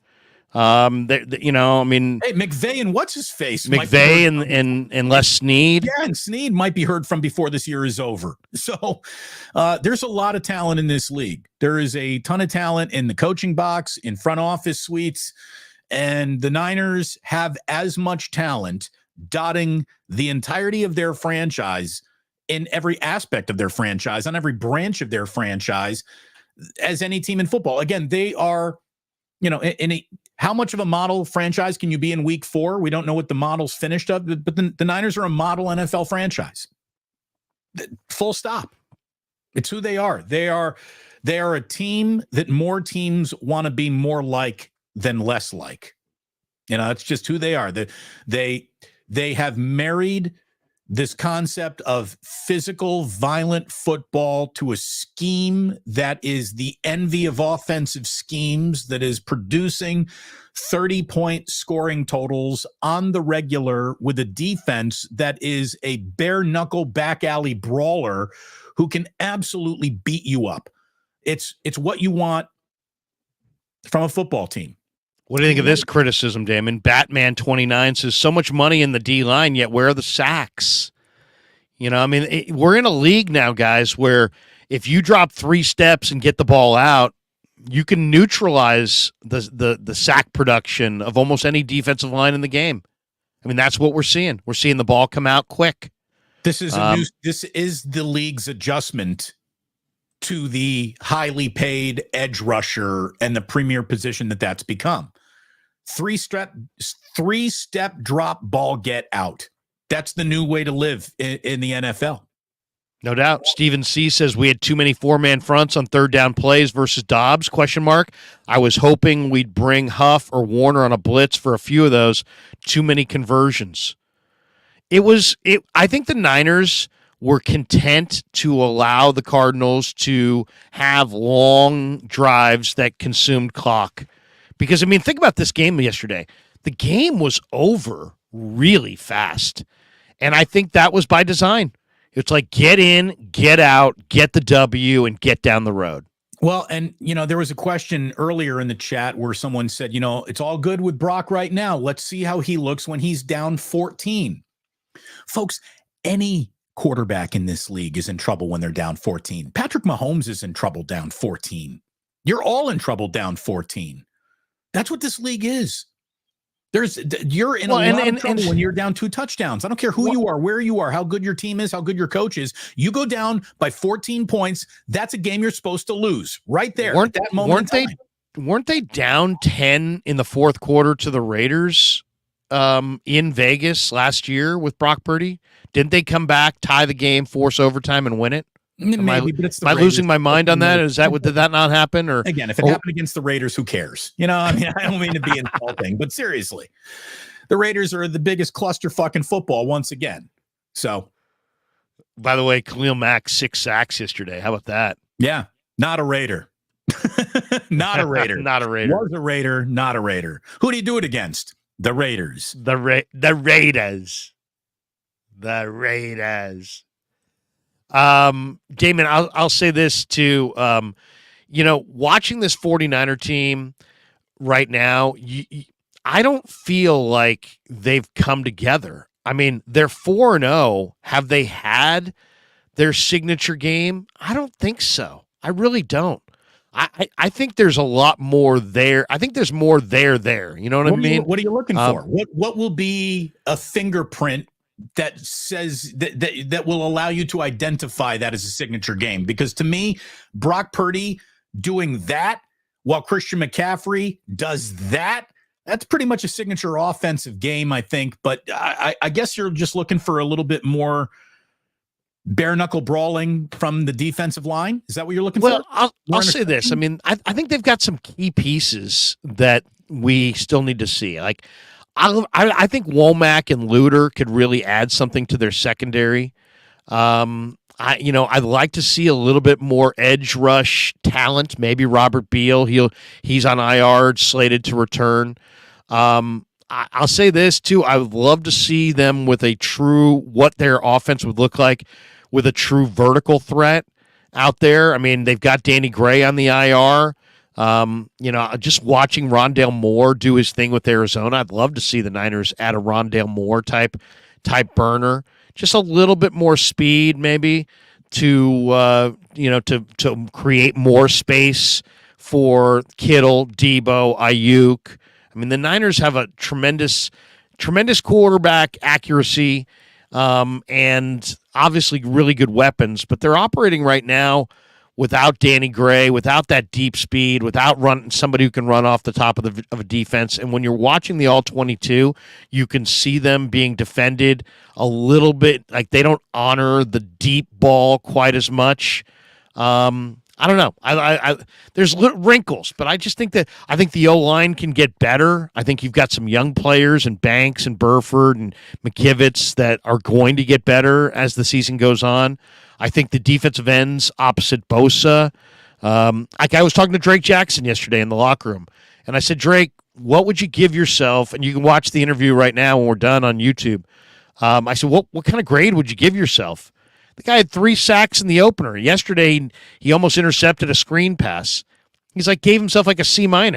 Speaker 2: Hey,
Speaker 1: McVay and what's his face?
Speaker 2: McVay and Les Snead.
Speaker 1: Yeah, and Snead might be heard from before this year is over. So there's a lot of talent in this league. There is a ton of talent in the coaching box, in front office suites, and the Niners have as much talent dotting the entirety of their franchise in every aspect of their franchise, on every branch of their franchise, as any team in football. Again, they are, how much of a model franchise can you be in week 4? We don't know what the model's finished up, but the Niners are a model NFL franchise. Full stop. It's who they are. They are a team that more teams want to be more like than less like. It's just who they are. They have married this concept of physical, violent football to a scheme that is the envy of offensive schemes, that is producing 30-point scoring totals on the regular with a defense that is a bare-knuckle back alley brawler who can absolutely beat you up. It's what you want from a football team.
Speaker 2: What do you think of this criticism, Damon? Batman29 says, so much money in the D-line, yet where are the sacks? We're in a league now, guys, where if you drop 3 steps and get the ball out, you can neutralize the sack production of almost any defensive line in the game. I mean, that's what we're seeing. We're seeing the ball come out quick.
Speaker 1: This is this is the league's adjustment to the highly paid edge rusher and the premier position that's become. 3-step drop, ball, get out. That's the new way to live in the NFL.
Speaker 2: No doubt. Steven C. says we had too many 4-man fronts on third down plays versus Dobbs, ? I was hoping we'd bring Huff or Warner on a blitz for a few of those. Too many conversions. I think the Niners were content to allow the Cardinals to have long drives that consumed clock. Because, think about this game yesterday. The game was over really fast. And I think that was by design. It's like get in, get out, get the W, and get down the road.
Speaker 1: Well, and, there was a question earlier in the chat where someone said, it's all good with Brock right now. Let's see how he looks when he's down 14. Folks, any quarterback in this league is in trouble when they're down 14. Patrick Mahomes is in trouble down 14. You're all in trouble down 14. That's what this league is. You're in a lot of trouble when you're down 2 touchdowns. I don't care who you are, where you are, how good your team is, how good your coach is. You go down by 14 points. That's a game you're supposed to lose right there at that moment in time.
Speaker 2: Weren't they down 10 in the fourth quarter to the Raiders in Vegas last year with Brock Purdy? Didn't they come back, tie the game, force overtime, and win it?
Speaker 1: Maybe, but it's the
Speaker 2: Am I
Speaker 1: Raiders.
Speaker 2: losing my mind on that? Did that not happen? Or
Speaker 1: Again, if it happened against the Raiders, who cares? I mean, I don't mean to be insulting, but seriously, the Raiders are the biggest clusterfuck in football once again. So,
Speaker 2: by the way, Khalil Mack 6 sacks yesterday. How about that?
Speaker 1: Yeah, not a Raider. Not a Raider.
Speaker 2: Not a Raider.
Speaker 1: Was a Raider, not a Raider. Who do you do it against? The Raiders.
Speaker 2: The Raiders. The Raiders. Damon, I'll say this too. Watching this 49er team right now, I don't feel like they've come together. I mean, they're 4-0. Have they had their signature game? I don't think so. I really don't. I think there's a lot more there. I think there's more there. You know what I mean?
Speaker 1: What are you looking for? What will be a fingerprint that says that will allow you to identify that as a signature game? Because to me, Brock Purdy doing that while Christian McCaffrey does that's pretty much a signature offensive game, I think. But I guess you're just looking for a little bit more bare knuckle brawling from the defensive line. Is that what you're looking for?
Speaker 2: Well, I'll say this. I mean, I think they've got some key pieces that we still need to see. Like, I think Womack and Luter could really add something to their secondary. I'd like to see a little bit more edge rush talent. Maybe Robert Beal. He's on IR, slated to return. I'll say this too. I would love to see them with what their offense would look like with a true vertical threat out there. I mean, they've got Danny Gray on the IR. Just watching Rondale Moore do his thing with Arizona, I'd love to see the Niners add a Rondale Moore type burner. Just a little bit more speed, maybe to create more space for Kittle, Debo, Ayuk. I mean, the Niners have a tremendous quarterback accuracy, and obviously really good weapons, but they're operating right now without Danny Gray, without that deep speed, without somebody who can run off the top of a defense. And when you're watching the All-22, you can see them being defended a little bit, like they don't honor the deep ball quite as much. I don't know. There's wrinkles, but I think the O-line can get better. I think you've got some young players and Banks and Burford and McKivitz that are going to get better as the season goes on. I think the defensive ends opposite Bosa. I was talking to Drake Jackson yesterday in the locker room, and I said, Drake, what would you give yourself? And you can watch the interview right now when we're done on YouTube. I said, what kind of grade would you give yourself? The guy had 3 sacks in the opener. Yesterday, he almost intercepted a screen pass. He's gave himself a C-. And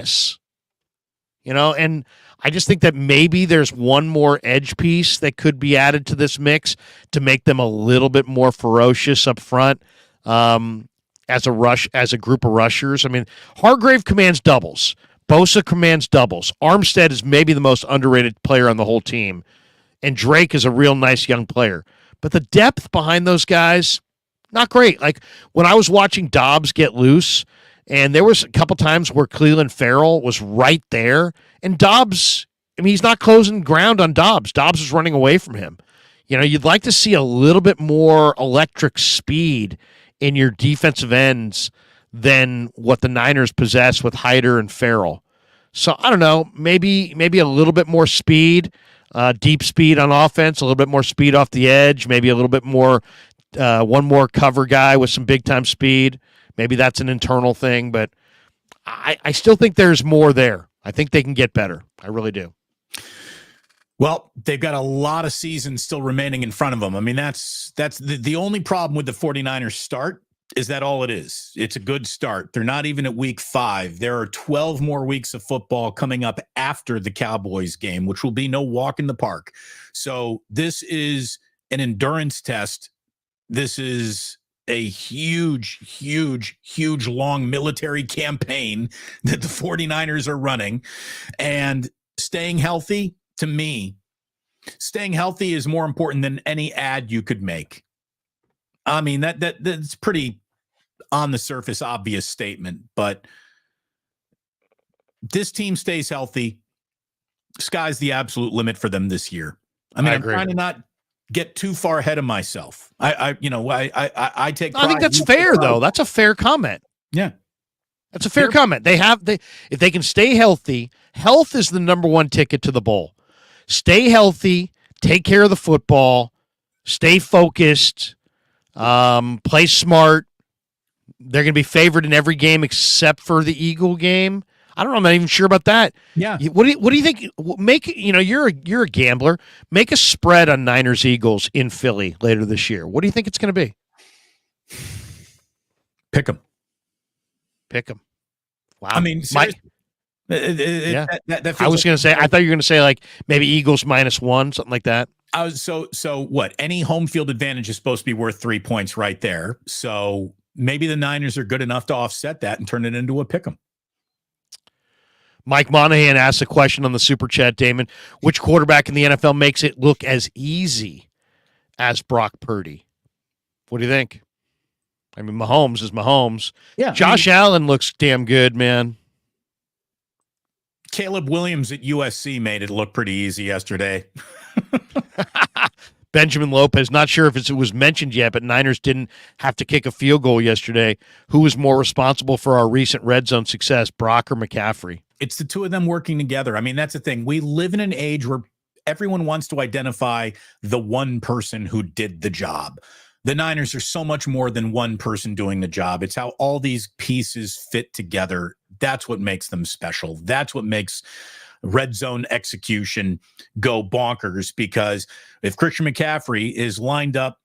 Speaker 2: I just think that maybe there's one more edge piece that could be added to this mix to make them a little bit more ferocious up front as a group of rushers. I mean, Hargrave commands doubles. Bosa commands doubles. Armstead is maybe the most underrated player on the whole team. And Drake is a real nice young player. But the depth behind those guys, not great. Like when I was watching Dobbs get loose, and there was a couple times where Cleveland Farrell was right there, and Dobbs, I mean, he's not closing ground on Dobbs. Dobbs was running away from him. You'd like to see a little bit more electric speed in your defensive ends than what the Niners possess with Hyder and Farrell. So I don't know, maybe a little bit more speed. Deep speed on offense, a little bit more speed off the edge, maybe a little bit more, one more cover guy with some big-time speed. Maybe that's an internal thing, but I still think there's more there. I think they can get better. I really do.
Speaker 1: Well, they've got a lot of seasons still remaining in front of them. I mean, that's the only problem with the 49ers start is that all it is. It's a good start. They're not even at week 5. There are 12 more weeks of football coming up after the Cowboys game, which will be no walk in the park. So this is an endurance test. This is a huge, long military campaign that the 49ers are running. And staying healthy, to me, staying healthy is more important than any ad you could make. I mean, that's pretty on the surface obvious statement, but this team stays healthy. Sky's the absolute limit for them this year. I mean, I'm trying to not get too far ahead of myself. I take.
Speaker 2: I think
Speaker 1: pride-
Speaker 2: that's
Speaker 1: you take
Speaker 2: fair,
Speaker 1: pride.
Speaker 2: though. That's a fair comment.
Speaker 1: Yeah.
Speaker 2: That's a fair comment. If they can stay healthy, health is the number one ticket to the bowl. Stay healthy, take care of the football, stay focused, play smart. They're going to be favored in every game except for the Eagle game. I don't know. I'm not even sure about that.
Speaker 1: Yeah.
Speaker 2: What do you think? You're a gambler. Make a spread on Niners Eagles in Philly later this year. What do you think it's going to be?
Speaker 1: Pick them.
Speaker 2: Pick them. Wow.
Speaker 1: I mean, seriously.
Speaker 2: Yeah.
Speaker 1: That
Speaker 2: I
Speaker 1: feels
Speaker 2: was going to say. I thought you were going to say like maybe Eagles -1, something like that.
Speaker 1: So what? Any home field advantage is supposed to be worth 3 points right there. So maybe the Niners are good enough to offset that and turn it into a pick 'em.
Speaker 2: Mike Monahan asked a question on the Super Chat, Damon. Which quarterback in the NFL makes it look as easy as Brock Purdy? What do you think? I mean, Mahomes is Mahomes.
Speaker 1: Yeah.
Speaker 2: Josh Allen looks damn good, man.
Speaker 1: Caleb Williams at USC made it look pretty easy yesterday.
Speaker 2: Benjamin Lopez, not sure if it was mentioned yet, but Niners didn't have to kick a field goal yesterday. Who was more responsible for our recent red zone success, Brock or McCaffrey?
Speaker 1: It's the two of them working together. I mean, that's the thing. We live in an age where everyone wants to identify the one person who did the job. The Niners are so much more than one person doing the job. It's how all these pieces fit together. That's what makes them special. That's what makes red zone execution go bonkers, because if Christian McCaffrey is lined up,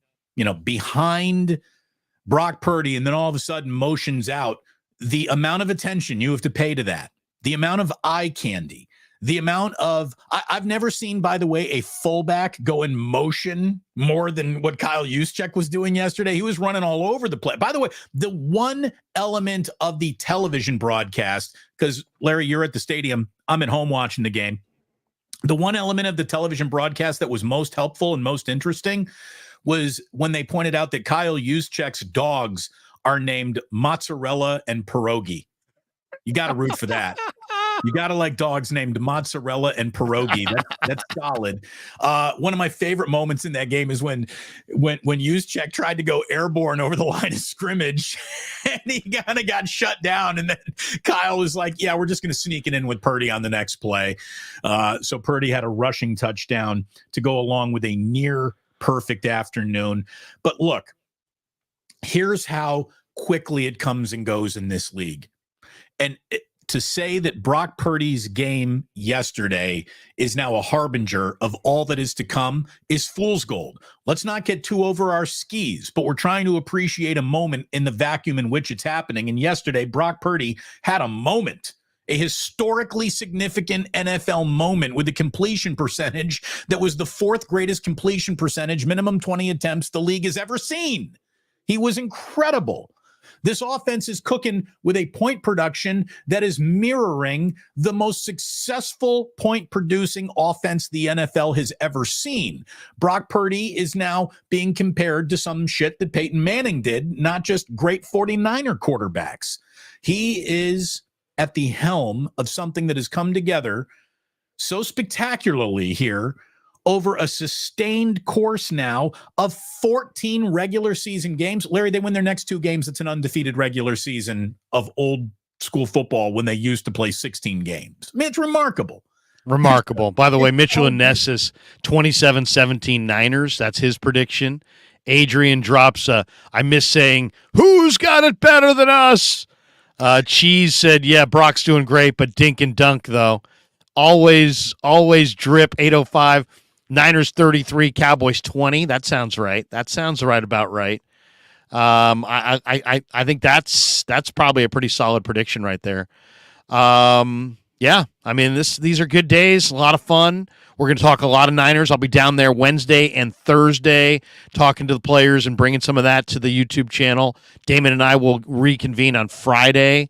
Speaker 1: behind Brock Purdy and then all of a sudden motions out, the amount of attention you have to pay to that, the amount of eye candy, the amount of I've never seen, by the way, a fullback go in motion more than what Kyle Juszczyk was doing yesterday. He was running all over the place. By the way, the one element of the television broadcast, because Larry, you're at the stadium, I'm at home watching the game. The one element of the television broadcast that was most helpful and most interesting was when they pointed out that Kyle Juszczyk's dogs are named Mozzarella and Pierogi. You got to root for that. You got to like dogs named Mozzarella and Pierogi. That's solid. One of my favorite moments in that game is when Juszczyk tried to go airborne over the line of scrimmage, and he kind of got shut down. And then Kyle was like, "Yeah, we're just going to sneak it in with Purdy on the next play." So Purdy had a rushing touchdown to go along with a near perfect afternoon. But look, here's how quickly it comes and goes in this league. And to say that Brock Purdy's game yesterday is now a harbinger of all that is to come is fool's gold. Let's not get too over our skis, but we're trying to appreciate a moment in the vacuum in which it's happening. And yesterday, Brock Purdy had a moment, a historically significant NFL moment with a completion percentage that was the fourth greatest completion percentage, minimum 20 attempts the league has ever seen. He was incredible. This offense is cooking with a point production that is mirroring the most successful point-producing offense the NFL has ever seen. Brock Purdy is now being compared to some shit that Peyton Manning did, not just great 49er quarterbacks. He is at the helm of something that has come together so spectacularly here over a sustained course now of 14 regular season games. Larry, they win their next 2 games. It's an undefeated regular season of old school football when they used to play 16 games. I mean, it's remarkable.
Speaker 2: Remarkable. By the way, Mitchell and Ness is 27-17 Niners. That's his prediction. Adrian drops I miss saying, who's got it better than us? Cheese said, yeah, Brock's doing great, but dink and dunk, though. Always drip, 805. Niners 33, Cowboys 20. That sounds right. That sounds right about right. I think that's probably a pretty solid prediction right there. Yeah, I mean these are good days, a lot of fun. We're going to talk a lot of Niners. I'll be down there Wednesday and Thursday talking to the players and bringing some of that to the YouTube channel. Damon and I will reconvene on Friday.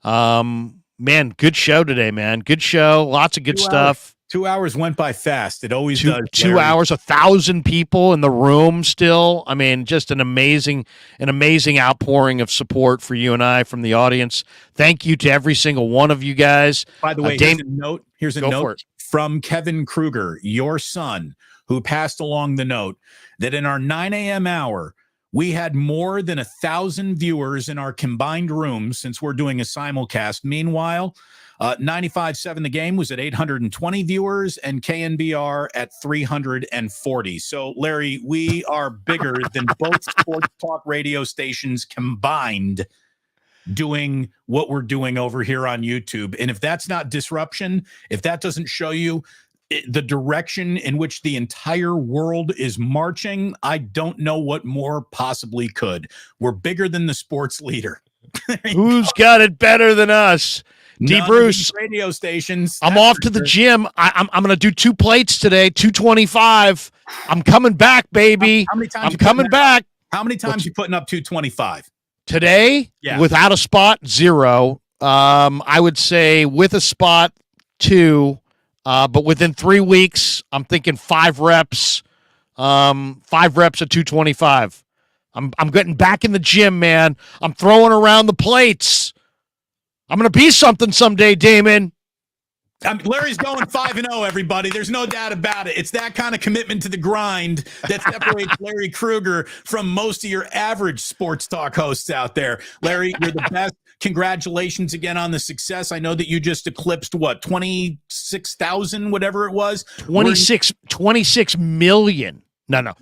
Speaker 2: Man, good show today, man. Good show. Lots of good stuff.
Speaker 1: 2 hours went by fast. It always does.
Speaker 2: 2 hours, 1,000 people in the room still. I mean, just an amazing outpouring of support for you and I from the audience. Thank you to every single one of you guys.
Speaker 1: By the way, here's a note
Speaker 2: Go for it.
Speaker 1: from Kevin Kruger, your son, who passed along the note that in our 9 a.m. hour, we had more than 1,000 viewers in our combined rooms since we're doing a simulcast. Meanwhile, 95.7 The Game was at 820 viewers and KNBR at 340. So, Larry, we are bigger than both sports talk radio stations combined doing what we're doing over here on YouTube. And if that's not disruption, if that doesn't show you the direction in which the entire world is marching, I don't know what more possibly could. We're bigger than the sports leader.
Speaker 2: Who's got it better than us? D.
Speaker 1: None of
Speaker 2: Bruce,
Speaker 1: these radio stations.
Speaker 2: I'm
Speaker 1: That's
Speaker 2: off
Speaker 1: for
Speaker 2: to the
Speaker 1: sure.
Speaker 2: gym. I'm going to do 2 plates today, 225. I'm coming back, baby.
Speaker 1: How many times
Speaker 2: I'm
Speaker 1: you putting
Speaker 2: coming
Speaker 1: that
Speaker 2: back.
Speaker 1: How many times you putting up 225?
Speaker 2: Today,
Speaker 1: Yeah.
Speaker 2: without a spot, 0. I would say with a spot, 2. But within 3 weeks, I'm thinking 5 reps. 5 reps at 225. I'm getting back in the gym, man. I'm throwing around the plates. I'm gonna be something someday, Damon.
Speaker 1: Larry's going 5-0, everybody. There's no doubt about it. It's that kind of commitment to the grind that separates Larry Krueger from most of your average sports talk hosts out there. Larry, you're the best. Congratulations again on the success. I know that you just eclipsed, 26,000, whatever it was?
Speaker 2: 26 million. No.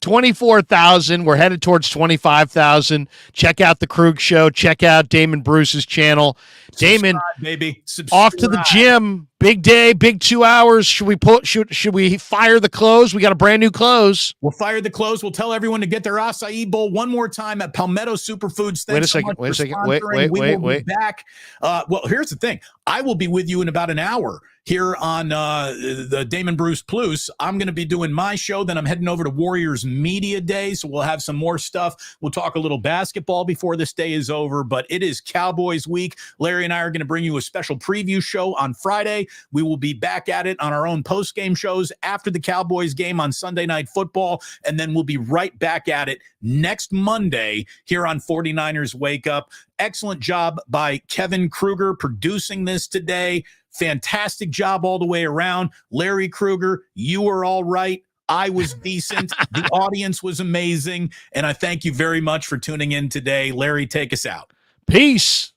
Speaker 2: 24,000. We're headed towards 25,000. Check out the Krug Show. Check out Damon Bruce's channel. Damon,
Speaker 1: Subscribe, baby. Subscribe.
Speaker 2: off to the gym. Big day, big 2 hours. Should we fire the close? We got a brand new close.
Speaker 1: We'll fire the close. We'll tell everyone to get their acai bowl one more time at Palmetto Superfoods. Thanks
Speaker 2: Wait a
Speaker 1: so
Speaker 2: second.
Speaker 1: much
Speaker 2: Wait a
Speaker 1: for
Speaker 2: second.
Speaker 1: sponsoring. We will
Speaker 2: Wait.
Speaker 1: be back. Well, here's the thing. I will be with you in about an hour here on the Damon Bruce Plus. I'm going to be doing my show. Then I'm heading over to Warriors Media Day. So we'll have some more stuff. We'll talk a little basketball before this day is over. But it is Cowboys week. Larry and I are going to bring you a special preview show on Friday. We will be back at it on our own post-game shows after the Cowboys game on Sunday Night Football. And then we'll be right back at it next Monday here on 49ers Wake Up. Excellent job by Kevin Krueger producing this today. Fantastic job all the way around. Larry Krueger, you were all right. I was decent. The audience was amazing. And I thank you very much for tuning in today. Larry, take us out.
Speaker 2: Peace.